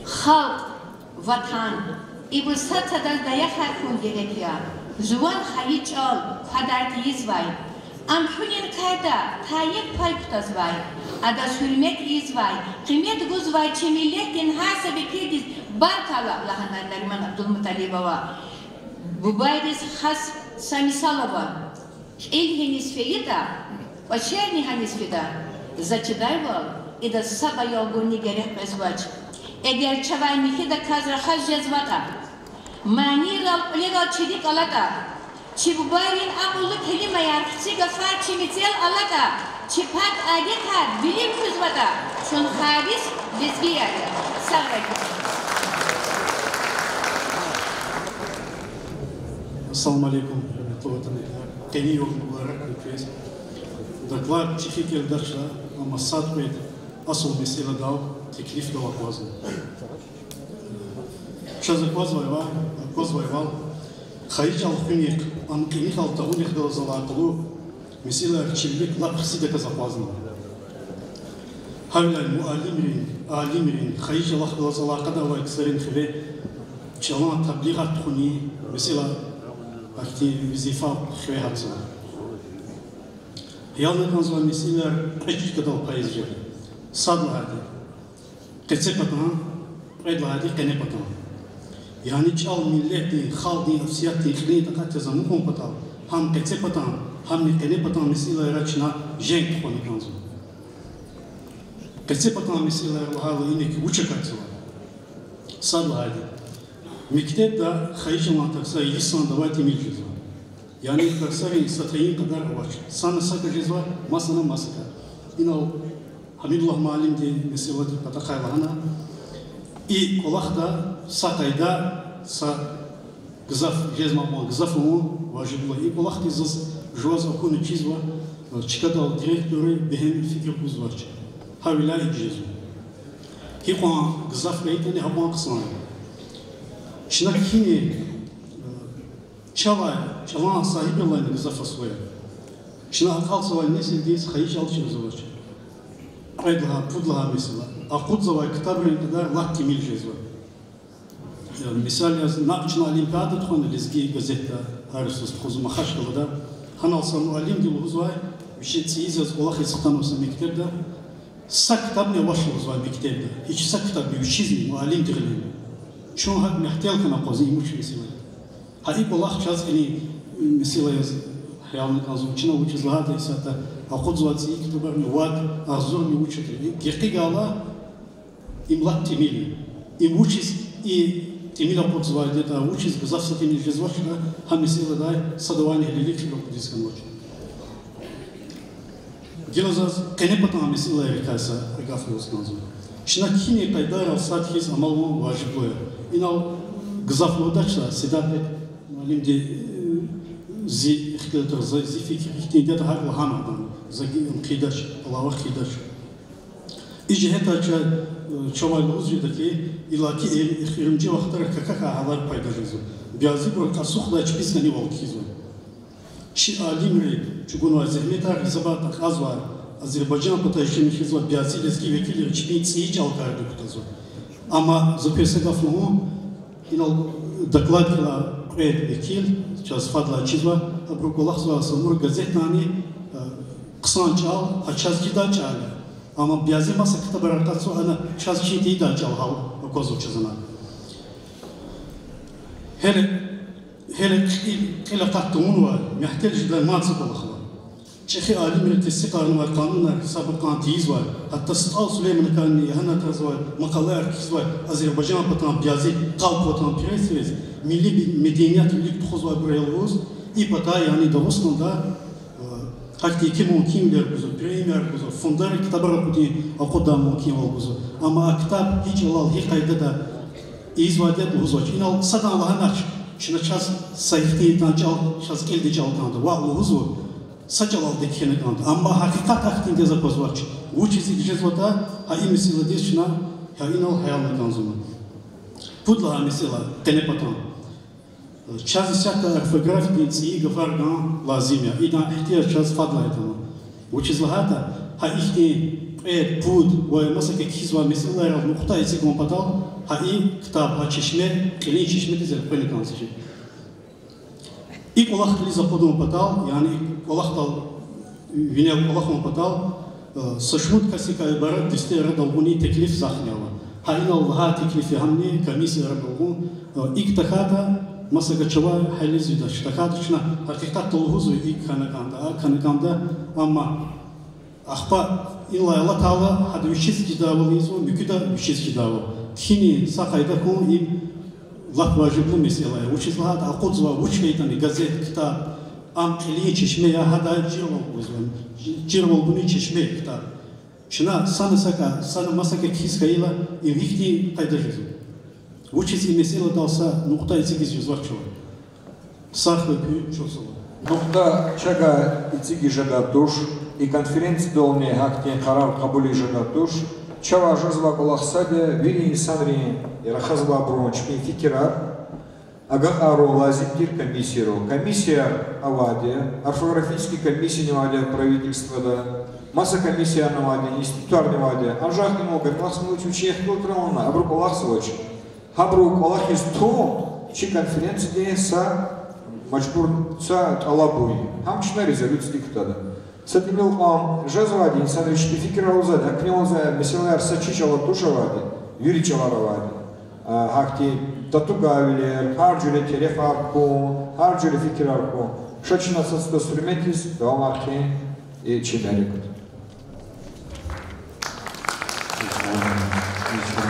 halk, vatan, bu satada dayak harkun gerekiyor. Zuvan hayı çal, kadartiyiz vay. Amşunin kayda, tayyip payputaz vay. Adas hürmet iz vay. Kıymet guz vay, çemilletin hasabi kediz. Barkala lahana Nariman Abdulmutalibova. Bu bayriz has Samisalova. İlheniz feyida, vaşerni hanis fida. Zaçıday val, ida saba yolguni gerek bezvaç. Eğer çavay mihida kazra haz cezvata. Mani ral legal çelik alata. Çibubayrin akıllı kelime yarkçı gafar çimitel alata. Çipat adetar bilim hüzvata. Şun hadis lezgi yarı. Sağlayın. Assalamu alaikum, Кени yok mübarek ülkeyiz. Доклад Чехикер Дершла Амасад Бейт asıl mesele dal teklif de vakvazı. Şazı kozvayval Hayıc al-Hünik Ankinik al-Tahunik de zalakulu mesele çivlik lapısı da kazakvazı. Havlal muallimrin Hayıc al-Hünik zalakada ve ekserin khibe çalan tabliğat khuni mesela akti vizifa khibe hatsa. Yalnız kanzılar meseleler ecik kadar payızcı. Sadla hadi. Ketse patan, edla hadi kene patan. Yani çal milleti, haldi, afsiyati, ikhli takat zamu kon patan. Ham ketse patan, ham ne kene patan meseleler açına jenk koni kanzı. Ketse patan meseleler vahalı inek uçak açılar. Sadla hadi. Mektepte hayıcı mantaksa lisan davati milciz var. Yani kaksari satayın kadar var. Sana sakacız var, masana masaka. Yine o Hamidullah Malim de mesela patakaylarına i kolakta sakayda sa gızaf cezmamon gızafumu vajibullah i kolakta zız joz okunu çizva çıkadal direktörü behem fikir kuzvar. Havila icizim. Ki kon gızaf beyteni haban kısmı. Şuna kini çalan sahibi olayını gızafa soya. Şuna akal soya nesildeyiz hayıç alışırız var. Aydaha, pudlaha mesela. Akudza var, kitabın kadar lakki milcez var. Misal yazın, nakçın olimpiyada tıkanı lezgi gazette arasız kozuma haşkalı da hanalsa muallim diluz var, bir şey tsiyizaz olak esıktan olsa mektebde sak kitab ne başlığız var mektebde. Hiç sak kitab bir çizmi, muallim dilim. Şun hak mehtiyal kana kozu imuç mesela. Haik olak çaz eli mesela yaz. Hayalını kanzum çina uçuzlaha da isata akudza tsiyi kitabı vad azur mi uçutu. Gerçek ala imlat temili. İmuçiz i temil akudza var da uçiz gızafsa temil cezvaşla ham mesela da sadavani helilik yok diskan var. Gelazaz kenepatan mesela erkasa agafos kanzum. Şuna kine kaydar alsat hiz amalmu vacibloya. İnav gızaflodaksa sedatet malim de zi ihtiyadır, zi fikir ihtiyadır har lahanadan, zagiyum kidaş, Allah'a kidaş. İciheta çavalımız yudaki ilaki ihtirimci vaxtlar kakaka halar paydajızı. Biazı bu kasuxla çpiskani volkizo. Şi alimri çugun var zihmetar zabat az var. Azerbaycan patayışını hizva biazı leski vekili çpi tsiyi çalkardı kutazo. Ama zapesegaflumu inal dokladla Red vekil, сейчас fadla çizva, abrukolak zvasamur gazetnani kısan çal, haçaz gida çal. Ama biazı masa kitabı rakatsu ana çaz çiğdi da çal hal kozu çizana. Hele kattumun var, mehtelciler matsı kolaklar. Çehi alimleri tessiklarını var, kanunlar, sabıkan tiyiz var. Hatta Stal Süleyman'ı kanuni, yahanataz var, makalı erkiz var. Azerbaycan patan biazı, kalp patan piresiriz. Milli bir medeniyet birlik tuğuz var buraya oluz. İpata yani Davos'ta hakti 2010'ler kuzu, premier kuzu, fondar kitabı rakudi akuda mümkün olguzu. Ama kitap hiç olal hikayede de izvadet oluz var. İnal sadan Allah'ın aç. Şuna çaz sayıhtiyetten çal, çaz elde çalkandı. Var oluz var. Saçal aldı kene kandı. Ama hakikat hakkında zakoz var. Bu çizi gideceğiz vata, hayi mesela diye şuna, ha inal hayalına kanzunu. Pudla mesela, tenepatan. час сята фотографии ци гфарган лазимя ида ихтияж час фадлайтама учизлахата ха ихти пуд ва масака кизва мисалар нуқта изигон падал ха и китаб ха чешме қилин чешме дизел пеликансижи ик Аллах ли западом падал яни Аллах дал вине Аллахом падал сашмут касика ибарат дисте радалгуни теклиф захняла ха ин Аллаха теклифи хамни комиссия радалгун ик тахата масака чава хализи да штахатчна хақиқат толгузу ик канаканда амма ахпа илла Аллах Таала хад вишиз кидавализу мüküda вишиз кидавал кини сақайда ку им лах важиблы месела учизлахат ақудзва учмейтани газет китаб ам қили чешме я хада жирвал буни чешме китаб шина сана масака кискаила и вихти қайда жизу учиз и месела далса нуқта ицигиз юзварчува сахвы пю чосова нуқта чага ициги жада душ и конференция долне хакте қарар қабули жада душ чава жазва колахсаде вири инсанри ирахазва брончми фикирар ага аро лазимтир комиссия аваде орфографический комиссия неваде правительства да масса комиссия наваде институтар неваде ажах не могут классно учить культурно абру колахсович хабру колахис то чи конференция деса мачбур са талабуи хамчна резолюция диктада сатимил ам жазвади инсанри фикирар узад акнёза меселар сачичала тушавади юричаваравади hakti tatugavler, harcule telefarku, harcule fikirarku, şaçına sasda sürmetiz, damarki çimelikut.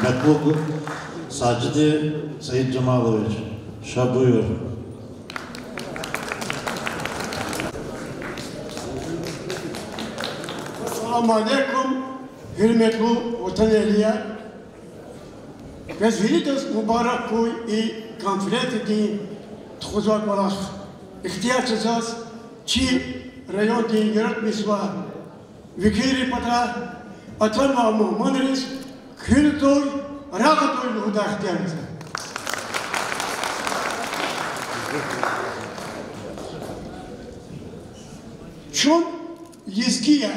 Hürmetli Sacidi Sayit Cemaloviç, şabuyur. Assalamu alaikum, hürmetli vatan ehliye. Развелитость Мубаракуй и конференции Тхузак Валах. Ихтияр Чазас, Чи район Дингерат Мисва. Викири Пата, Атанма Мухманрис, Кюльтой, Рагатой Луда Ихтиярца. Чон Езгия.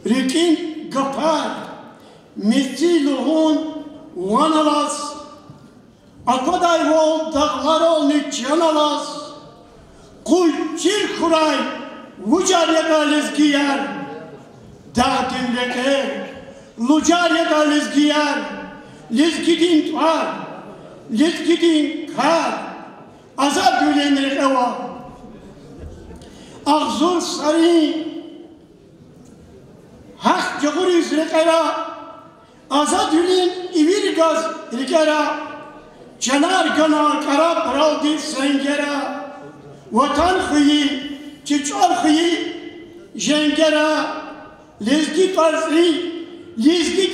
Рекин Gapar, Metiluhun, Vanalas, Akaday vol dağlar olni canalas, Kul çirkuray, Vucarya lezgiyer, Dağdin leke, Lucarya lezgiyer, Lezgidin tuar, Lezgidin kar, Azab gülenir eva, Ağzur sarin, Hak Cumhuriyet Rekara, Azadülün İvir Gaz Rekara, Canar Gana Kara Paraldi Sengera, Vatan Hıyı, Çiçar Hıyı, Jengera, Lezgi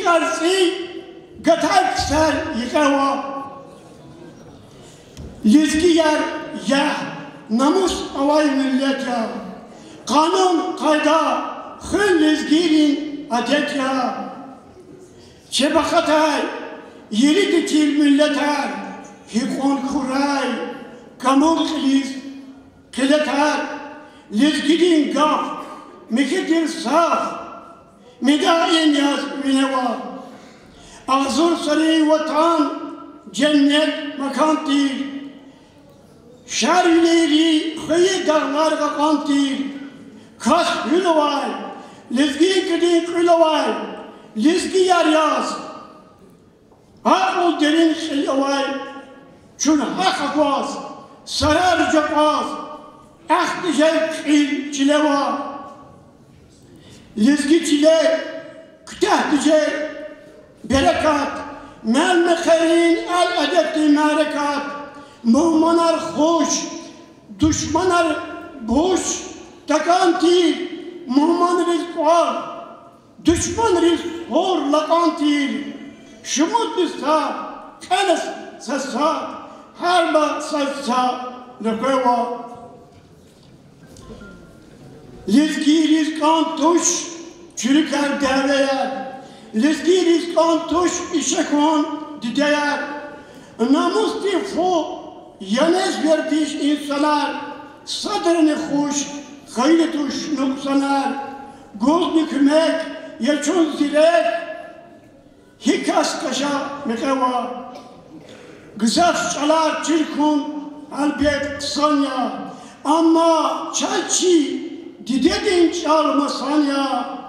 Karsi, Gatak Ser Yıkava, Lezgi Yer Ya, Namus Avay Millet Ya, Kanun Kayda, Hın lezgirin adet ya, Çebakatay, yeri ditil milleter, Hikon kuray, Kamul kiliz, Kileter, Lezgirin gaf, Mekidir saf, Medayen yaz vineva, Ağzur sarı vatan, Cennet makantir, Şerleri hıyı dağlar kakantir, Kas hülovay, Lezgi kedi hülovay, Lezgi yaryaz, Akıl derin hülovay, Çün hak akvaz, Sarar cakvaz, Ahdicel kil çileva, Lezgi çile, Kütehdice, Berekat, Melmekerin el edepti merekat, Muhmanar hoş, Düşmanar boş, Takantir, Muhammed Rizqar, Düşman Rizqar lakantir, Şumut Bista, Kenes Sessa, Harba Sessa, Lekeva. Lezgi Rizqan tuş, Çürüker deveye, Lezgi Rizqan tuş, İşekon dideyer. Namus tifu yanez verdiş insanlar sadrını hoş gayretuş noksanar. Gol nükmek yaşun zirek hikas kaşa mekeva. Güzel çalar çirkun albet sanya. Ama çayçı didedin çalmasan ya.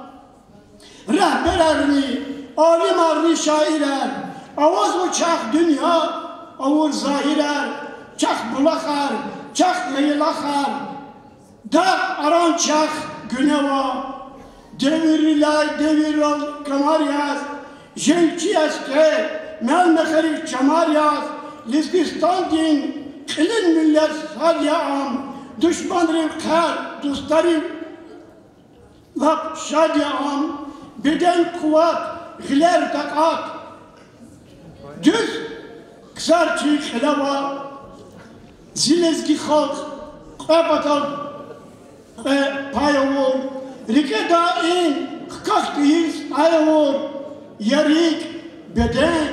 Rehberlerini, alim arni şairler, avaz uçak dünya, avur zahirer, çak bulakar, çak yayılakar, da aran çak güneva, devirilay deviral kamar yaz, jenki eske, melmekeri çamar yaz, Lizgistan din, kılın millet sadyam, düşmanları kar, dostları lap şadyam, beden kuvvet, giler takat, düz kısar çiğ helava, zilezgi halk, kapatal payavur, rike dain, kaktiyiz ayavur, yarik beden,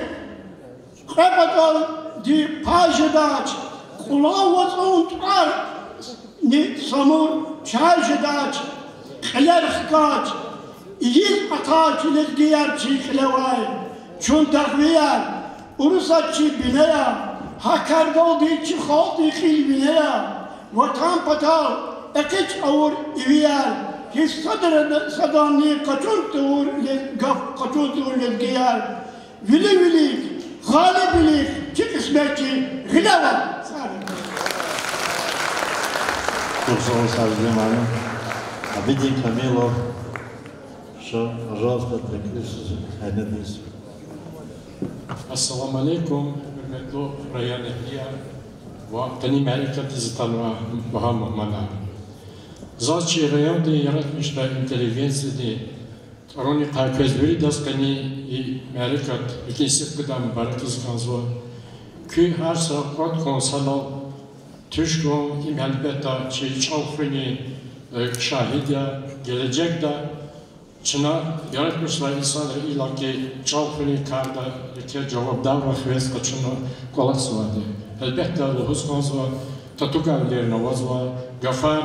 kapatal di pajadaç, kulağı vazun tutar, ni samur çajadaç, giler hikaç, İyiz ataçı lezgiyer çiğlevay, çun takviyer, urusatçı binaya, hakarda olduğu çi haltı khil binaya, vatan patal, ekiç avur iviyer, his sadanni kaçun tuğur lezgiyer, vili vili, gali vili, çi kısmetçi, gilevay. Çok sağ olun Sazgın Hanım. Abidin Kamilov. Пожалуйста, Хәйнәдис. Assalamu alaikum, hürmetli Rayan Ehliya ve Tani Malikat İzitanva Baha Muhmana. Zaçı rayonda yaratmışlar inteligenciydi. Roni Kaykezveri daskani Malikat ikinci kıdam barakız kanzva. Kü her saat konsalal Tüşkon imelbeta çağfrini şahidya gelecekte Çına yaratmışlar insanları ilaki çağfını karda ki cevaplar ve hıves kaçını kolası vardı. Elbette Allah'ız kanzva, tatuk evlerine vazva, gafar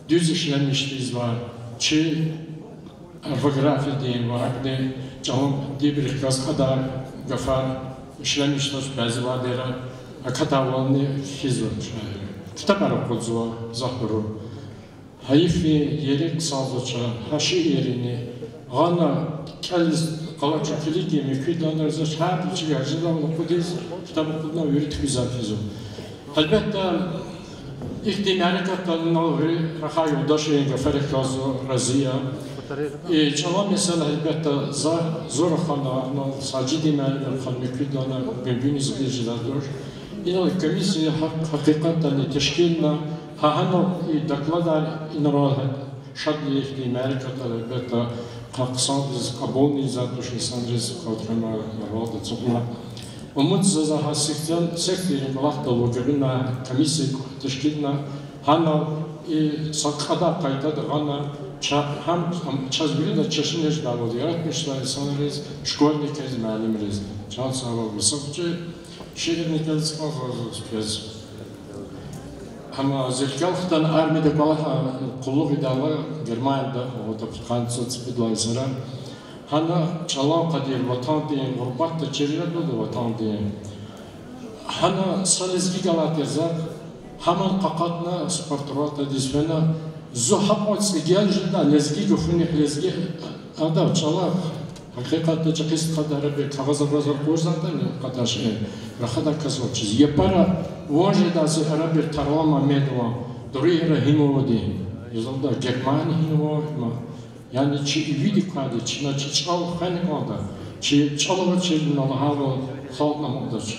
düz işlenmişliyiz var. Çi fotoğrafı diyeyim var. De canım diye bir kaz kadar gafar işlenmişler bazı vadera. Akatavanlı hizmet. Kitaplar okuduzva zahuru. Hayfi yerek sağlıça, haşı yerini, gana keliz kalacak kilit yemek, kütlanlarızı her bir şey harcından okuduğuz, kitap okuluna öğret güzel fizo. Elbette iklim harekatlarının alırı, raha yoldaşı yenge ferek razı, razıya. Çalan mesela elbette zor xana, sacidi məlibən xan müküdlana gümbün izleyicilerdir. İnalı komisyonu hakikaten teşkilna, هانو دکلدار این راه شادی احتمالی کتره بتا قصاد از قبولی زادش انسانریز کاترما مراد زغنا ومد زازا هستن سکتری ملاقات لوجبنا کمیسی تشکیلنا هانو ساقدا قایدا دغنا هم چازبیلی de çeşiniz davul yaratmışlar insanlarız şkolnik ez malimriz çal sağol misafçı şehirlik ez fazla spes Ama zevkalhtan armide kalaha kulluk idala Germanya'da o da Fransız spidlayızlara hana çalan kadir vatan diyen gurbatta çeriler buldu vatan diyen hana salizgi galat yazar haman kakatna sportrata dizvena zuhab otsi gelcilda lezgi gufuni lezgi adam çalar hakikatte çakist kadar bir kağız abrazor korzandan kadar şey rahada kazvaçız yapara Вожи да се арабир тарлама медова, дори рахимово ди. Yazılda Germani hinovo ma. Yani çi vidi kadi çi na çi çal hani kada. Çi çalava çi na laharo halna modaç.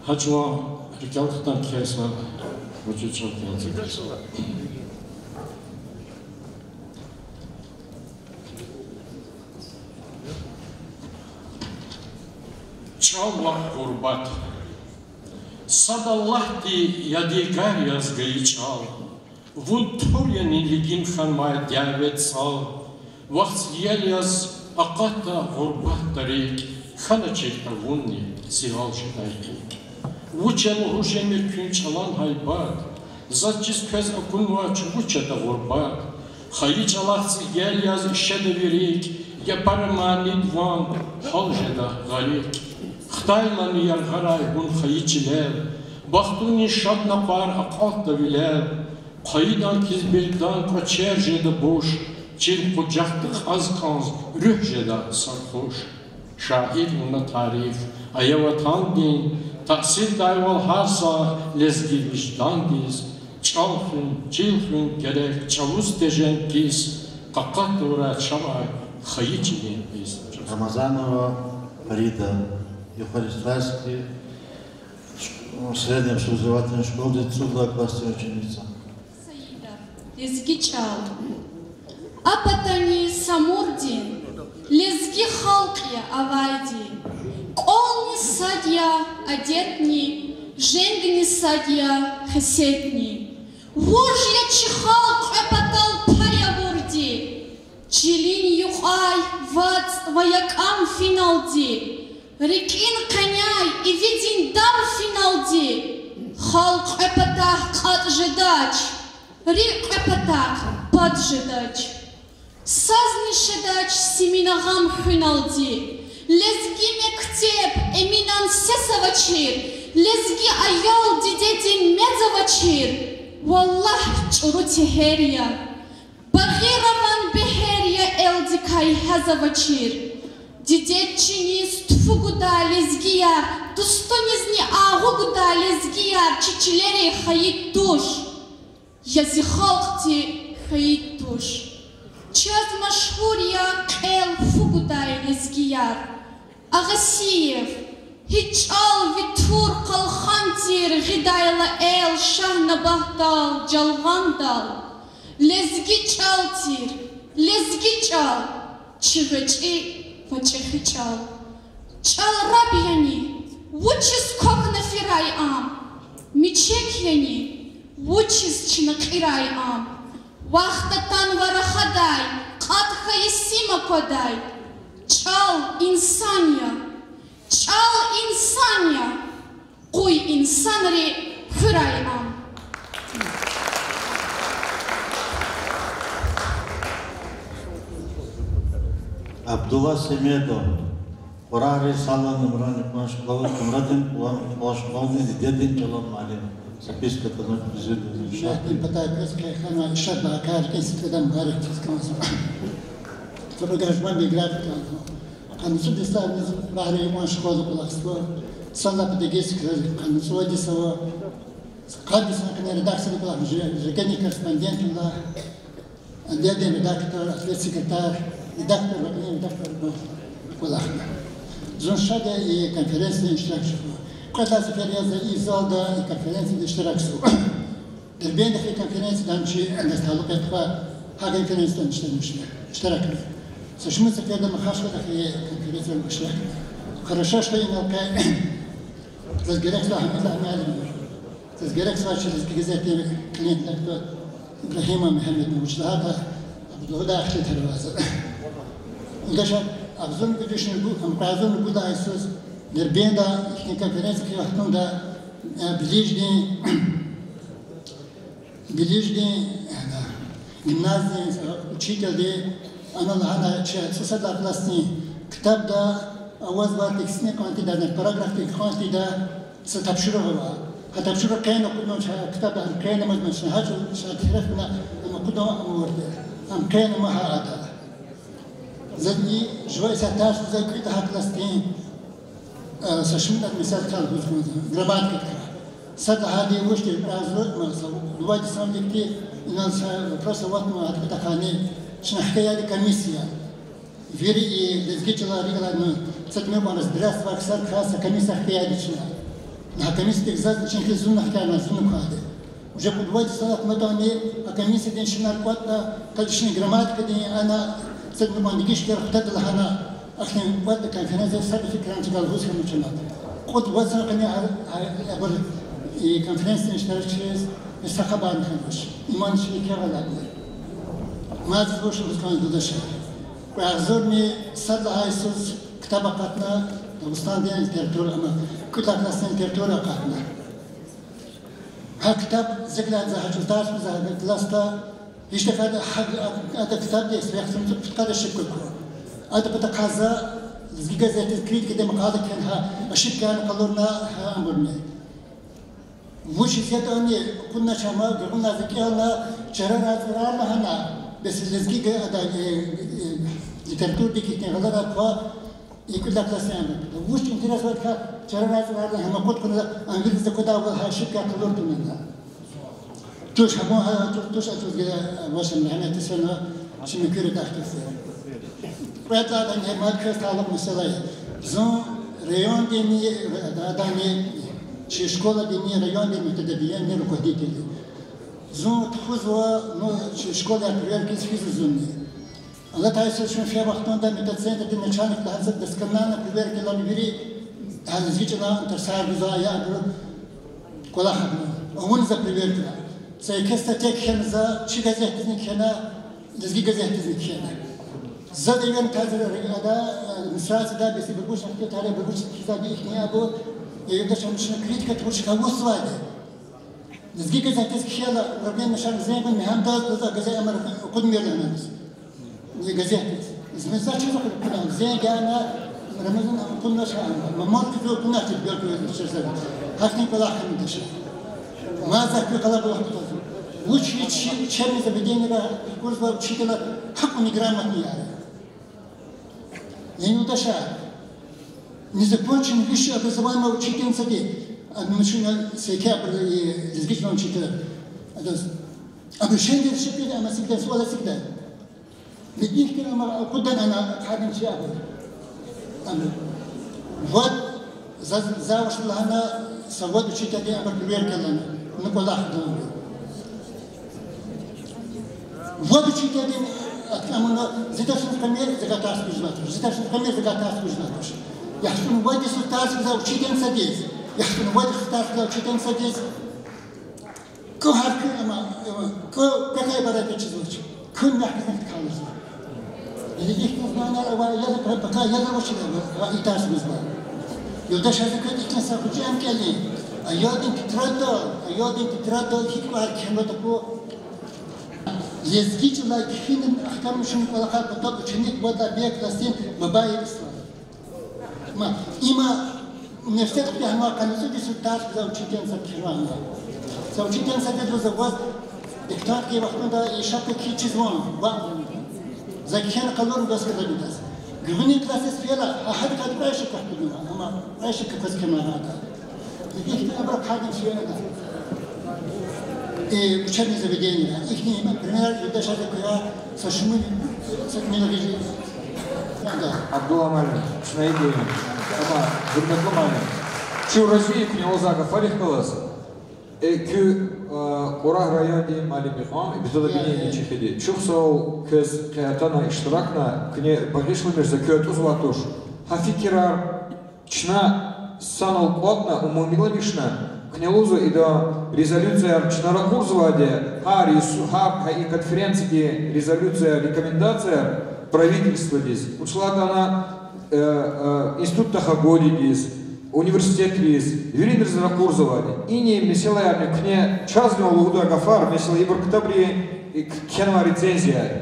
Hacwa rikaltan kesa vacı çaldı. Çalva kurbat. Sadallah di yadigar yazgayı çal. Vudturyanin ligin xanmaya davet sal. Vaqt yel yaz aqatta gurbat tarik. Kana çekta vunni zihal şedayki. Vuçemu huşemir künç alan haybat. Zatçız köz akunva çuvuça da vurbat. Hayı çalaksı gel yaz işe de virik. Yaparma nidvan halceda galik. Xtaylan yargaray hun hayı çilel. Bahtuni şadna par akalt da vilel. Qayıdan kizbildan koçer jeda boş. Çil kucaktık az kanz rüh jeda sarhoş. Şahit buna tarif. Ayavatan din. Tahsil dayval harsa lezgi vicdan diz. Çalhın, çilhın gerek çavuz dejen giz. Kakat uğra çavay hayı çilin biz. Рамазанова Фарида, Юхаристрайский, средняя общеобразовательная школа, 9 классная ученица. Лезги чал. Апатани самурди, лезги халкия авайди. Колни садья одетни, женгни садья хесетни. Вожья чихалк апатал парявурди. Чилин юхай воякам финалди. Рекин коняй и видин дам финалди. Халк апатах каджедач. Рик апатах паджедач. Сазни шедач семинагам финалди. Лезги мектеп эминан сесавачир. Лезги аял дидетин медзавачир. Валлах чурути херия. Багирован бехерия элдикай хазавачир. Дидетчини стфугуда лезгияр. Тустонизни агугуда лезгияр. Чичилери хаит душ. Язихалхти хаит душ. Час машхурия эл фугудай лезгияр. Агасиев. Хичал витур калхантир гидайла эл шахна бахтал жалгандал. Лезги чалтир, лезги чал. Чивечи вачехи чал. Чал рабьяни. Вучис кокна фирай ам. Мичекьяни. Вучис чинакирай ам. Вахтатан варахадай. Катха есима кодай. Чал инсания. Чал инсания. Куй инсанри фирай ам. Абдулла Семедов, Урари Салан Мрани Плашклавы, Мрадин Плашклавы, Дедин Чалан Малин. Записка на президента. Шахтин Патайковская хана Шадна Акарка Сикадам Гарик Тисканса. Фотографман биграфика. Канцу дистан Рахри Иман Школу Кулакство. Санна Патагесик Канцу Одисова. Кадисан Кане редактор Кулак. Жекени корреспондент Дедин редактор, ответ секретарь. Редактор Кулахна. Джоншада и конференция Иштакшева. Когда конференция и залда и конференция Иштакшева. Дербендах и конференция Данчи Ангасталу Петва конференция Иштакшева. Сашмыца когда Махашках и конференция Иштакшева. Хорошо, что и наука Тазгерекса Ахмеда Амялин. Тазгерекса через газеты клиент Ибрахима Мухаммед Мучтаха Абдулла Ахли Тарваза. Удача Абзун Гудишин Амказун Буда Иисус Дербенда их конференция Киахтунда ближний гимназии учитель она лахана сосада классни китаб да авазба тексне кантида на параграф кантида сатапшурова хатапшура кайна кудно китаб ам кайна мазман шахачу шахирфна кудно амурде ам кайна махаата задни жвай саташ закрита хакластин сашмина мисал кал грамматика сада хади вушки разлот маса двадцать сам дикти нас просто вот мы откатахани шнахкая комиссия вери и лезгичала регулярно цатме мы разбираться в аксар краса комиссия хкаядична на комиссии зачем хизун нахкана сунухаде уже по 20 салат мы там а комиссия деньшинар кватна калишни грамматика день она цатме мы дикишкер хтадла хана أخي وقت كونفرنس صار في كلام تقال هوس كم تشنات. قد وصل قني أقول كونفرنس نشترك شيء استخبار نخلوش. إيمان شيء كهذا أقول. ما تقولش بس كان دودا شيء. وأعذرني صدق هايسوس كتاب قطنا داغستان ديان ترتور أما كل كلاسين ترتور قاتنا هكتب ذكرى زهج تاس مزهد كلاستا يشتغل حق هذا كتاب ده يسوي خصم تفكر الشبكة هذا بتقازا زيجا زي تذكير كده مقالة كانها الشبكة كان قلورنا أمرنا وش زيادة أني كنا شما قلنا ذكينا شرنا زرارنا هنا بس الزيجا هذا لترتور دي كتير غلطة كوا يكون لك لسان وش انترس وقتها شرنا زرارنا هم قد كنا أنجلس كده أول هالشبكة قلورت منها توش هموها توش أتوز كده واشم يعني تسمع شو مكير تحت بعد هذا إنه ما كرت على مسألة زون ريون ديني داني شيء شكولة ديني ريون ديني متدبيان نيرو كهديتي زون تخوزوا نو شكولة كريال كيس فيز زوني الله تعالى شو فيها وقتنا ده متزين ده نشانك لهذا دسكنانا كبير كلا مبيري هذا زيجنا انترسال بزايا أدرو كلا خدمة ومن ذا كبير كلا سيكستا تك خنزا شي غزهتني كنا لزغي غزهتني كنا زاد يوم تازر هذا مسرات ده بس بقولش حتى تعالى بقولش كذا بيخني ابو يقدر مش كريتيكا تقولش كوس واحد لزغي غزهتني كنا ربنا مشان زين من هم ده غزه امر قد مير لنا بس غزهتني اسمه زاد شو كنا زين جانا رمضان كنا شان ما كذا كنا تبقى كذا هاكني كلا خمدش ما ذاك قلب واحد وش شيء زبدين له كل شيء شكله حق نجرامني يعني لأنه ده شيء نزبطش نفيش أبو زمان ما وشيتين سدي المشون سيكاب لزجيج ما وشيته أبو شيء ده شيء كده أما سكده سوالة سكده بديك كده أما قدنا أنا حاجة شيء أبو واد زاوش لهنا سواد وشيته دي أما كبير كلامه نقول أحدهم وادو شيء كده أتكلم زيادة شنو كمية زكاة تاس بجناتش زيادة شنو كمية زكاة تاس بجناتش يحسون وادي سلطاس كذا وشيء سديز يحسون وادي سلطاس كذا وشيء سديز كو هارك أما كو كذا يبرد تجزوج كل نحكي نتكلم اللي يحكي معنا يلا بقى يلا وش ده يتاس بجنات يودش هذا كده يتنسى بجام كلين أيادين تتردد هيك بعد كم تقول لزجيج لا يكفين أحكام مش ولا خالق طب شنيك ولا بيك لسين مبايع الإسلام ما إما نفتح بها ما كان يسوي سلطات كذا وشيتين سكران سو شيتين سكران زواج دكتور كي وقتنا ده يشارك كي تشزون بعض زي كان قانون بس كذا بيدرس غني كلاسيس فيلا أحد كان بعيش كحكمنا أما بعيش كفاز كمان هذا يجيك أبرك حاجة شيء هذا مش هني زبديني إحنا ما برنامج يدش هذا كذا سشمل سكمل رجلي عبد الله مالك شنو يجي أما زبدة مالك شو رجلي كني وزاق فريق خلاص كو قراه رياضي مالي بيخام بتلا بني نشيخدي شوف سو كز قيادنا اشتراكنا كني بغيش لمش زكاة أزواتوش هفكر شنا سانو قطنا умумилишна кнелузу и до резолюция Чнаракурзоваде ха и конференции резолюция рекомендация правительства здесь учлада она институт Тахагоди здесь университет здесь Юрий Чнаракурзоваде и не меселая кне чазно луда гафар месел ибр ктабри кенва рецензия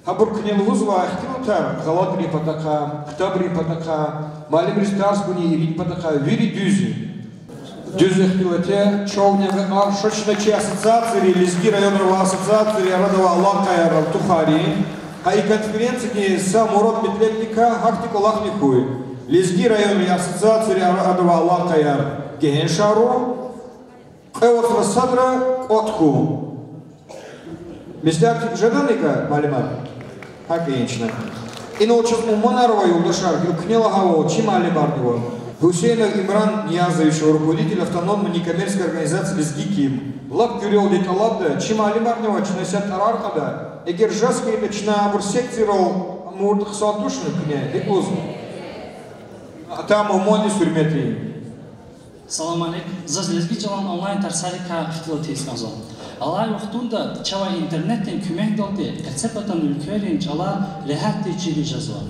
Хабур кнелузва ахтинутар галатри патака ктабри патака малим ристарскуни ирин патака вири дюзи ахтилате човняга аршочначи ассоциации лизги районного ассоциации радова лакая ралтухари а и конференции сам урод петлетника хактико лахникуй лизги районной ассоциации радова лакая геншару кэвотра садра отку Мистер Жаданика малимар Хакинчна. И научил Монарова Юлдашар, Юкнила Гао, Чимали Бардова, Гусейна Имран Ниязович, руководитель автономной некоммерческой организации Лизгиким, Лак Кюрел Декаладда, Чимали Бардова, Чнасят Арархада, Эгержаский Чна Бурсектирал Мурдх Сатушна Кня, Декуз. А там у Мони Сурметри. Салам алейк. За Лизгичалан онлайн тарсарика хтилотис назон. Алай вақтунда чава интернеттен көмек долды кацепатан өлкөлин чала лехатти чили жазва.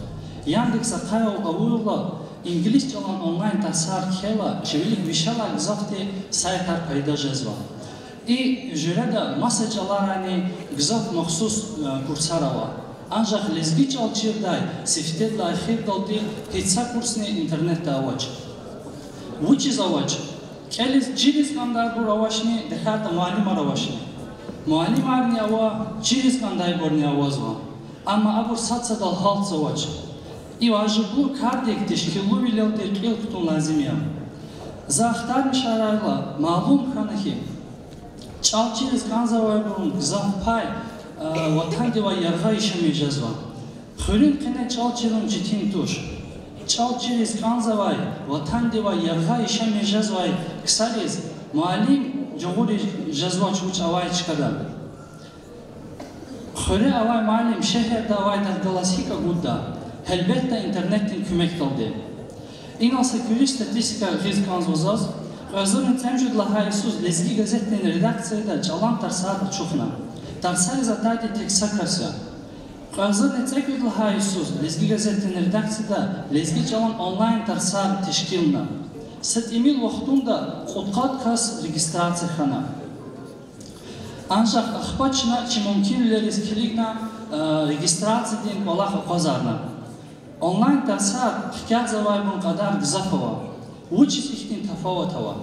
Яндекс акайл авуйла İngilizce olan online tasar kela çevilik vişala gızafte saytar payda jezva. Jürede masacalarani gızaf mahsus kursara var. Ancak lezgi çalçırday siftet lahir daldi hitsa kursne internette avaç. Bu çiz avaç. Keliz çiriz kandar bu avaşni dekata malim aravaşni. Malim arni ava çiriz kanday borni avazva. Ama abur satsa dal halt avaç. İvajı bu kardek teşkilu bilev terkil kutun lazimiyam. Zahtar mişarayla malum kanaki çalçiriz kanzavay burun gızaf pay vatan deva yarga işemeyeceğiz var. Xölün kene çalçırın citin tuş. Çalçiriz kanzavay vatan deva yarga işemeyeceğiz var. Kısariz malim cumhuri cezva çuç avay çıkadan. Xöle avay malim şehirde avay dalgalasika gudda. Elbette internetin kümek kaldı. İna seküri statistika riz kanzvazaz. Özürün temcid lahayısuz lezgi gazetenin redaksiyada çalan tarsada çokna. Tarsari zataydı tek sakarsa. Özürün temcid lahayısuz lezgi gazetenin redaksiyada lezgi çalan online tarsar teşkilna. Set emil vaxtunda xudqat kas registrasiya xana. Ancak axpaçna çi mumkin lezgilikna registrasiya din valax qazarna. Online tarsar hikayat zavaybun kadar gızafava. Uçiz ihtin tafavatawa.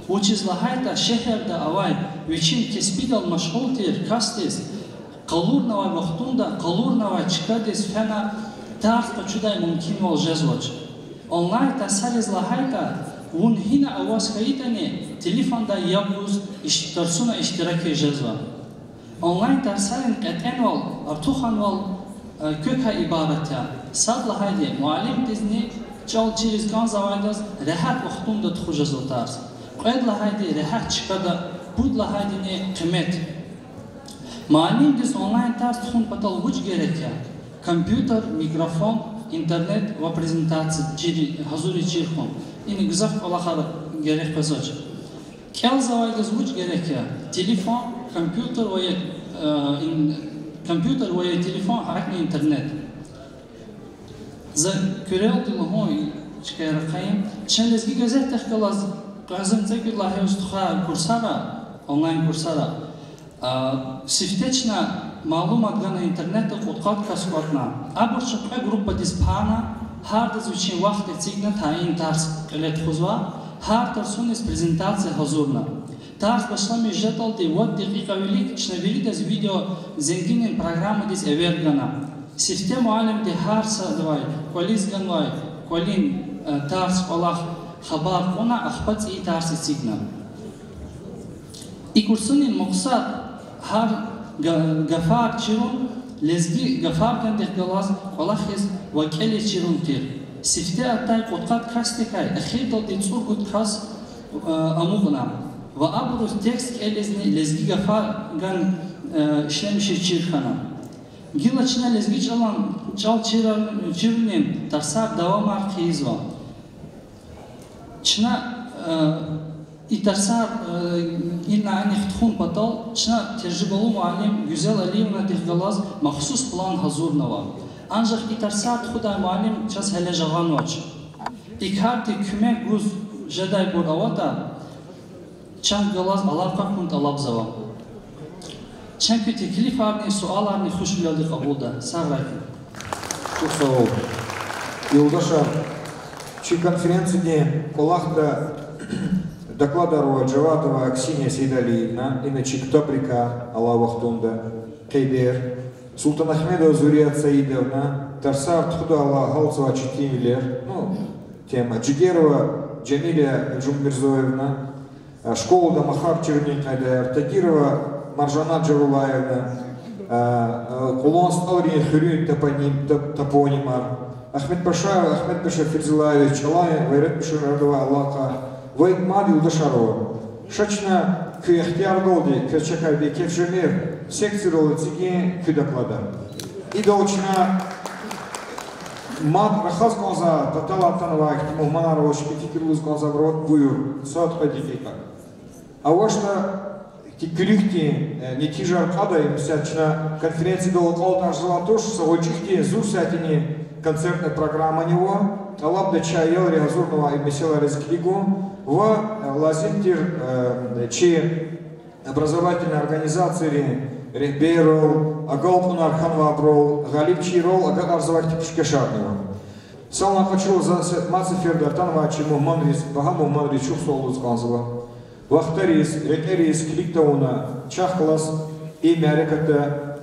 Uçiz lahayta şehirde avay veçin kesbidal maşgul tir kastes qalur navay vaxtunda qalur navay çıkades fena tarz paçuday mumkin ol jezvaç. Online tasariz lahayta un hina avaz kayitani telefonda yabuz iştarsuna iştirak jezva. Online tarsarin qatan ol artuxan ol köka ibarata. Sad lahaydi muallim dizni çalçiriz kan zavaydas rahat vaxtunda tuxujaz otars. Qed lahaydi rahat çıkada bud lahaydi ne kıymet. Muallim diz online tars tuxun patal vuç gerekya. Kompüter, mikrofon, internet ve prezentatsiya hazuri çirxon. İni gızaf alahar gerek pasaç. Kel zavaydas vuç gerekya. Telefon, kompüter ve telefon harakni internet. Kürel diluhoy çıkaraqayım. Çen lezgi gazet texkalaz qazım tekil lahi ustuxa kursara online kursara. Siftechna malumat gana internette qutqat kasqatna. Aburçı gruppa dispana har da zviçin vaqt etsigna tayin tars qilet xuzva har tarsunis prezentatsiya hazurna. Tars başlami jetal di vat daqiqavilik çnavili das video zenginin programı dis evergana. Sistem muallim de har sadvay kolis ganvay kolin tars Allah xabar ona axpat i tars signal. İkursunin maqsad har gafar çirun lezgi gafar gandih galaz Allah xiz vakeli çirun tir. Sifte atay qutqat kastekay akhir dal de çurgut kas amuğna. Ve abruz tekst elezni lezgi gafar gan işlemişi çirxana. Gilaçına lezgi çalan çal çirinin tarsar devam arkayızva. Çına itarsar illa ani xtxun patal çına tecrübeli muallim Güzel Aliyevna dihgalaz mahsus plan hazurna var. Ancak itarsar xuda muallim ças hele jagan vaç. İkharti küme guz jeday bur avata çan galaz alapka kunt alabzava. Çünkü teklif arni sualarni hoş geldi kabulda. Sağlayın. Çok sağ ol. Yoldaşlar, şu konferensiyada Kolak'ta докладывала Джаватова Аксинья Сейдалиевна, иначе Ктаприка Алла Вахтунда, Кайдер, Султанахмедова Зурия Саидовна, Тарсар Тхуда Алла Галцева Четимилер, тема Джигерова Джамиля Джумберзоевна, школа Махар Черненькайдар, Тагирова Маржана Джавулаевна, Кулонс Аурин Хюрин Топонимар, Ахмед Пашаев, Ахмед Паша Ферзилаевич, Аллах, Вайрат Пашарадова Аллаха, Вайт Мади Удашарова. Шачна Кюяхтяр Голди, Качакайди, Кевшемир, секцировал Циги Кюдаклада. И долчна Мад Рахаз Гонза, Татала Танова, Ахтиму Манарова, Шпитикирлуз Гонза, Врот Буюр, Саат Падикика. А вот что Кюрихти, не тижар Када, и мсячна конференции до Локалта Золотош, Савочихти, Зусятини, концертная программа него, талабда чаял реагазурного и месела разклигу в лазимтир чи образовательной организации рехберол, агалпунар ханваброл, галипчирол, агаларзавахти пшкешарнева. Сална хочу за мацеферда танва чему манрис, багаму манрис чухсолу сказала. Вахтарис, рекерис, кликтауна, чахлас, имя реката,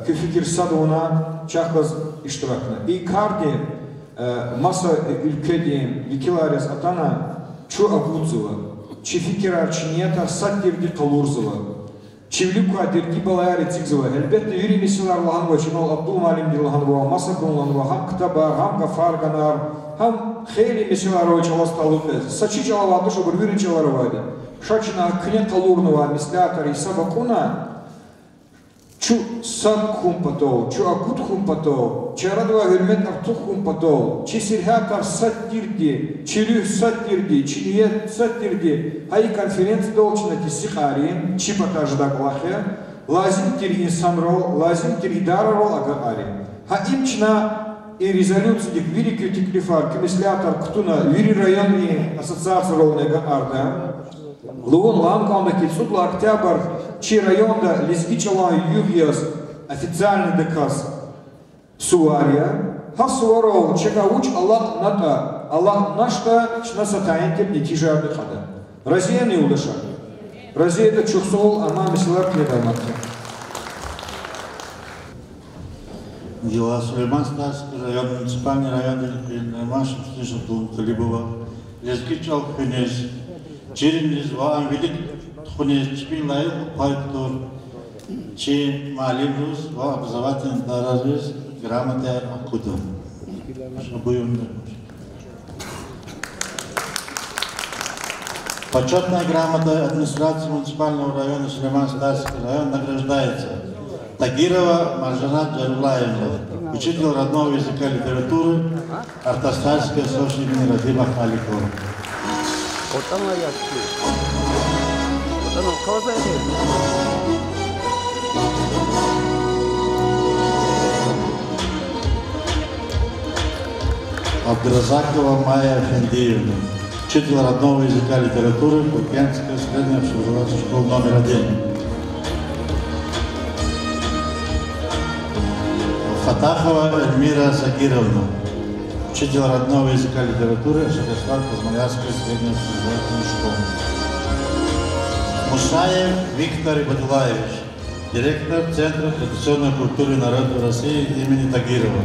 küfikir saduna çakaz iştirakına. İkardi masa ülkede vikilares atana çu agudzuva. Çi fikirar çi niyata sattirdi kalurzova. Çivliku dirdi balayari tsigzova. Elbette yürü misilar lahanva çinol Abdul Malim di lahanva, masa kunlanva, ham kitabar, ham gafarganar, ham xeyli misilar o çalastalukte. Saçı çalavadı şobur yürü çalaravadi. Şaçına kınen kalurnova mislakari sabakuna Çu sad kumpatol, çu akut kumpatol, çaradva hürmet artuk kumpatol, çi sirhatar sattirdi, çilüh sattirdi, çiniyet sattirdi, hay konferans dolçuna tisihari, çi patajda glahya, lazimtir insan rol, lazimtir idara rol agari. Ha imçna и резолюций великий теклифар, комиссиатор Ктуна, Вири районный ассоциация ролнега арда, Луон Ланкаундаки, Судла Октябрь, Чи районда Лизгичала Югиас, официальный доказ Суария, Ха Суарол, Чегауч Аллах Ната, Аллах Нашта, Чнасатаентер, Нетижарный Хада. Россия не удыша. Россия это Чухсол, она мислар Кледаматка. Дела Сулейман-Старский район, муниципальный район, Маша, Слышатун, Калибова, Лезгичал Хюнес, Черенез, Ваам Велик, Хунес, Чпилай, Пайктур, Че Малимрус, Ва образовательный дарарис, грамота Акуту. Почетная грамота администрации муниципального района Сулейман-Старский район награждается Тагирова Маржанат Джарулаевна, учитель родного языка и литературы, Артастальская СОЖ имени Радима Халикова. Абдразакова Майя Афендиевна, учитель родного языка и литературы, Купянская средняя общеобразовательная школа номер 1. Фатахова Эльмира Сагировна, учитель родного языка и литературы, Шахарстан-Казмалярская средняя общеобразовательная школа. Мушаев Виктор Ибадулаевич, директор Центра традиционной культуры народа России имени Тагирова.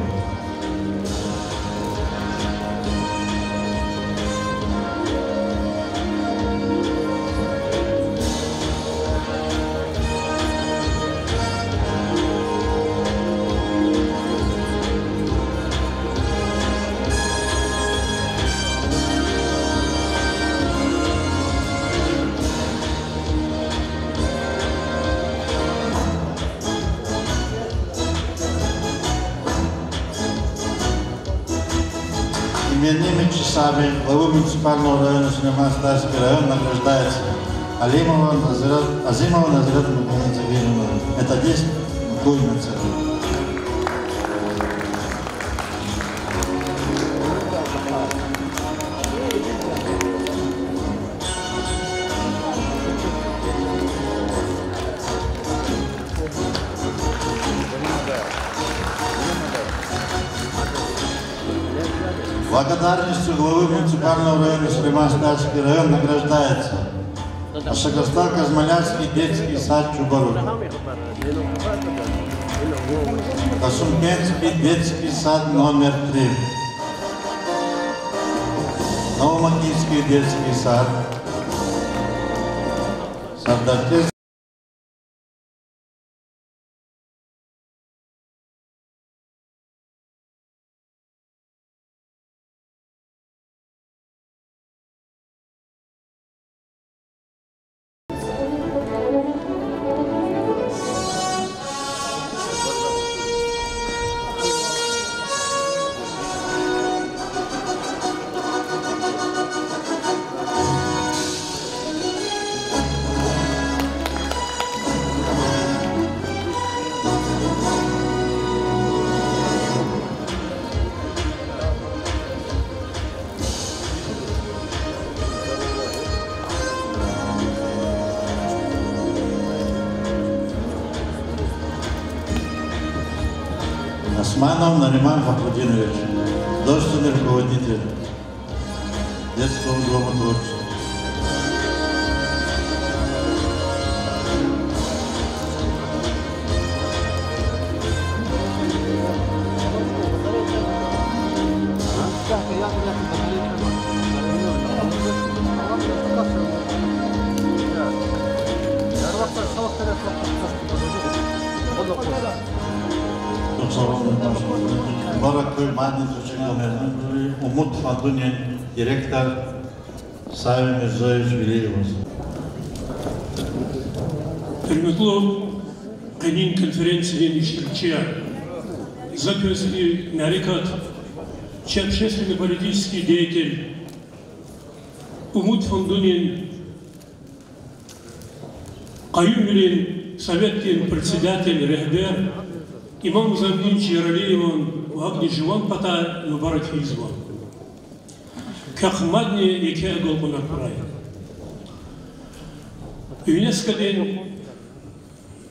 Именными часами главы муниципального района Сулейман-Старский район награждается Азимова Назират Мухаммадовна, методист Куймица. Благодарностью главы муниципального района Сулейман-Старский район награждается Шахарстан-Казмалярский детский сад Чубарук, Касумкенский детский сад номер 3, Новомакинский детский сад, Сардаркес. Османов Нариман Фахрудинович, художественный руководитель детского дома творчества. Баракой Мадин Сученгалмерный, Умут Фандунин, директор Савин Мирзоевич Велиевич. Hürmetli Kanin konferenцияның iştirakçıya, записи нарекат, общественный-политический деятель Умут Фандунин, Каюмилин, советский председатель Рехбер, имам Замдинч Яралиеван, Вагни Живан Пата, Мубарак Хизма. Как мадни и кегал Бунакурай. ЮНЕСКО день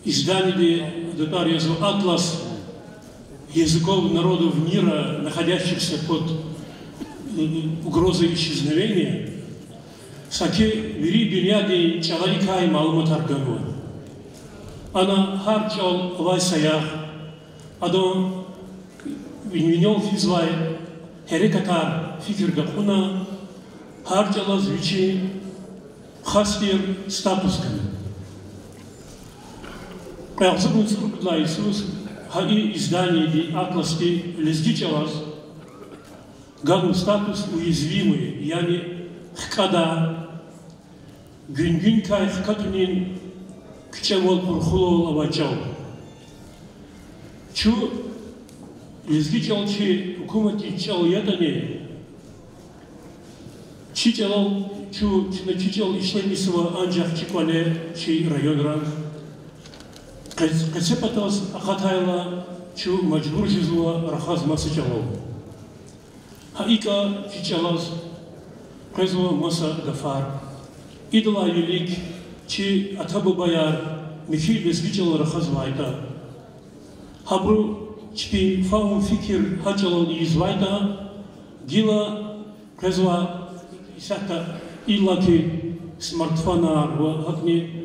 издание Дотариазу «Атлас языков народов мира, находящихся под угрозой исчезновения», Саке вери биньяди чаларикай малумат аргану. Она харчал вайсаях, адон виньонел физвай, херекатар фикиргахуна, харчала звичи, хастир статусками. Каялсыбын сұрқыдла Иисус, хаи издание ди атласти лездичалас, гану статус уязвимый, яни хкада, гүн-гүн кай хкатунин күчевол пурхулол авачал. Чу лездичал чи хукумати чал ядане, чичалал чу чичал ишлемисова анжах чиквале чи районран, Кацепатас ахатайла чу маджбур жизуа рахаз масычалал. Хаика чичалаз Кэзуа маса гафар. Идла юлик чи атабу баяр михил безвичал рахаз вайта. Хабру чпи фаум фикир хачалал извайта. Гила Кэзуа исата иллаки смартфона хакни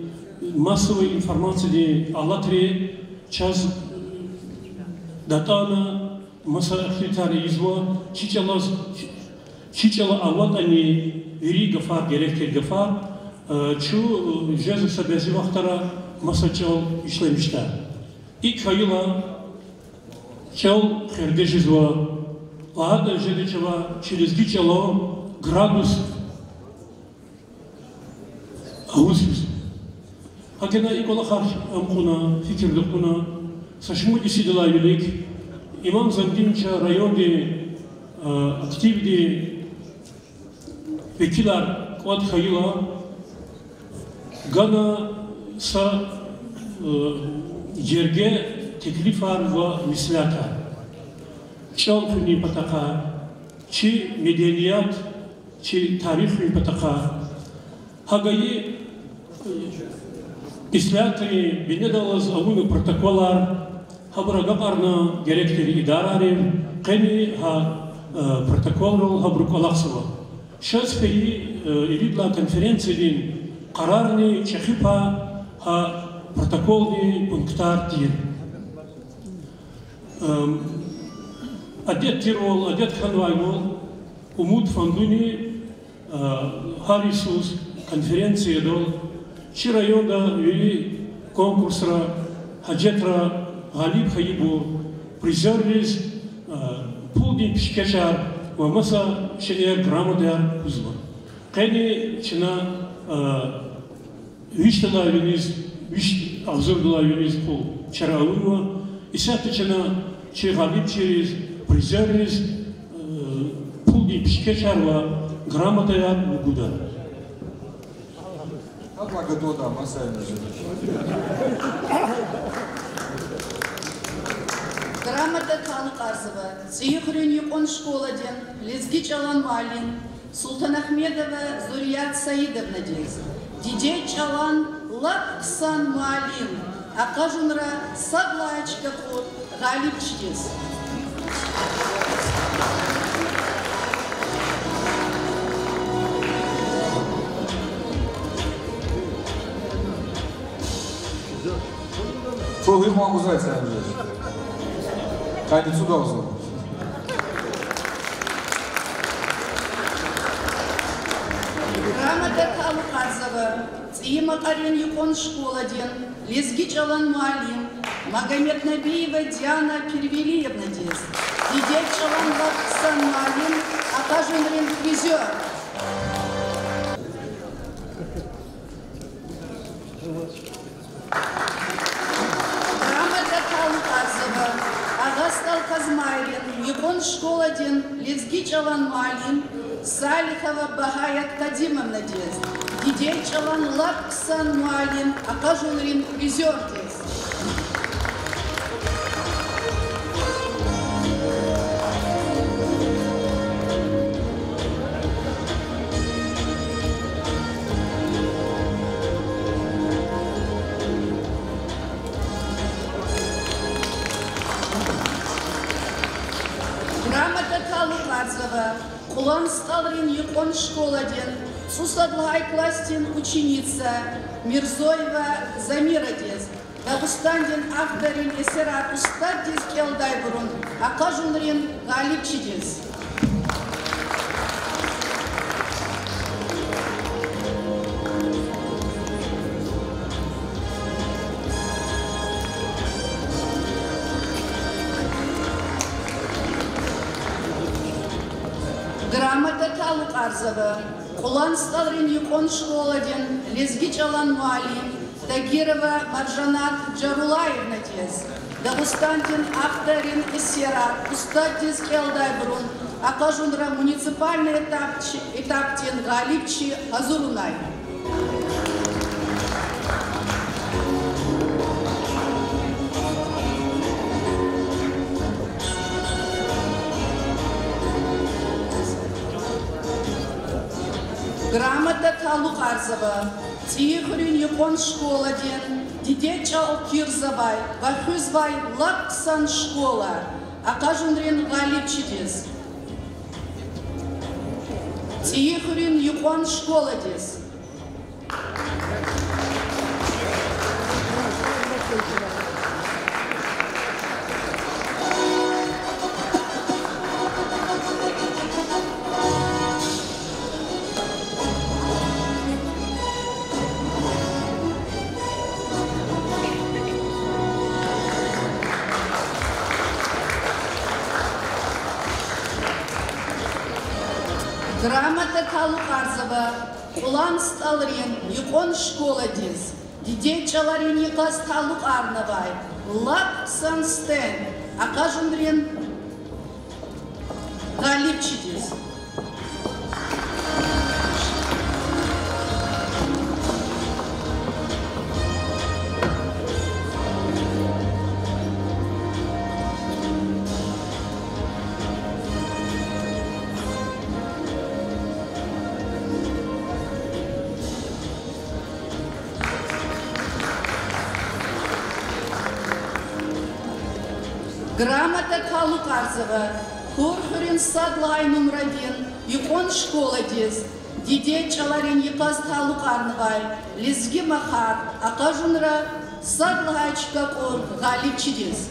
массовой информации «АЛЛАТРИ» час датана масахлитари изва чичала аватани вери гафар геректер гафар чу жезу сабези вахтара масачал ишлемишта. И кайла чал хердеш изва лада жедечава через гичало градус аусус. Хакена икола харш амкуна, фикир докуна, сашмуди сидела велик, имам Замдинча районде активде векилар квад хаила, гана са жерге теклифар ва мислята. Чал хуни патака, чи меденият, чи тарих ми патака. Хагаи İslatri binedalaz avunu protokollar habıragaparna gerekleri idarari keni ha protokolrol habrukalaksuva. Şazfeyi iridla konferensiyedin kararni çekipa ha protokolni punktar dir. Adet tirol, adet kanvaymol Umut Fanduni Harisus konferensiyedol Чи районда вели конкурсра Хаджетра Галиб Хаибу призервиз пулдин пишкешар ва маса шеер грамотяр кузва. Кени чина виштала юниз вишт авзурдала юниз пул чараунва исаты чина чи Галиб через призервиз пулдин пишкешар ва грамотяр гудар. Благодода Масайна Грамота Калыкарзова, Цихрин Юкон Школадин, Лезгич Алан Малин, Султан Ахмедова, Зурьят Саидовна Диз, Дидей Чалан Лаксан Малин, Акажунра садлаечка кур галип чдес. Фуги могу знать, я уже. Кайди сюда узел. Грамота Калухарзова, Цима Карин Юкон школаден, Лезги Чалан Муалим, Магомед Набиева Диана Кирвелиевна дес, Дидей Чалан Лапсан Муалим, Акажунрин призер. Агастал Казмайрин, Юкон школаден, Лезги Чалан Муалим, Салихова Бахаят Кадимовна дес, Дидей Чалан Лапсан Муалим, Акажунрин призер дес. Кулан Сталрин Юкон школаден, Сусадлай кластин ученица, Мирзоева Замира дез, Дагустандин Ахдарин Эсерат Устад дез Келдайбурун, Акажунрин Галипчи дез. Грамота Калухарзова, Кулан Сталрин Юкон школаден, Лезги Чалан Муалим, Тагирова Маржанат Джарулаевна дез, Дагустандин Ахдарин Эсерат Устад дез Келдайбурун, Акажунра муниципальный этаптен Галипчи Азурунай. Грамота Калухарзова, Тихрин Юкон школаден, Дидечал Кирзавай, Вахюзвай Лапсан школа, Акажунрин Галипчи дез. Тихрин Юкон школадес. Грамота Калухарзова, Кулан Сталрин, Юкон школадес, Дидей Чаларин Якас Калухарновай, Лап Санстен, Акажунрин Галипчидес. Грамота Калухарзова, Курхурин Садлай Нумрадин, Юкон школадес, Дидей Чаларин Якас Калухарновай, Лезги Махар, Акажунра Садлайчка Кур Галипчидес.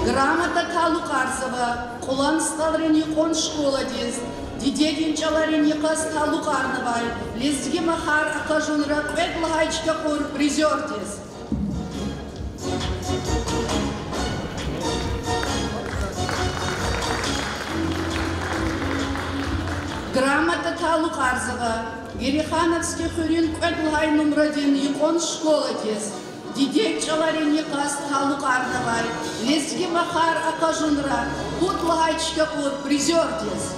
Грамота Калухарзова, Кулан Сталрин Юкон школадес, Дидей Чаларин Якас Калухарновай, Лезги Махар, Акажунра Кведлайчка Кур призер дез. Грамота Калухарзова, Герихановский Хурин Кведлай Нумрадин Юкон школадес, Дидей Чаларин Якас Калухарновай, Лезги Махар, Акажунра Кутлайчка Кур призер дез.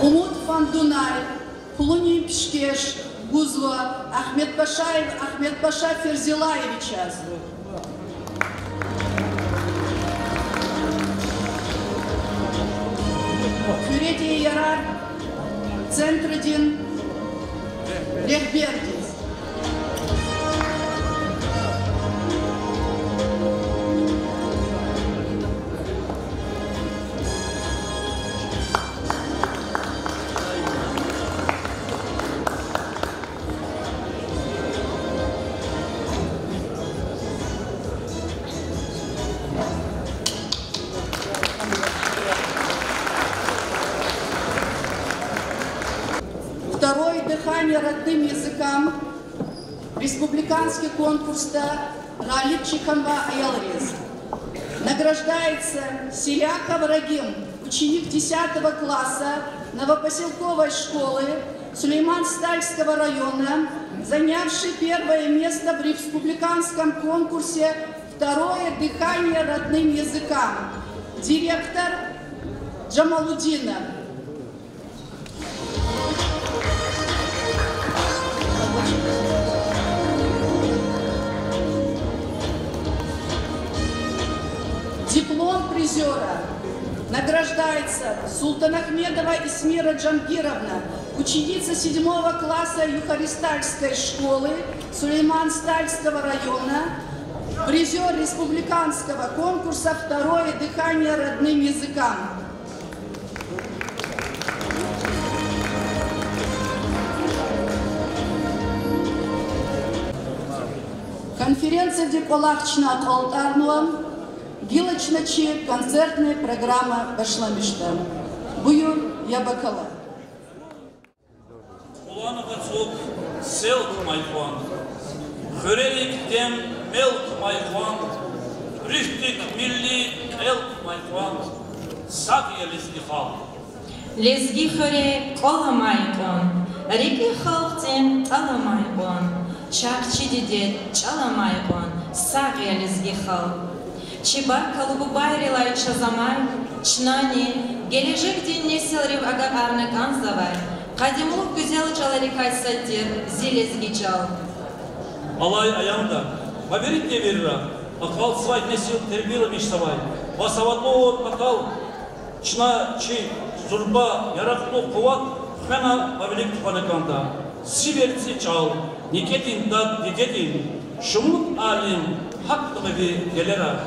Умут Фандунай, Хулуни Пшкеш, Гузло, Ахмед Паша Ферзилаевича. Кюрети Ярар, Центродин, Рехбердис. Второе дыхание родным языкам. Республиканский конкурс Галит Чиканва Аялрез. Награждается Селяков Рагим, ученик 10 класса Новопоселковой школы Сулейман-Стальского района, занявший первое место в республиканском конкурсе «Второе дыхание родным языкам». Директор Джамалудина. Диплом призера награждается Султанахмедова Исмира Джамгировна, ученица 7 класса Юхаристальской школы Сулейман-Стальского района, призер республиканского конкурса «Второе дыхание родным языкам». Конференция Дипалахчна Алтарнуам, Гилочначи, концертная программа Башламишта. Буюр Ябакала. Улан Гацук, Селк Майхуан, Хюрелик Дем, Мелк Майхуан, Рихтик Милли, Элк Майхуан, Сагия Лизгихал. Лезги Хюре, Кола Майхуан, Рики Халхтем, Ала Майхуан, Чакчи Дидет, Чала Майхуан, Сагия Лизгихал. Чебар Калубубай Рилайча Замай, Чнани, Гележек Динне Селрив Агаарны Канзавай, Кадимук Гюзел Чаларикай Сатир, Зилезгичал. Алай Аямда, Баберит Неверра, Акал Свай Несил Тербила Мишсавай, Васаватло Акал, Чна Чи, Зурба, Ярахло Куват, Хмена Бабелик Тханаканда, Сиберци Чал, Никетин Дад Дидетин, Шумут Алим, Хактамави Гелера.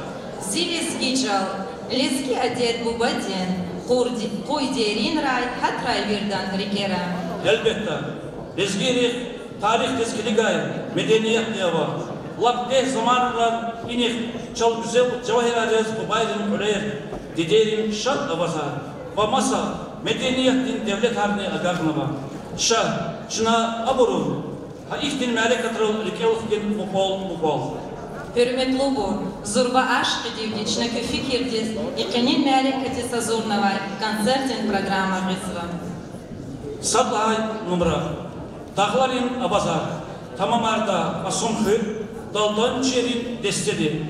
Зилезгичал, Лезги Адет Бубаден, Койдерин Рай, Хатрай Вирдан Рикера. Elbette, Lezgiri, tarih lezgiligay, medeniyet diyava. Labdeh zamanla inih çal güzel cevahirarez bu bayrın öler, diderin şart avasa, ve masa medeniyetin devlet haline agarnava. Şah, şuna aburu, ha ihtin melekatırıl rikeluhkin mukol. Hürmetli bu, Zurba aşk edivdiçne köfikirdiz, ikinin melekati sazurnavay, konsertin programa gizva. Sadlay numara, dağların abazar, tamamarda asumhı, daldan çerin destedi.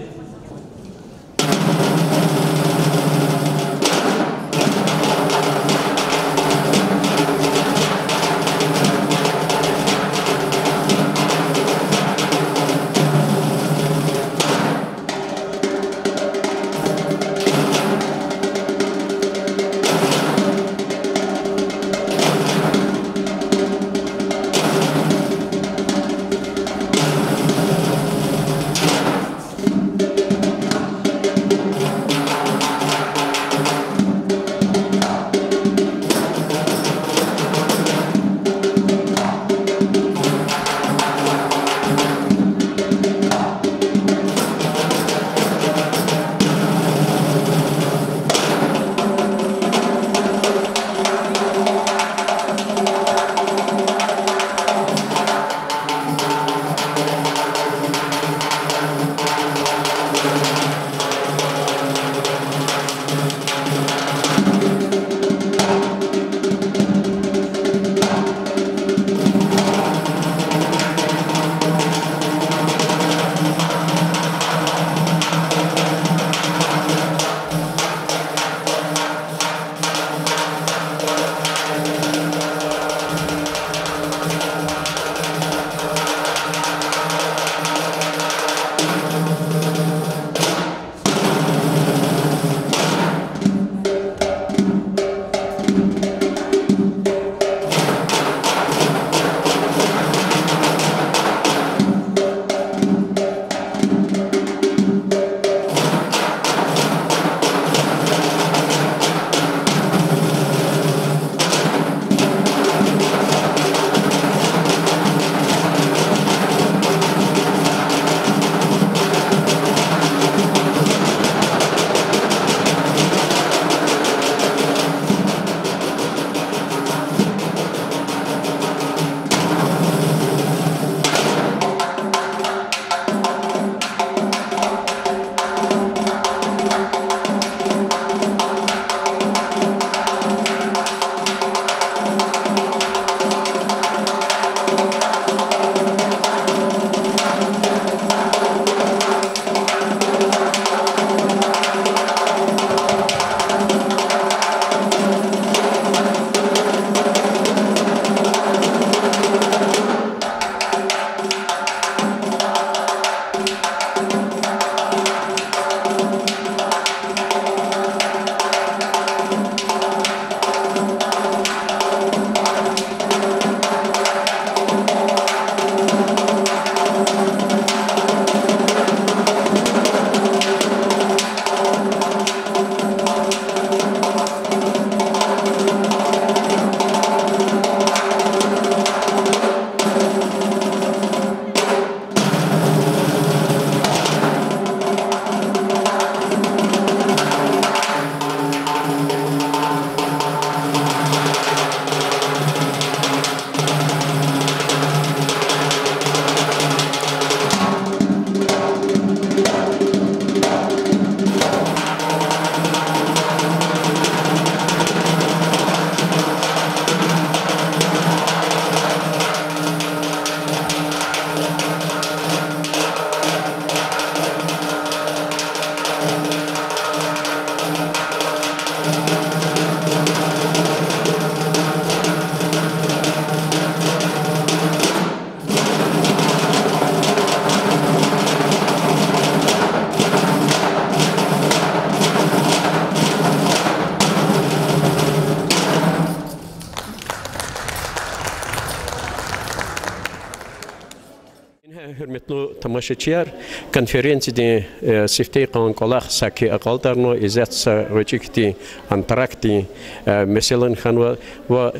тамашачияр конференции сифтей канколах саки акалтарно изятса рочикти антракти меселен ханва ва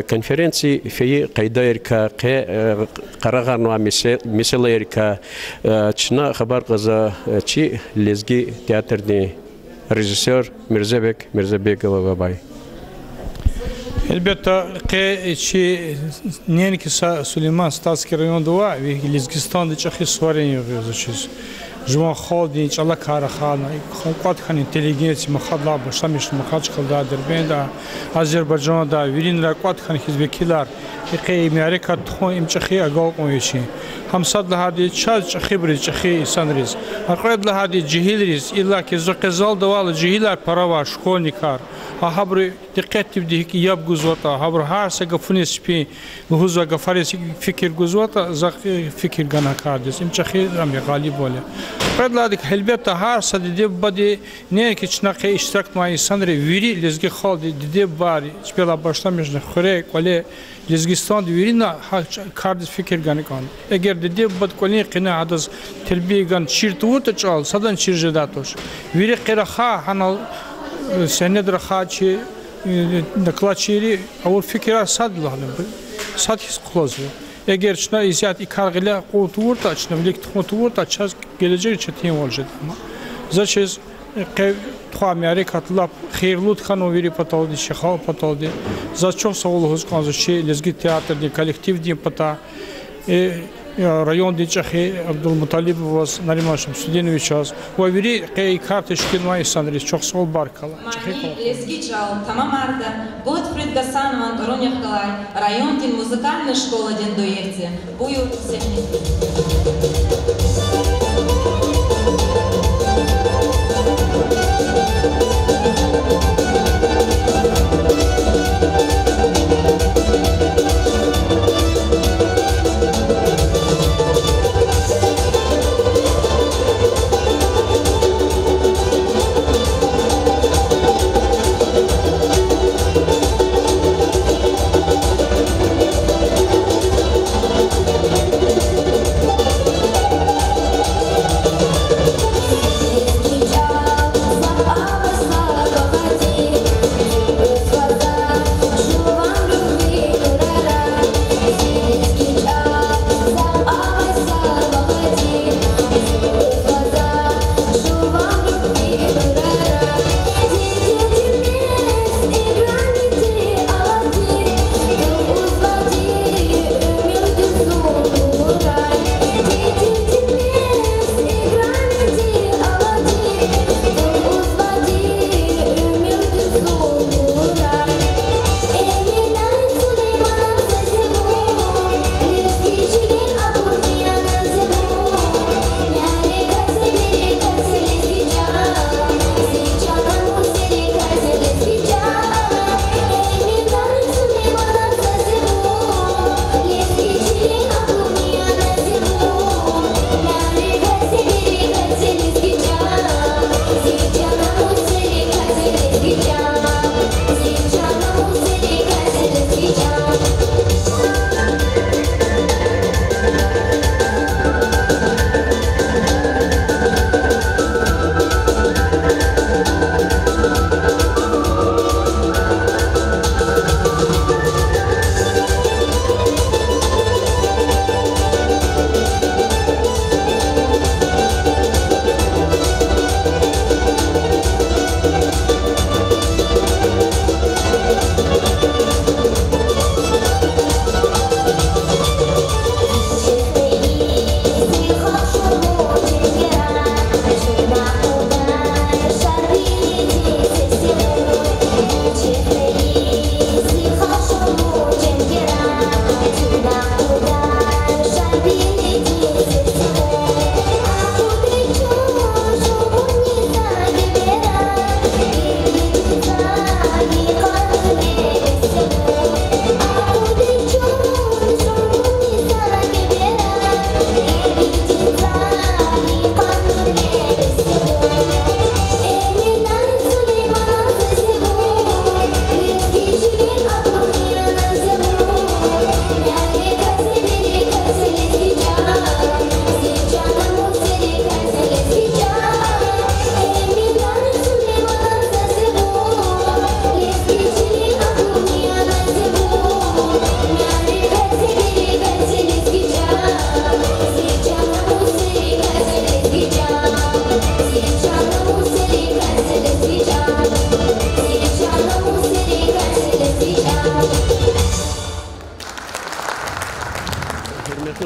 конференции фи кайдаирка карагарно меселаирка чна хабар каза чи лезги театрный режиссер Мирзабекова Бабай. Elbette ki Nenki Süleyman Statski rayonunda var ve Lizgistan'da çok sorun yapıyoruz. Juma xodin çala karaxana, qat xan intelligensiya maxadla başlamış maxaç qılda Derbenda, Azerbaycan'da virinlər qat xan hizbekilar, ki Amerika txon imçxi aqal qoyuşi. Hamsad lahadi çaz xibri çxi insanriz. Aqrad lahadi cihilriz illa ki zqazal daval cihilar parava şkolnikar. Habri diqqət tibdi ki yab guzota, habr harsa qafuni spi, muhuzwa qafarisi fikir guzota, zaq fikir ganakardis. Imçxi rami qalib ola. Предлагать хелбета харса де бади не кичнаке иштирак ма инсанри вири лезги халди де бари спела башта между хоре коле Лезгистан вирина кардис фикер ганикан эгер де бад коле кина адас тербиган чиртуут чал садан чиржедатош вири кираха ханал сенедра хачи наклачири аур фикера садлахны садхис клозу Eğer şuna iziyat ikargıyla kutuğurta, şuna bilik kutuğurta çaz gelecek çetin olacak ama. Zaçız tuha miyari katılap xeyirlut xano veri patoldi, şekhal patoldi. Zaç çok sağ olunuz kanzı şey, lezgi teatr diye, kolektiv diye pata. Rayon diye çahi Abdülmutalib was Nariman Şemsudinoviç az. Bu veri ikar teşkil ma insanlar çok sağ ol barkala. Lezgi çal tamam arda. Готфрид Гасанован Тороньяхкалай, район дин музыкальная школа дин доехте. Бую сехни.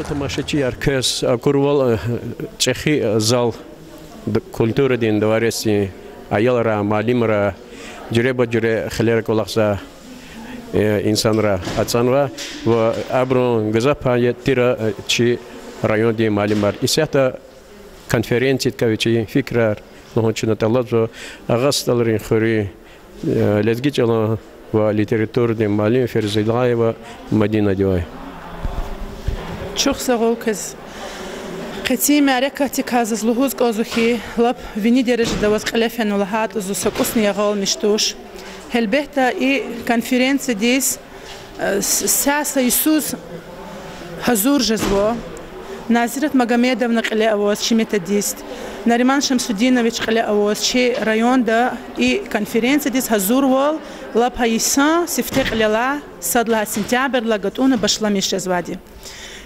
тамашачи аркес курвал чехи зал культуры дин двореци аялара малимра джуреба джуре хлер колахса инсанра ацанва в аброн газапа тира чи район ди малимар исята конференции кавичи фикрар нохочна талазо агасталрин хури лезгичала в литературе ди малим ферзилаева Мадина дивай чухсагол кез قتي معركة كاز لهوز قازوخي لب فيني درجة دوز خلافن ولهات زو سقوسني يغال مشتوش هالبهتا إي كونفرنس ديس ساسا يسوس هزور جزوا نازرة مقاميدا ونقلي أواز شميتا ديست ناريمان شمسودينويتش قلي أواز شي رايون دا إي كونفرنس ديس هزور وال لب هايسان سفتيق للا صدلها سنتيابر لقطونا بشلاميش جزوادي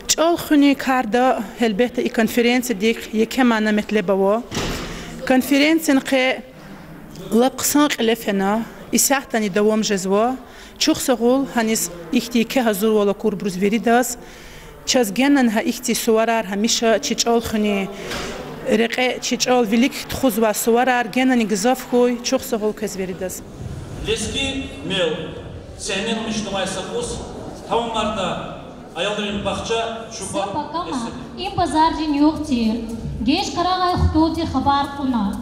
چال خونی کاردا هلبته ای کنفرانس دیک یکم آن مطلبه کنفرانس نقه لبقسان قلفنا ایساعتنی دوام جزوا چوخ سقول هنیز ایختی که هزار ولا کور بروز وریداس چازگنن ها ایختی سوارار همیشه چال خونی رقه چال ولیک تخوز و سوارار گننی گذاف خوی چوخ سقول کس وریداس لسکی میل سهمین مشتمای سقوس تمام مردا Ayolların bahçe şu bak. İm pazarcı yok diyor. Geç karagay xutudi xabar kuna.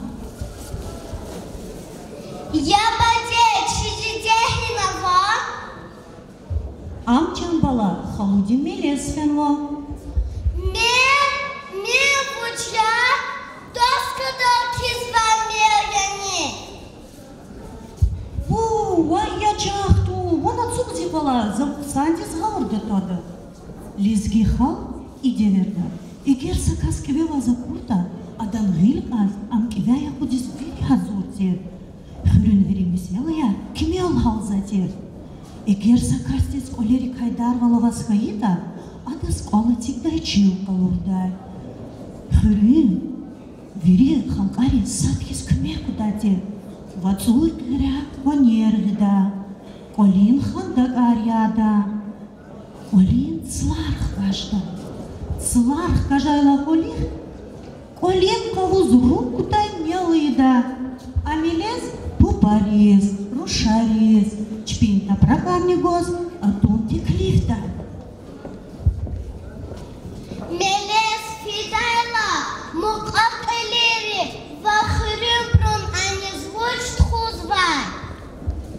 Ya bace çizeceğine var. Amcan bala xaludin melesfen var. Me buca doskada kizvan meyani. Vay ya çaxtu. Vana çuqzi bala sandiz xalırdı tadı. Лизги хал иде верда. Егер заказ кеве ваза курта, адан гилгаз ам кеве я худис вили хазур тер. Хурин вери мисвелая, кеме ал хал затер. Егер заказ тез колери кайдар вала вас хаита, адас кола тигдай чил калурдай. Хурин вери халкари садкис кеме куда тер. Вацуй тера вонергда. Колин хандак арьяда. Колин цларх кажда. Цларх кажайла колин. Колин кавуз руку дай мелыда. Амелез пупарез, рушарез. Чпинта пракарни гоз, а тунти клифта. Melez fidayla muqaqeleri vaxırın brun anizvuç txuzvay.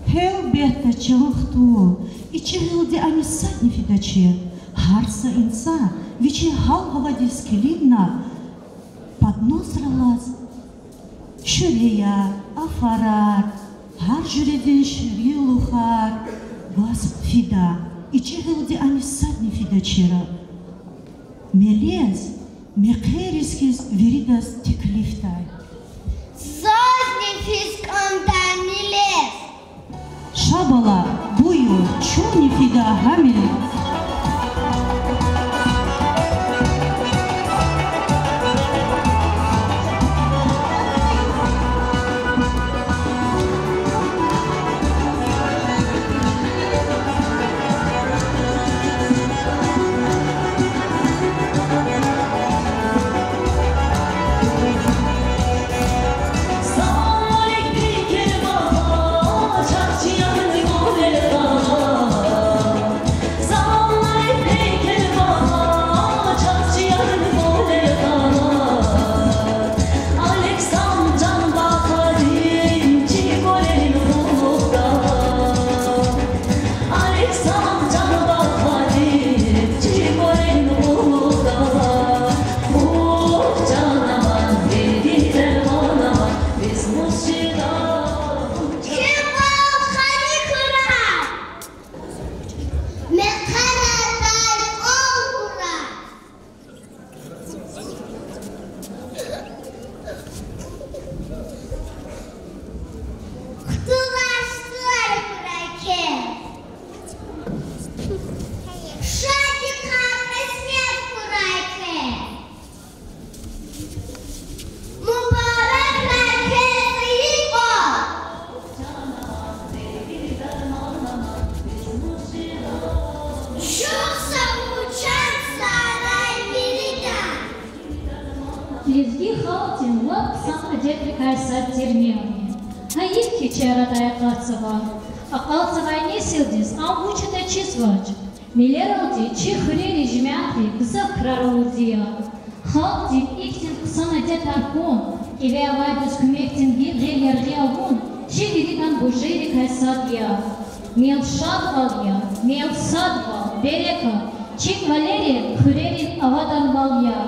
Hel beta çılıqtu. İçi hıldi ani sadni fidaçı. Harsa insa, viçi hal havadilskilidna. Поднос ралаз. Şüreya, afarar. Har jüredin şüri luhar. Gaz fida. İçi hıldi ani sadni fidaçıra. Melez, meqeriskiz veridas tekliftay. Zazni fiskandan melez. Şabala, buyu, çuni fida hamil. Sağ ol, реплика сад термиони. Хаитки чера таяқатсава. Ақалсавай не силдис, ам учите чизвач. Милералди чи хрери жмяхи гзакрараудия. Халдин иктин ксана детаркон. Ивеавайдус кумектин гелергиавун. Чи видиган бужери кайсадия. Мел шадвалия, мел садвал, берека. Чик Валерия хрерин авадан валия.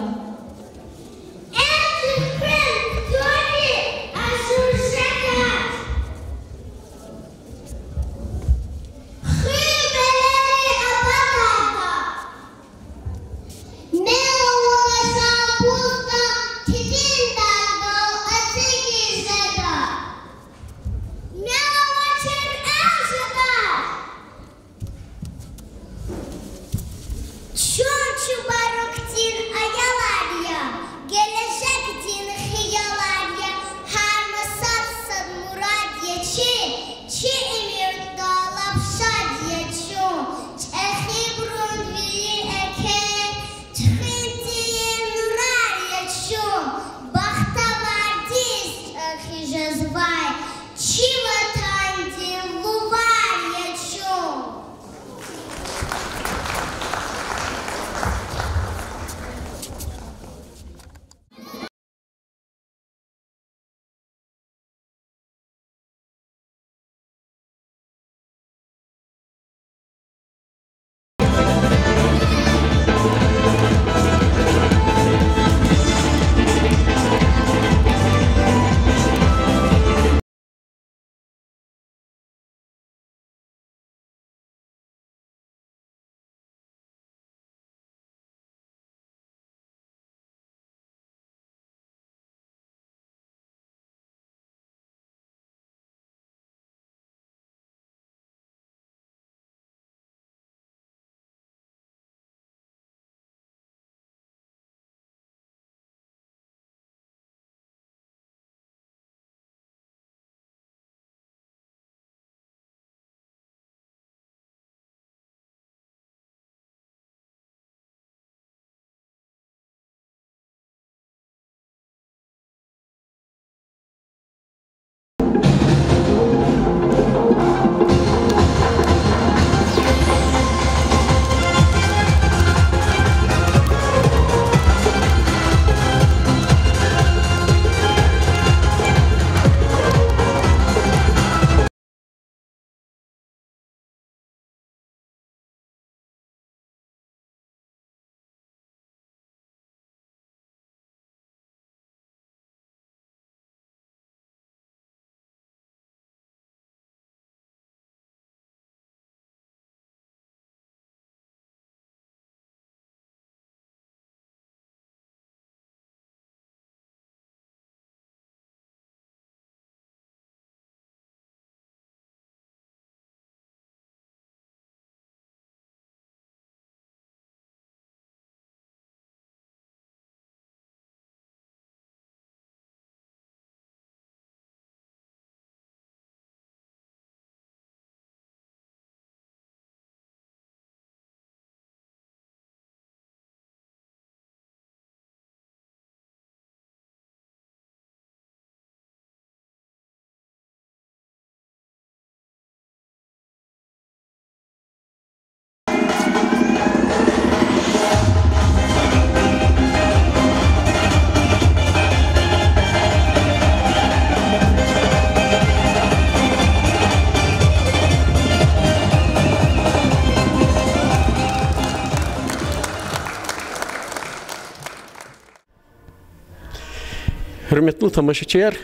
Hürmetli tamaşaçılar,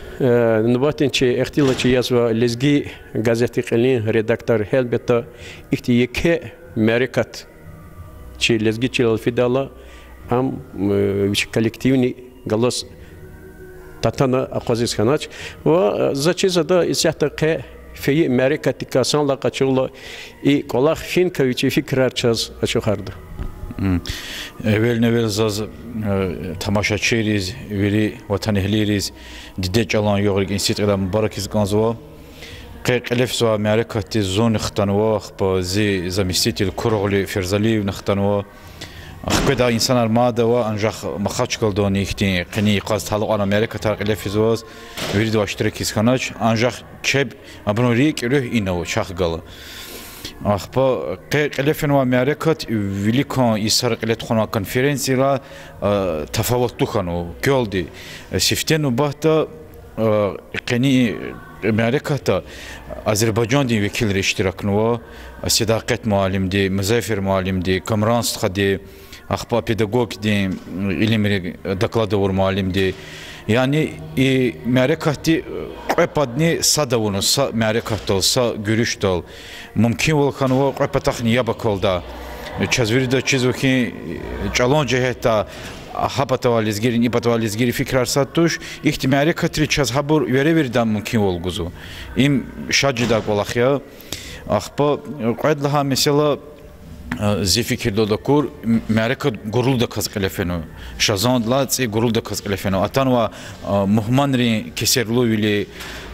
nübatinçi ehtilaçı yazva lezgi gazeti qilin redaktör elbette ihtiyake merikat çi lezgi çi alfidala am kollektivni galos tatana aqaziz kanaç ve zaçizada isyahta في أمريكا تكاسان لا قتشولا إي كلاه فين كويتشي فكرة شاز أشوخارد. Evvel zaz tamaşaçıyız, veri vatanehliyiz, didek alan yoğurg institutla mübarekiz kanzwa. قلف سوا Amerika ti zon xtanwa, ba zi zamistitil kurğuli ferzali xtanwa. خبدا إنسان أرمادا وأنجح مخاطش كلدوني إختي قني قاز تحلق على أمريكا تارق لفيزوز يريد واشترك إسكاناج أنجح شب أبنوريك روح إنه شاخ قال أخبا قلفنا أمريكا وليكون يسرق لتخنا كونفرنسي را تفاوت تخنو كولدي سفتين وبحتا قني أمريكا تا أذربيجان دي وكيل اشتراك نوا صداقة معلم دي مزافر معلم دي كامرانس خدي أخبا بيداغوج دي علم دكلادور معلم دي يعني أمريكا تي قبضني صداونو أمريكا تول صا görüş تول ممكن والخنوا قبضتخني يبكول دا چزوری چیزو که چالون جهتا هپاتوال izgiri nipatوال izgiri fikrar sattuş ihtimali katri çaz habur verevirden mümkün olguzu im şacıda kolakya ahpa qaydlaha mesela zifikir dodakur Amerika gurul da kazqelefeno şazand latsi gurul da kazqelefeno atanwa muhmanri keserlu ili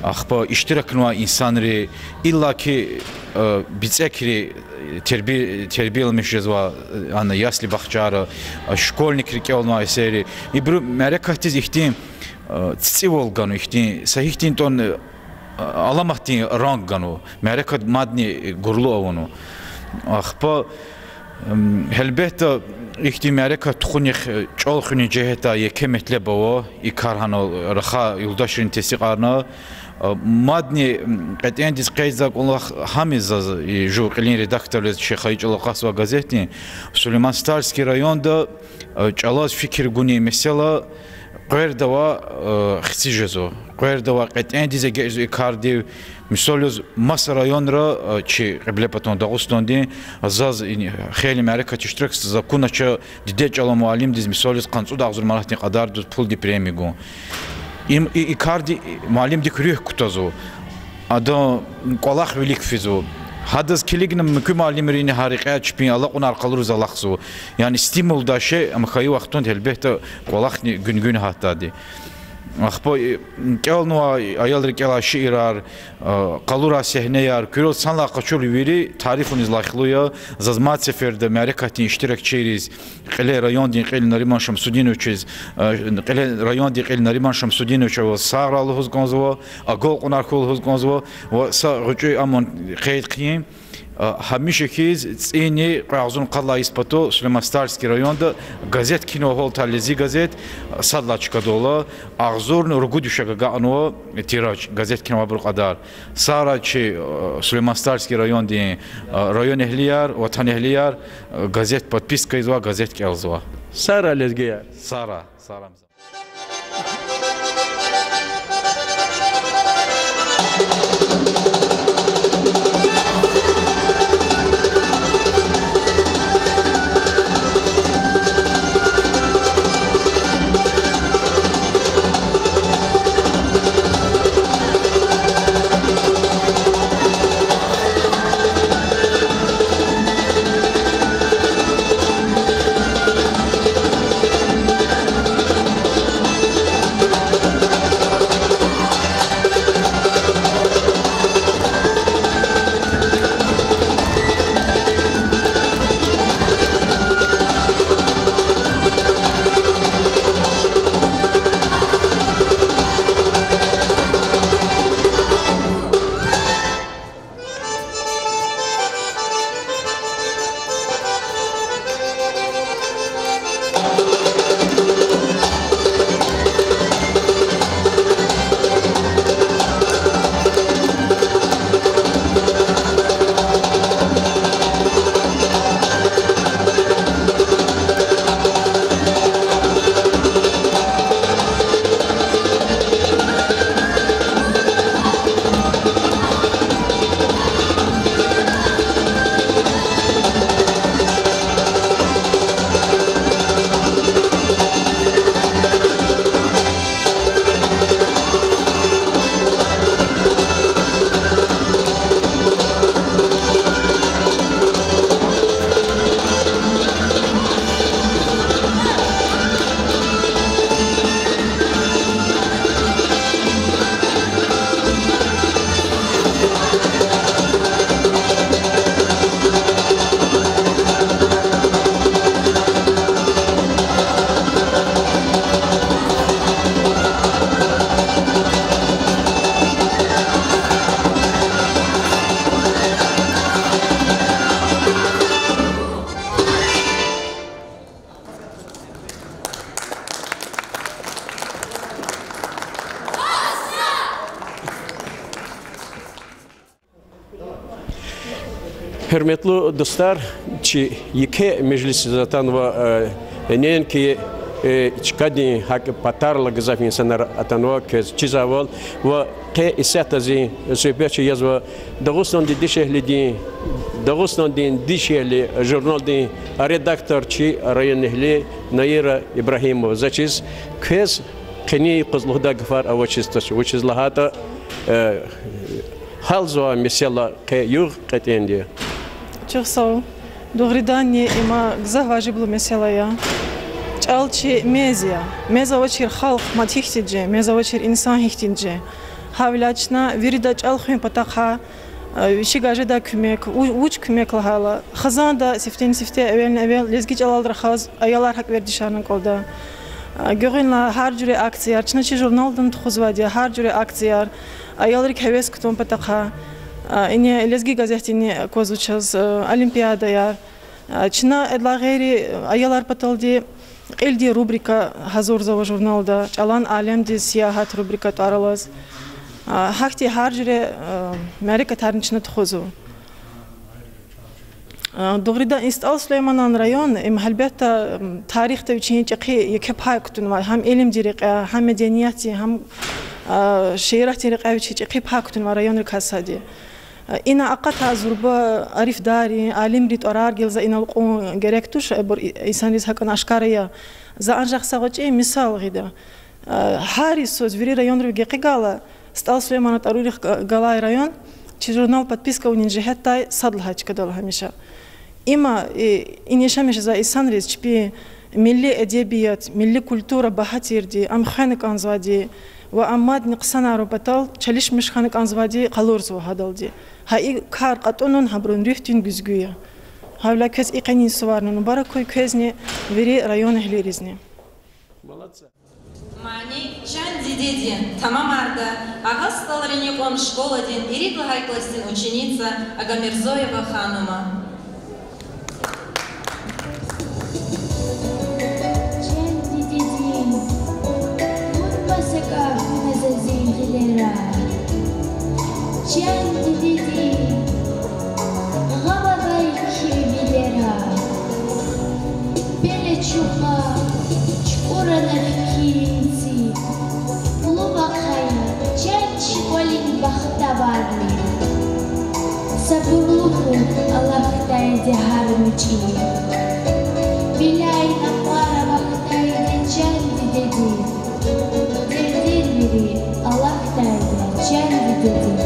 ahpa iştiraknwa insanri illa ki bitsekri terbiyelenmiş yazva ana yasli bahçara şkolnik rikeolma eseri ibru Amerika tiz ihtim tsivolganu ihtim sahihtin ton alamahtin ranganu Amerika madni gurlu avunu ahpa helbette ihtimareka tuxunik çolxuni ceheta yekemetle bawo ikarhano raxa yoldaşın tesiqarna madni qetendis qayzak Allah hamiz ju qilin redaktörler Şexay Çalaqasva gazetni Süleyman Starski rayonda çalaz fikir guni mesela Qerdava xsijezo Qerdava qetendize gezu ikardi Misoliz Mas rayonra çi qiblepaton Dağıstan'da azaz xeyli Amerika tiştirak zakunaça dide çala muallim diz misoliz qansu dağzur malatni qadar pul di premigo im ikardi muallim di krih kutazo ada qolaq velik fizo Hadız kilignim mümkün muallimlerini harika çıpın Allah onu arkalırız Allah'su yani stimul da şey ama hayı vaktun elbette qolaq gün hatta di Ахпо келну аялдыр кела шиирар қалура сехнеяр күрел санла қачул вири тарихун излахлуя зазмат сеферде Америкатын иштирак через қеле район дин қел Нариман Шамсудинович қеле район дин қел Нариман Шамсудинович ва саграл хузгонзво агол қунархул хузгонзво ва са гучуй амон қейд қиим Hamiše kiz cini qazun qalla ispato Süleyman Starski rayonda gazet kino hol talezi gazet sadla çıkadola ağzurn rugu düşaga ano tiraj gazet kino bir qadar sara çi Süleyman Starski rayon di rayon ehliyar vatan ehliyar gazet podpiska izva gazet kelzva sara lezgiya sara hürmetli dostlar, ki iki meclisizatan ve neyin ki çıkadi hak patarla gazaf insanlar atanwa kez çizaval ve ke isatazi sübeci yazva Dağıstan di şehli Dağıstan di şehli jurnal di redaktor çi rayonehli Nayira İbrahimova zaçiz kez keni qızlıqda gfar avaçistas which is lahata halzwa mesela ke yuq qatendi çok sağ ol doğrudan ima gza vaciblu mesela ya Alçı meza vachir xalq matihtice, meza vachir insan hihtince. Havlaçna virida çalxın pataqa, şigaje da kümek, uç kümek lahala. Xazan da sifte evvel lezgi çalaldır xaz, ayalar hak verdi şanın kolda. Görünla har cüre aksiyar, çnaçı jurnaldan tuxuzvadi, har cüre aksiyar. Ayalar heves kutum pataqa. İne lezgi gazetini kozuçaz, olimpiyada yar. Çna edla gayri ayalar pataldi. Eldi rubrika hazırza jurnalda çalan alemde siyahat rubrika taralaz. Hakti harcre Amerika tarihçine tuxuzu. Doğrudan İstal Süleymanan rayon halbette tarihte için çeki yekep haykutun var. Hem ilim direk, hem medeniyeti, hem şehirah direk evçi çeki haykutun var rayon rikasadi. İna akata zurba arif dari alim rit arar gelza ina lqon gerektuş insanız hakan aşkaraya za anjaq sağıcı misal gida hari söz veri rayon rugi qigala Stal Süleymanat aruri galay rayon çi jurnal подписка унинжехтай садлхач кадал hamisha ima inişamış za insanız çpi milli edebiyat milli kultura bahatirdi am khanik anzadi ve amad niqsana rubatal çalışmış khanik anzadi qalurzu hadaldi Hay kar qatonun habrun riftin güzgüya. Havla köz iqanin suvarnın barakoy közni veri rayon ehlirizne. Mani чан дидедин tamam arda Ağastalarını kon школадин Иридла Хайкластин ученица Агамирзоева ханума. Чан дидедин Мутмасака назазин гилера Чан дидедин Гавагай кибилера Беле чуха Чкурана киринци Лубахая Чан чиколин бахтабарни Сабурлуху Аллахтай дехармучи Биляй напара бахтай чан дидедин Дирдир бири Аллахтай чан дидедин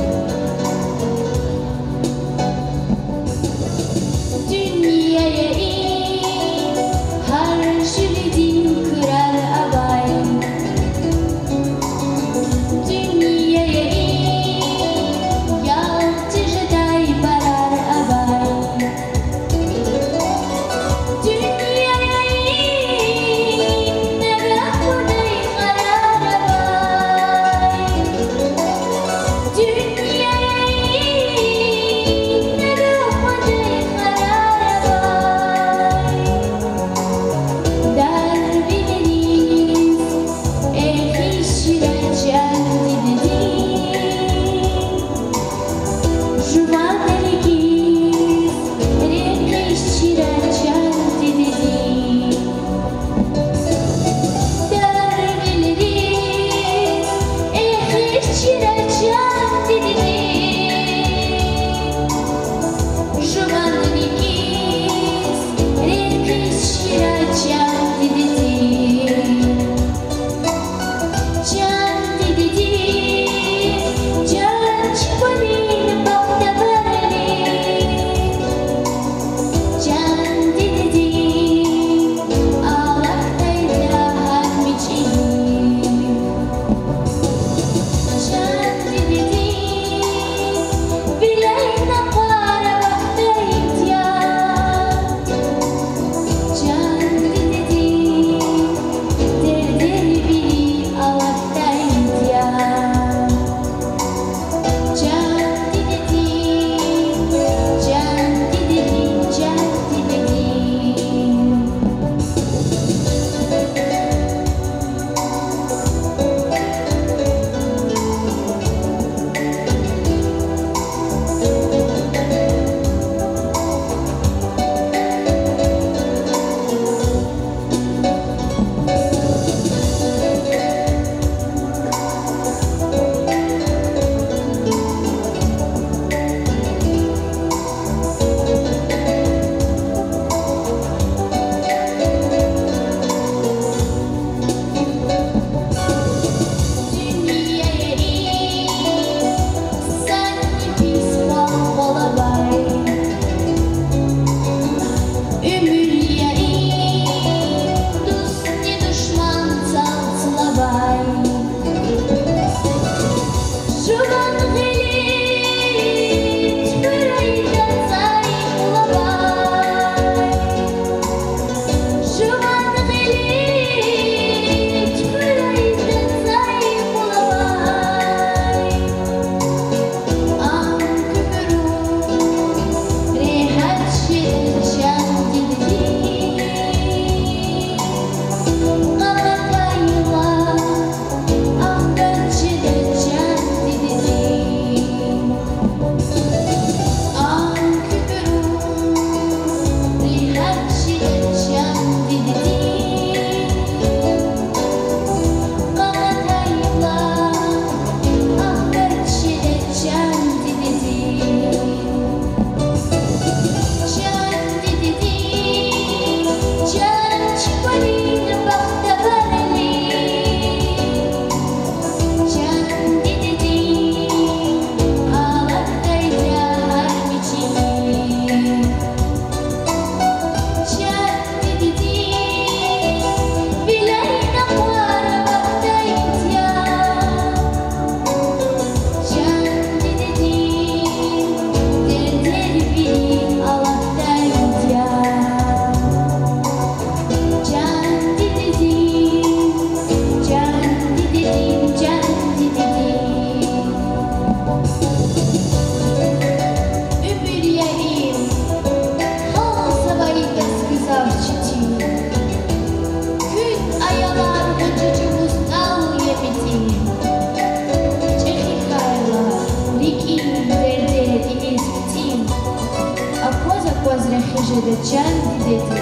Jede çendi dedi.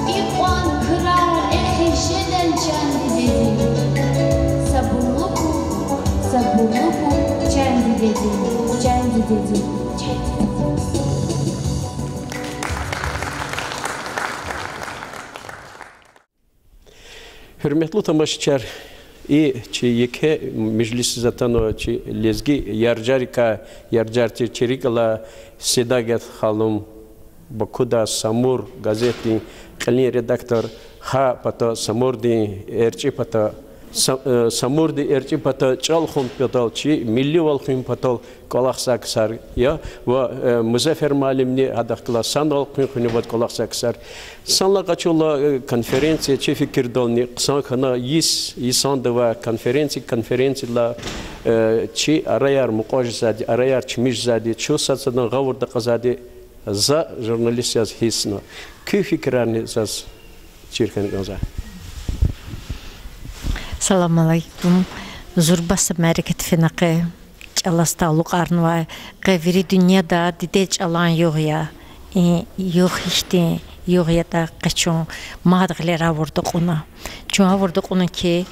İkwan kırar ehişeden çendi dedi. Sabırlı bu çendi dedi. Çendi dedi. Hürmetli tamaşaçılar, чи яке мижлис затано чи лезги ярджарика ярджарти черикала седагет халум бакуда самур газети калин редактор ха пата самурди эрчи пата самурди эрчи пата чалхун патал чи милли волхун патал колахсаксар я ва музафер малимни адахкла сандал куни вот колахсаксар санла качула конференция чи фикирдолни ксанхана исандова конференцияла чи араяр муқожзади араяр чмижзади чу сацадан гавурда казади за журналистяз хисно ки фикрани зас чирхан газа. Салам алейкум. Зурбас мәрекет финақы. Чаласталук арнва. Қавири дүнияда дидеч алан yok ya. Yok işte. Yok ya da қачун мадғылера вұрдық ona. Чуа вұрдық ona ki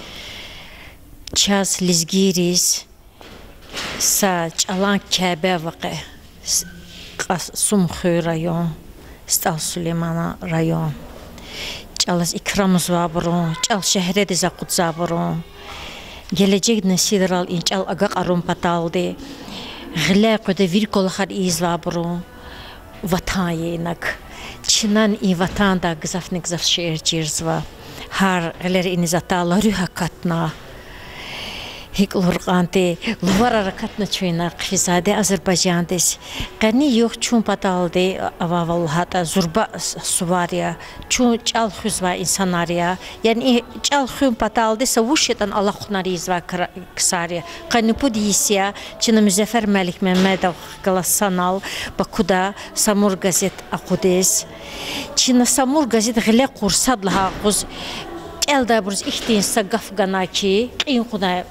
час лизгирис sa çalan Kəbə vaqı. Sumxu rayon. Stal Süleymana rayon. Çalas ikramız vaburun, çal şehre de zakut zaburun. Gelecek nesiral inçal agak arum pataldi. Gılaqı da vir kolxar iz vaburun. Vatan yenak. Çınan i vatan da gızafnik zaf şehir cirzva. Har gılar inizatala rühakatna. Hik lurqanti luvar arakatna çuyna qizade Azerbaycandes. Qani yok çun pataldi avavalhata zurba suvariya çun çal xuzva insanariya. Yani çal xun pataldi savuşetan Allah xunariz va ksariya. Qani pudisiya çina Müzəffər Məlik Məmmədov qalasanal Bakuda Samur gazet aqudes. Çina Samur gazet gile qursadlaha quz Eldabrus ihtinsa gafganaki qinquna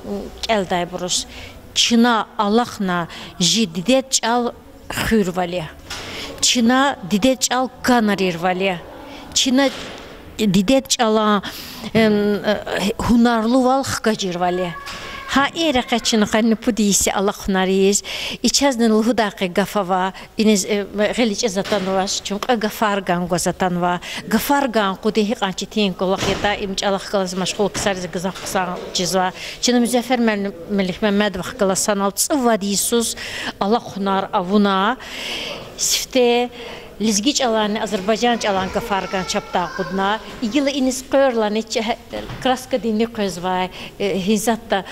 eldabrus Çina Allahna jididet çal xürvali Çina didet çal kanarirvali Çina didet çala hunarlı val xqajirvali Ha era qaçın qanı pudisi Allah xunariz içazdan lhudaqi gafava iniz geliç zatanwas çünkü gafargan gozatanwa gafargan qudihi qançitin qolaqita imçalaq qalaz məşğul qısarız qızaqsan cizva Çin Müzəffər Məlik Məmmədov qalasanal tsvadisuz Allah xunar avuna sifte Lizgiç alanı Azerbaycan alan gafargan çapta qudna igili iniz qörlan kraska dinli qözva hizatta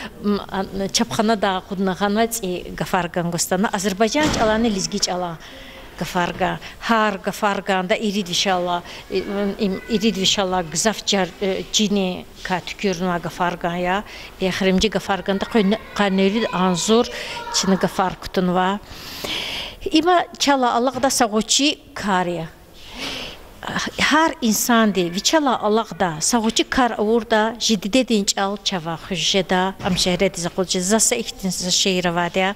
çapxana da qudna xanat gafargan gostana Azerbaycan alanı lizgiç alan gafarga har gafargan da irid inşallah gzafcar cini ka tükürna gafargan ya yaxrimci gafargan da qaneri anzur çini gafar kutunva İma çala Allah da sağuçi kariya. Her insan de viçala Allah da sağuçi kar avurda jidide dinç al çava xujeda am şehre dizaqulci zasa ihtinsa şehre vadia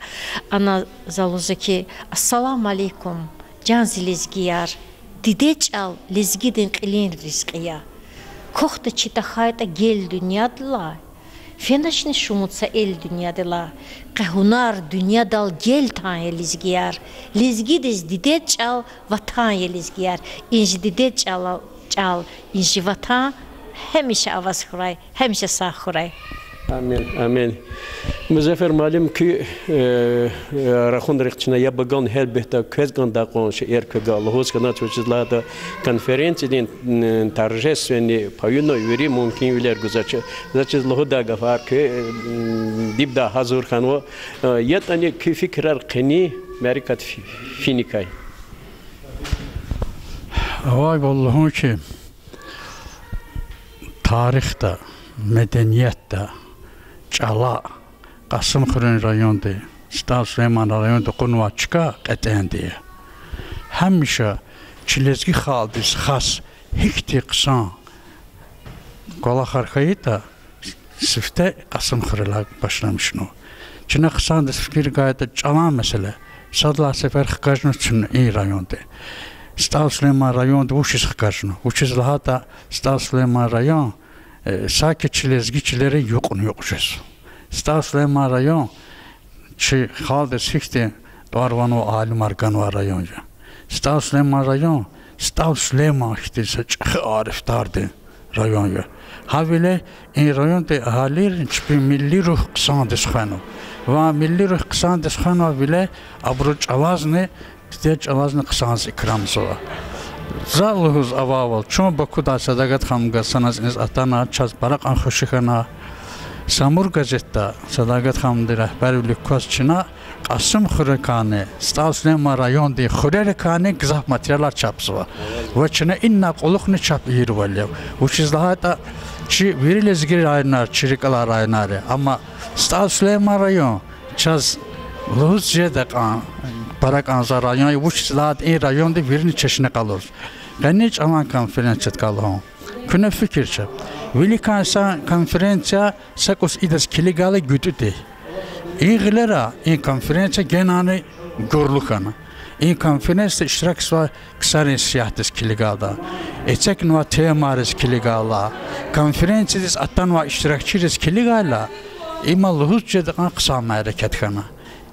ana zaluzaki assalamu aleykum can zilizgiyar dideç al lizgidin qilin rizqiya koxta çita hayta gel dünyadla Фенашни шумутса эл дүниядыла. Қахунар дүниядал гел тан елизгияр. Лизгидез дидет чал ватан елизгияр. Инжи дидет чал инжи ватан хемише аваз хурай, хемише сах хурай. Amin, amin. Müzəffər Məlim ki raxun rıqçına yabagan helbette közgan da qonşu erkega Allahus kana çocuklarda konferensiyadan торжественный поюно вери мумкин вилер гузача. Значит лохуда гафар ki dibda hazır xanwa yatani ki fikrar qini merikat finikay. Vay vallahi ki tarixdə, mədəniyyətdə Çala, Qasımxırın rayonda, Stal Süleyman rayonda qunvaçka qətəndiyə. Həmişə çilezgi xaldız xas hikti qısan qola xarxayı da siftə Qasımxırıla başlamışın o. Çinə qısan da fikir qayda çalan məsələ. Sadla səfər xıqajın üçün iyi rayonda. Стал Сулейман район двушис хкажно. Учиз лахата Стал Сулейман район сакичилезгичилери юқун юқшес. Стал Сулейман район чи халде сихте Дуарвану Алимарганва район. Стал Сулейман район Стал Сулейман хтиса арифтарде район. Havile in район де ахалир чпи милли рух қсан десхану. Ва милли рух қсан десхану виле абруч авазне тетеч авазне қсан икрамсова. Залуз ававал чон бакуда садагат хамга саназ из атана час барак анхушихана Самур газетта садагат хамди рахбари косчина Qasım Xurikani Stal Süleyman rayon de Xurikani gizah materialar çapsıva. Vaçına inna qoluqni çap yeri valya. Uçizlahata çi virilezgir rayonlar, çirikalar rayonları. Ama Stal Süleyman rayon çaz Luzce'de barak anza rayonu uçizlahat in rayonda virini çeşine kalır. Ganiç alan konferansiya kalın. Küne fikir çap. Velikansa konferansiya sakos idas kiligalı gütüde. İğlera in konferansiya genani görlükana. In konferansiya iştirak sva kısarin siyahtis kiligalda. Eçeknva temaris kiligala. Konferansiyadis atanva iştirakçiris kiligala. İma Luzce'de kısa hareket kana.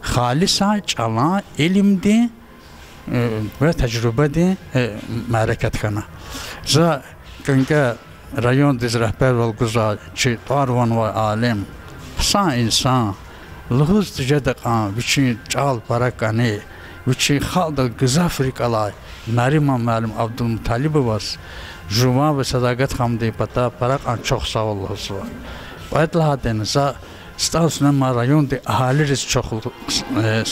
Halisa çalan ilimdi ve tecrübedi hareket kana. Za çünkü rayon diz rehber vel güzel çi tarvan ve alim san insan Luzce'de kan biçi çal parakani biçi halda gızafrikalay Nariman malum Abdülmuttalib was Juma ve sadagat hamdi pata parakan çok sağ olsun. Bayatlahaten za Stal Süleyman rayon de ahaliris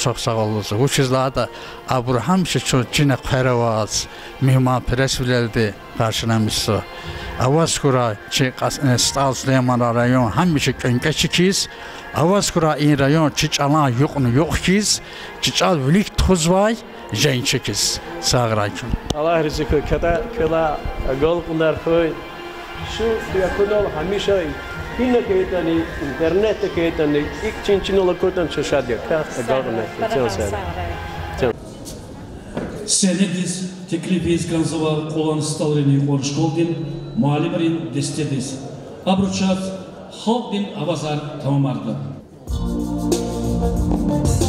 çok sağ olsun. Uçizlada Abraham çok cine kharavaz mihman presvilelde karşılamışsa. Avaz kura çi Stal Süleyman rayon hamishe kenkeçikiz. Avaz kura in rayon çiçalan yokunu yokiz. Çiçal vilik tuzvay jençikiz. Sağrayın. Allah rızkı kala gol kunlar koy. Şu yakunol hamishe Hina kayıtani, internette kayıtani, ilk çinçin olarak koytan çeşadiye. Senediz, teklifiz kanzava kullanıştallarını konuşkoldin, muhaliflerin destediz. Abruçat, halkdin avazar tamamardı. Thank you.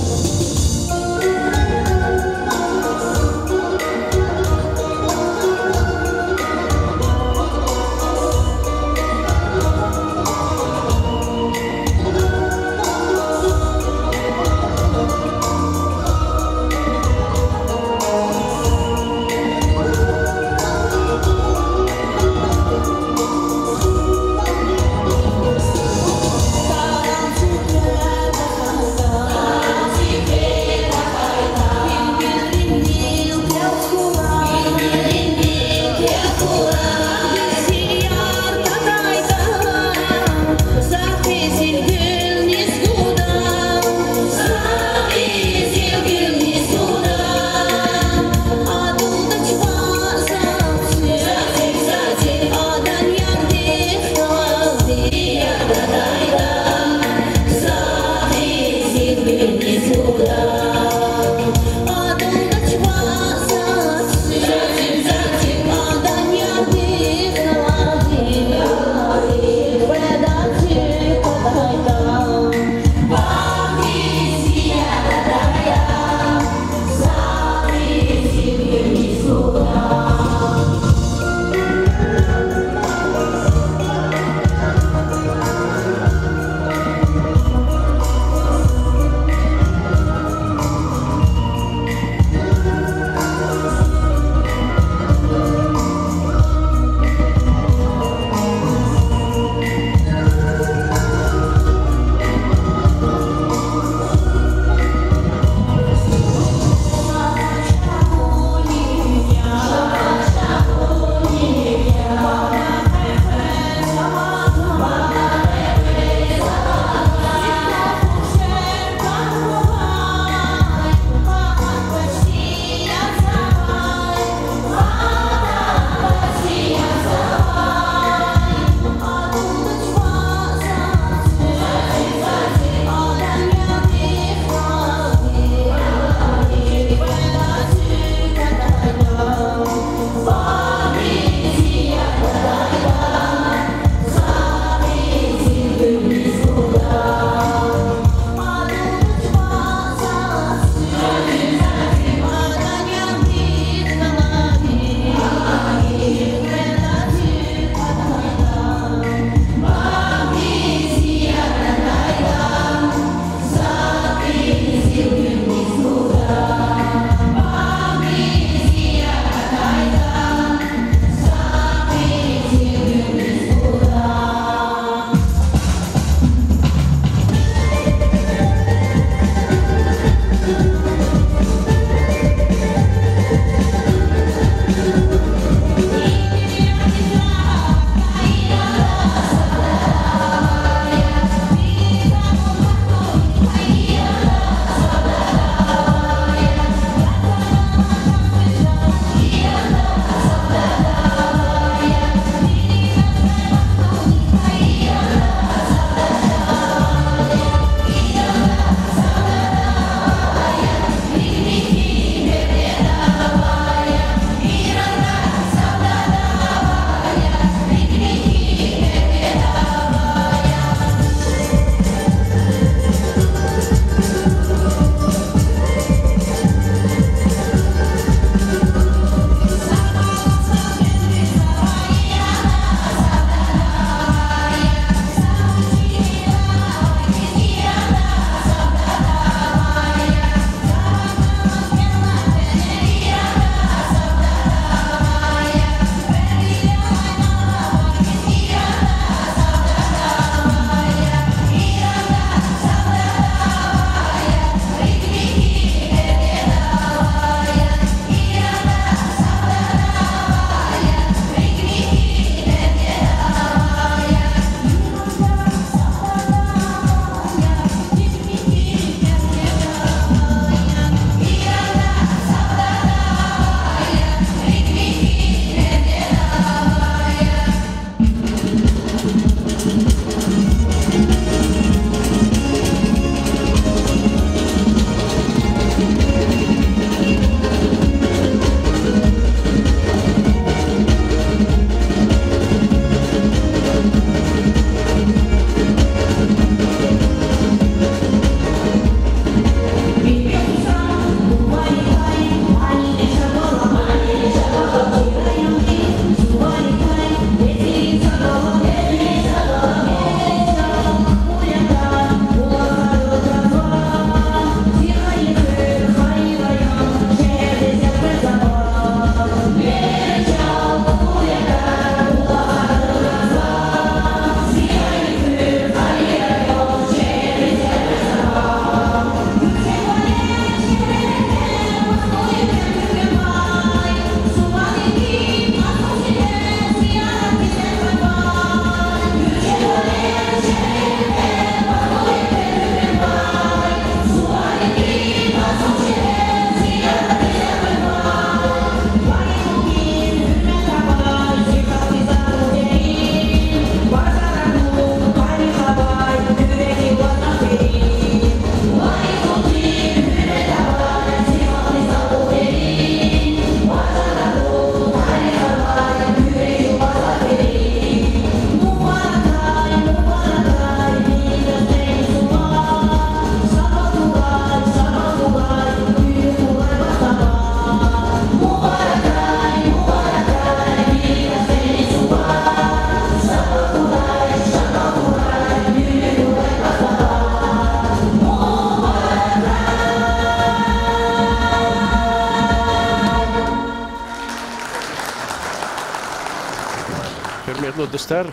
Hürmetli dostlar,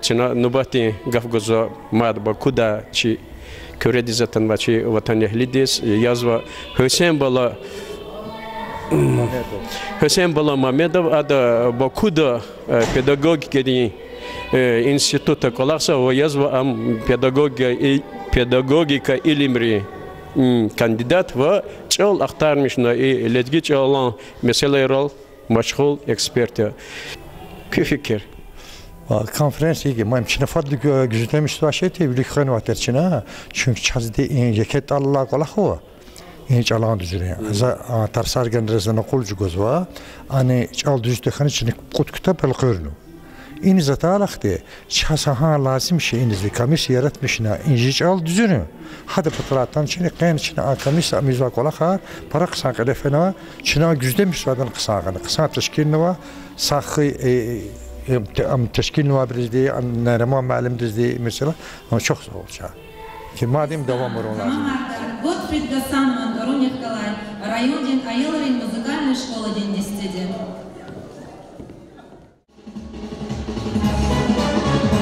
Çina nubati gafgoza mad Baku'da çi Küredi zaten ve çi vatan ehlidiz. Yazva Hüseyin Bala Mamedov ada Baku'da pedagogik института коласа о язва ам педагогика илимри кандидат ва чал ахтармишна и лезги чалан меселерал машгул эксперт كيفكر konferansı ki mım Çin farklı güçlemiş başeti birlik xanıvat Çin'e çünkü çazdı yeket Allah kolahu hiç alan düzüne za tarsar genrezden qulcu gozva ani çal düzde xani Çin qut kitap alqırnu این زتال اخته چهسها لازم شيء این زی کمیس یارت میشنه اینجیج آل دزونه حد پتراتان چنین قین چنین کمیس میزوا کلا خار پرق ساق دفنا چنین جزده میشودن قساق تشکیل نوا ساخی تشکیل نوا برزدی نرما معلم دزدی مثلا çok zor olacak ki madem devam olurlar. Готфрид Гасанман, Дорон Николай, район Айелрин, музыкальная школа день студент. Thank you.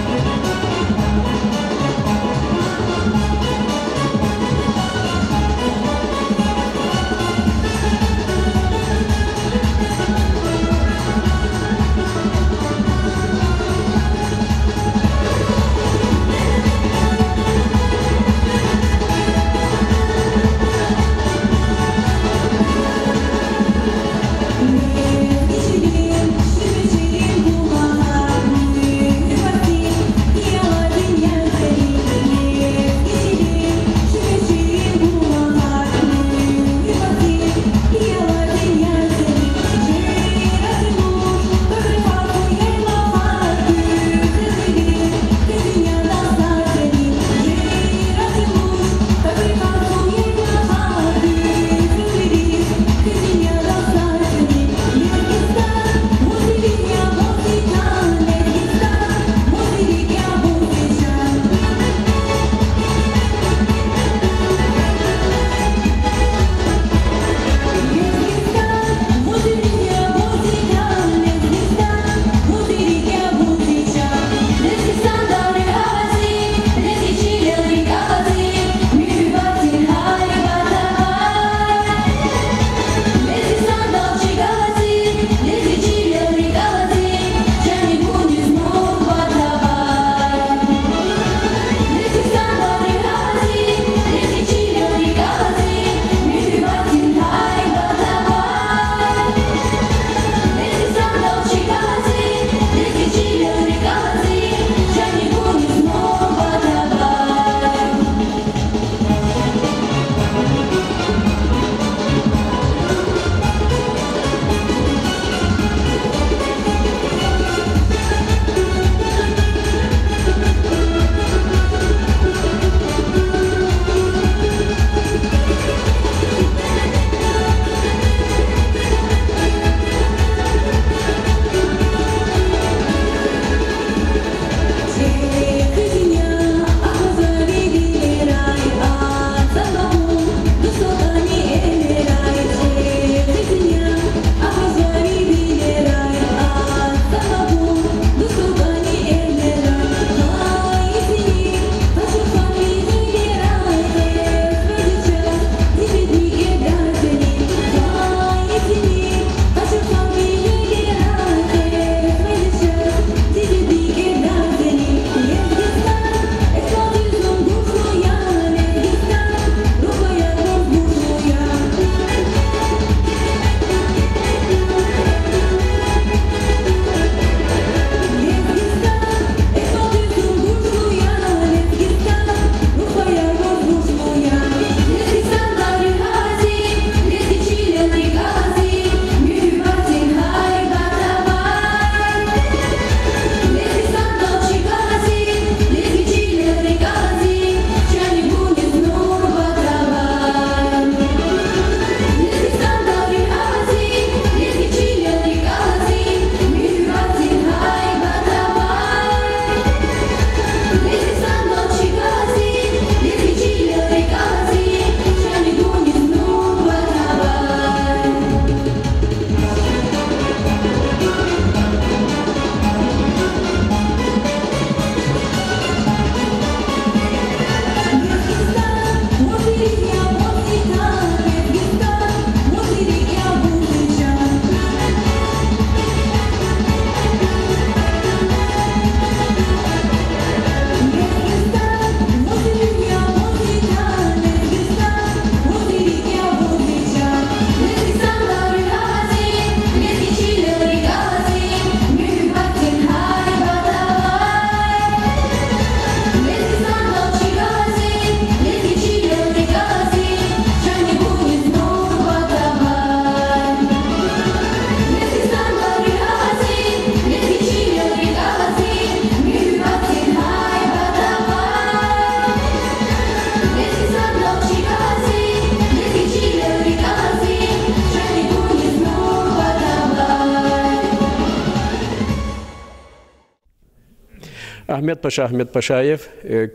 Ahmet Paşayev,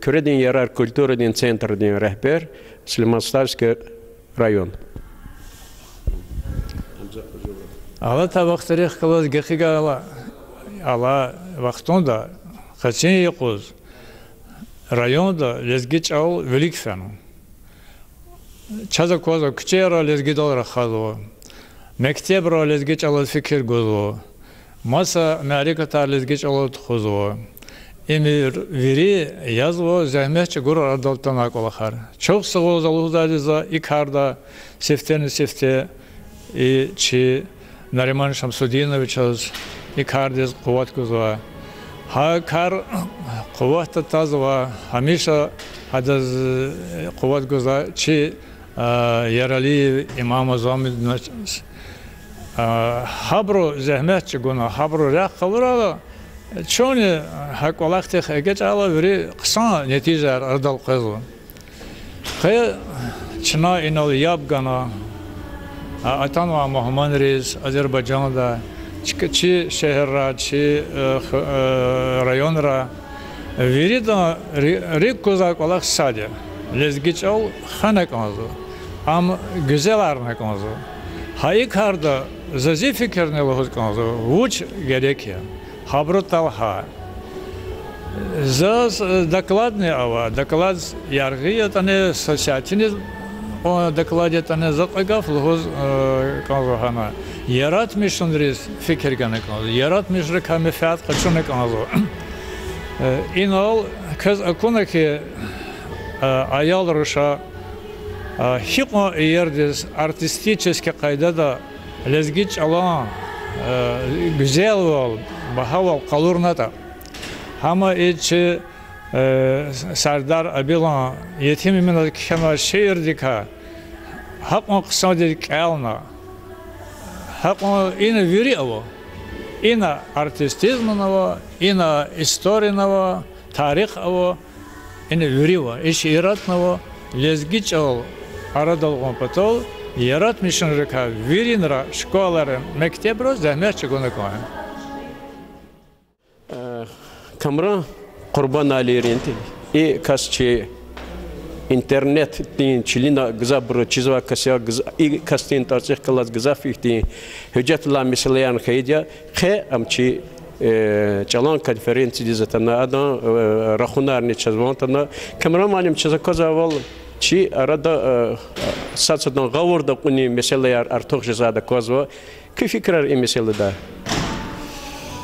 Küredin Yarar Kulturadin Centerdin rehber, Süleymanstavski rayon. Ала табақтарих кылыз гехига ала вақтонда хачен якуз районда лезгич ал велик фену. Чаза коза кчера лезгидал рахазо. Мектебра лезгич ал фикир гозо. Маса Америка лезгич ал тхозо. Эмир вери язво зәмәч гур радалтан аколахар. Çok сыгыз алузадиза икарда сефте и чи Нариман Шамсудинович икардиз кувват гузва. Ха кар кувват тазва хамиша адаз кувват гузва чи Ярали имам Азамид хабро зәмәч гуна хабро рах калурала. Чони хаквалахте хагачала вери қсан нетижар ардал қазу. Қай чина инал ябгана Атанва Мухаммад Рез Азербайджанда чи шехра чи районра вирида рек козак алах садя лезгичал ханаканзу ам güzel канзу хайкарда зази фикерне лохканзу уч герекия хабруталха зас докладный ава доклад яргия тане сосятини о докладе тане закагав лоз канзухана ярат мишундрис фикергане канзу ярат мишрека мефат хачуне канзу инол каз акунаки аял руша хикма ердис артистически кайдада лезгич алан güzel ol bahaval kalurnata ama içi Sardar Abilan yetimimin kema şehirdika hakma kısa dedik elna hakma ina veri avo ina artistizmnava ina istorinava tarih avo ina veriva iş yaratnava lezgiç ol aradalğın patol yaratmışın reka verinra şkolaların mektebro zahmet gona koyan Kamera Kurban Ali'rinti i kasçı internet din çilina gzabro çizva kasya i kastin tarçık kalas gzafihti hücetla misalayan khaydia khe amçı çalan konferansı dizatana adan rahunar ne çazvantana kameramanım çazakozaval çi arada satsadan gavurda kuni meseleyar artık cezada kozva ki fikrar i meseleda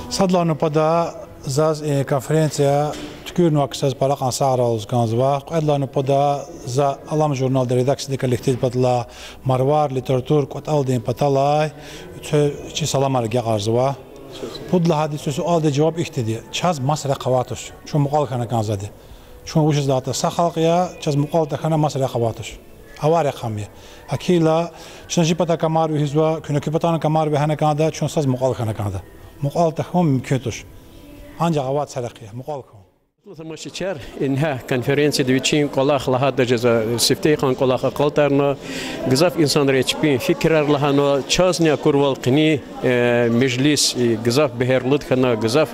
Sadlanu pada zaz konferencija tükürnü akşaz parakan sağra uzganzva. Adlanu pada za alam jurnal de redaksiya kolektiv patla marvar literatur kot aldin patalay çi salamar gağarzva. Pudla hadi sözü aldı cevap ihtedi. Çaz masra qavatuş. Şu muqal kana kanzadi. Şu ucuz data saxalqiya çaz muqal ta kana masra qavatuş. Avare qamiya. Akila çnji pata kamar ve hizwa küneki patana kamar ve hana kanada çun saz muqal kana kanada. Muqal ta hum mümküntüş. Ancak avat sarıqıya, muqalqı. Tamaşaçılar, inha konferansiya deviçin qolaq lahada ceza sifteyqan qolaqa qaltarna gızaf insanlar içpin fikrarlahano çaznya kurval qini meclis gızaf beherlut kana gızaf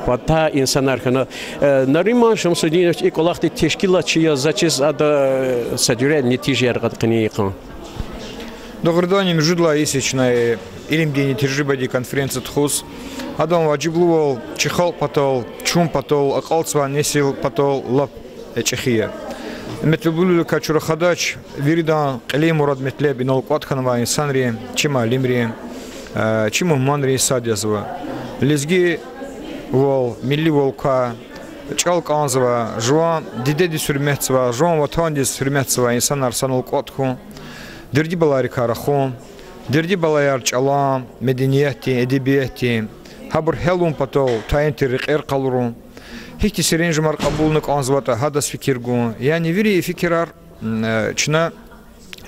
pata insanlar kana Nariman Şamsudinov qolaqti teşkilatçıya zaçiz ada sadire netijer qini qan Добрдани межудла исечная илимдени тежрибади конференция тхус адам ваджиблувал чихал патол чум патол акалцва несил патол лап чехия метлубулу качура хадач виридан qili murad metleb inol qatxanva insanri чима лимри чиму манри садязва лезги вол милли волка чал канзва жуан дидеди сүрмецва жуан ватандис сүрмецва insanlar sanol qatxu Derdi balayı karahon, derdi balayı arçalam, medeniyeti, edebiyeti, habur helum patol, tayintirik kalurun. Hiç sirenci markabulnuk anzvata hadas fikirgun. Yani veri fikirar çına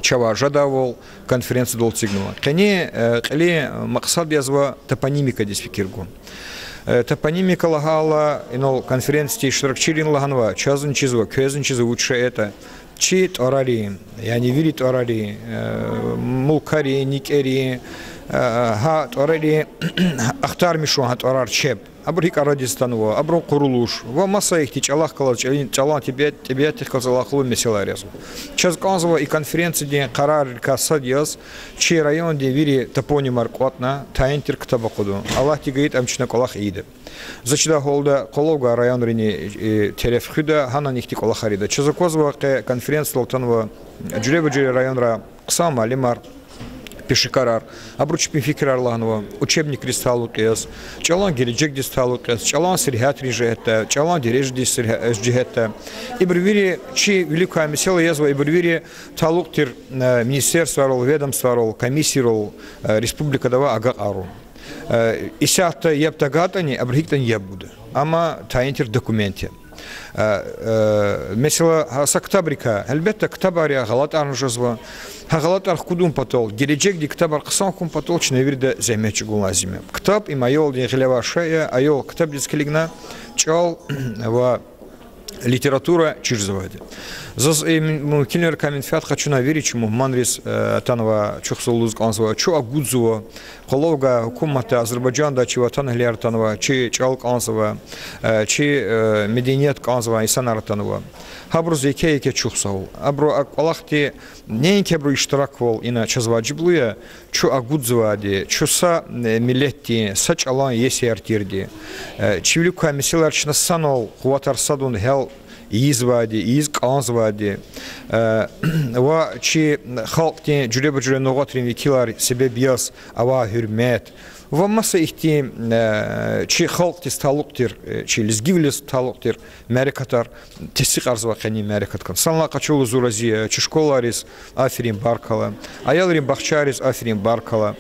çava jadavol konferansı dol signala. Kani qali maqsad yazva toponimika dis fikirgun. Топонимика лагала, инол конференции штуркчилин лаганва, чазун чизва, көзун чизва уча это. Чит орали, я не верит орали, мулкари, никери, хат орали, ахтар мишу хат орар чеп, абр хикарадистанова, абр курулуш, ва масса их тичалах калаш, чалан тебе тихказалахлу меселарез. Час канзова и конференции день карар касадьяс, чи район де вири топонимар кватна, таинтер ктабакуду. Аллах тигает амчина колах иде. Зачда холда колога район рини тереф худа хана нихти колахарида. Чазакозова конференция лотанова джуребаджи районра ксам алимар пешекарар, абручпин фикрар ланова, учебник кристаллу кес, чалан гереджек дисталлу кес, чалан сирхатри жета, чалан дирежди сирхата. Ибрвири чи великая месела язва ибрвири талуктир министерство рол, ведомство рол, комиссия рол, республика дава агару. Исяхта ебтагатани, абрхиктан ебуды. Ама таинтер документе. Mesela Saktаbrika, elbette Ktabariya galat arnjazva, ha galat arxudum patol, gelecek di Ktabar qısan kum patol çnevirde zehmetçi lazime. Ktab im ayol diğleva şaya, ayol Ktab diskligna, çal ve литература чирзавади. Заз мумкинер каминфят хочу наверить, чему манрис танова чухсулуз канзва, чу агудзува, колога хукумата Азербайджанда чи ватан хлер танова, чи чал канзва, чи мединиет канзва исанар танова. Хабруз еке чухсал. Абру Аллахти неньке бру иштирак вол ина чазваджиблуя, чу агудзвади, чу са миллетти, сач алан еси артирди. Чивлюк камисилар чнасанол хватар садун хел извади, из канзвади. Ва чи халкти джуребаджуре ноготрин викилар себе бияс ава хюрмет. Ва маса ихти чи халкти сталуктир, чи лизгивлес сталуктир мерекатар тесик арзва кани мерекаткан. Санла качулу зуразия, чи школарис афирин баркала, аялрин бахчарис афирин баркала.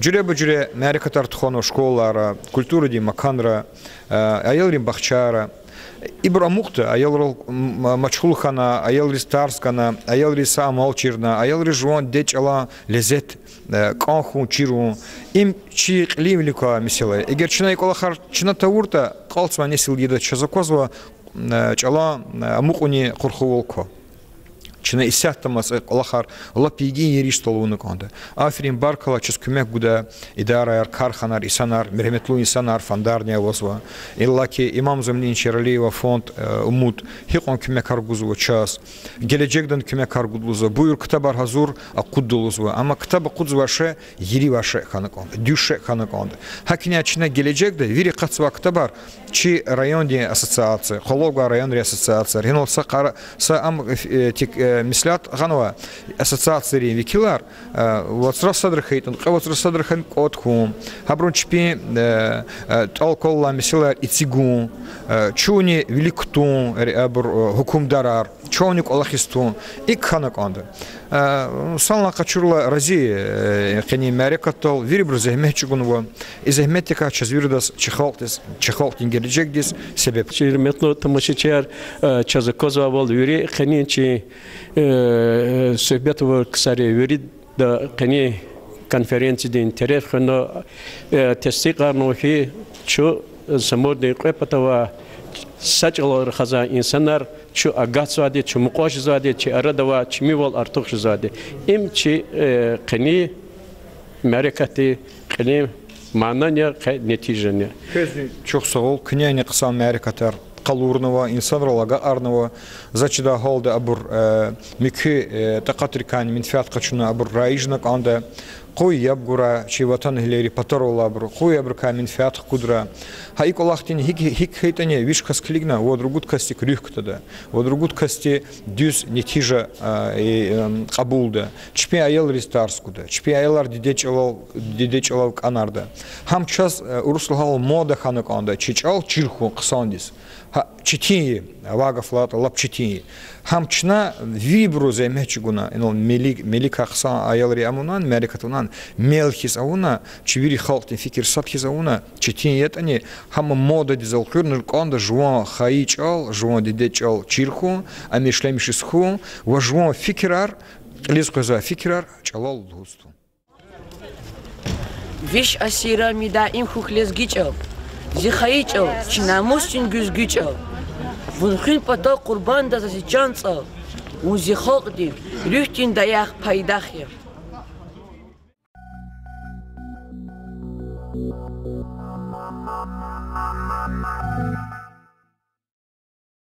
Джуребаджуре мерекатар тхоно школара, культура ди маканра, аялрин бахчара. Ибрамухта, аялрил мачхулхана, аялри старскана, аялри самалчирна, аялри жуан дечала лезет канхун чирун. Им чи кливлика мисела. Егер чина иколахар чина таурта қалцма несил еда чазакозва чала амухуни курхуволко. Чина исяттамас Аллахар Аллах пиги ериш толуны конда. Африн баркала чыз көмек гуда идараяр карханар исанар мерхметлу инсанар фандарния возва. Иллаки имам замнин Чералиева фонд умут хиқон көмек аргузва час. Геледжекдан көмек аргудлузва. Буйр кытабар хазур акуддулузва. Ама кытаба кудзваше ери ваше ханаконда. Дюше ханаконда. Хакиня чина геледжекда вири катсва кытабар чи районди ассоциация, холога районди ассоциация. Ринол сақара саам тик мислят ганова ассоциации викилар вот рассадрхейтон вот рассадрхан котхум хабрунчпи толколла мислар ицигун чуни великтун абр хукумдарар чоник аллахистун икханаканда санла качурла рази кени мерекатол вирибр зехметчугунва изехметика чазвирдас чехалтин гележекдис себеп чирметно тамашичар чазакозва вол вири кенинчи сөйбетова ксаре вири да кени конференции интерес хно тестигарно хи чу самодне кепатава сачалар хаза инсанар чу агатсвади чу муқошзади чи арадава чимивол артухзади им чи кени мерекати кени манания нетижения чухсагол княне қсан мерекатар қалурнова инсанролага арнова зачда холда абур мики тақатрикан min fiyat qaçuna abur raijnak anda qoy yabgura chi vatan hleri patarola abur qoy abruka min fiyat kudra haik olahtin hik heitane vishkas kligna во другут касти крюхтада во другут касти düz netija qabulda чпи ayal ristarskуда чпи aylar didechalo kanarda ham chas uruslhal moda xanak anda chichal chirxu qsandis читии вагафлат лапчитии хамчна вибру земечгуна инол мелик ахсан аялри амунан мерикатунан мелхис ауна чивири халти фикир сатхис ауна читии етани хам мода дизалкурнул конда жуан хаичал жуан дидечал чирху амишлемишисху ва жуан фикирар лизкоза фикирар чалал густу виш асира мида им хухлес гичал зихаичал чинамусчин гюзгичал вунхин пата курбан да засичанцал узихоqdi рюхтин даях пайдахир Thank you.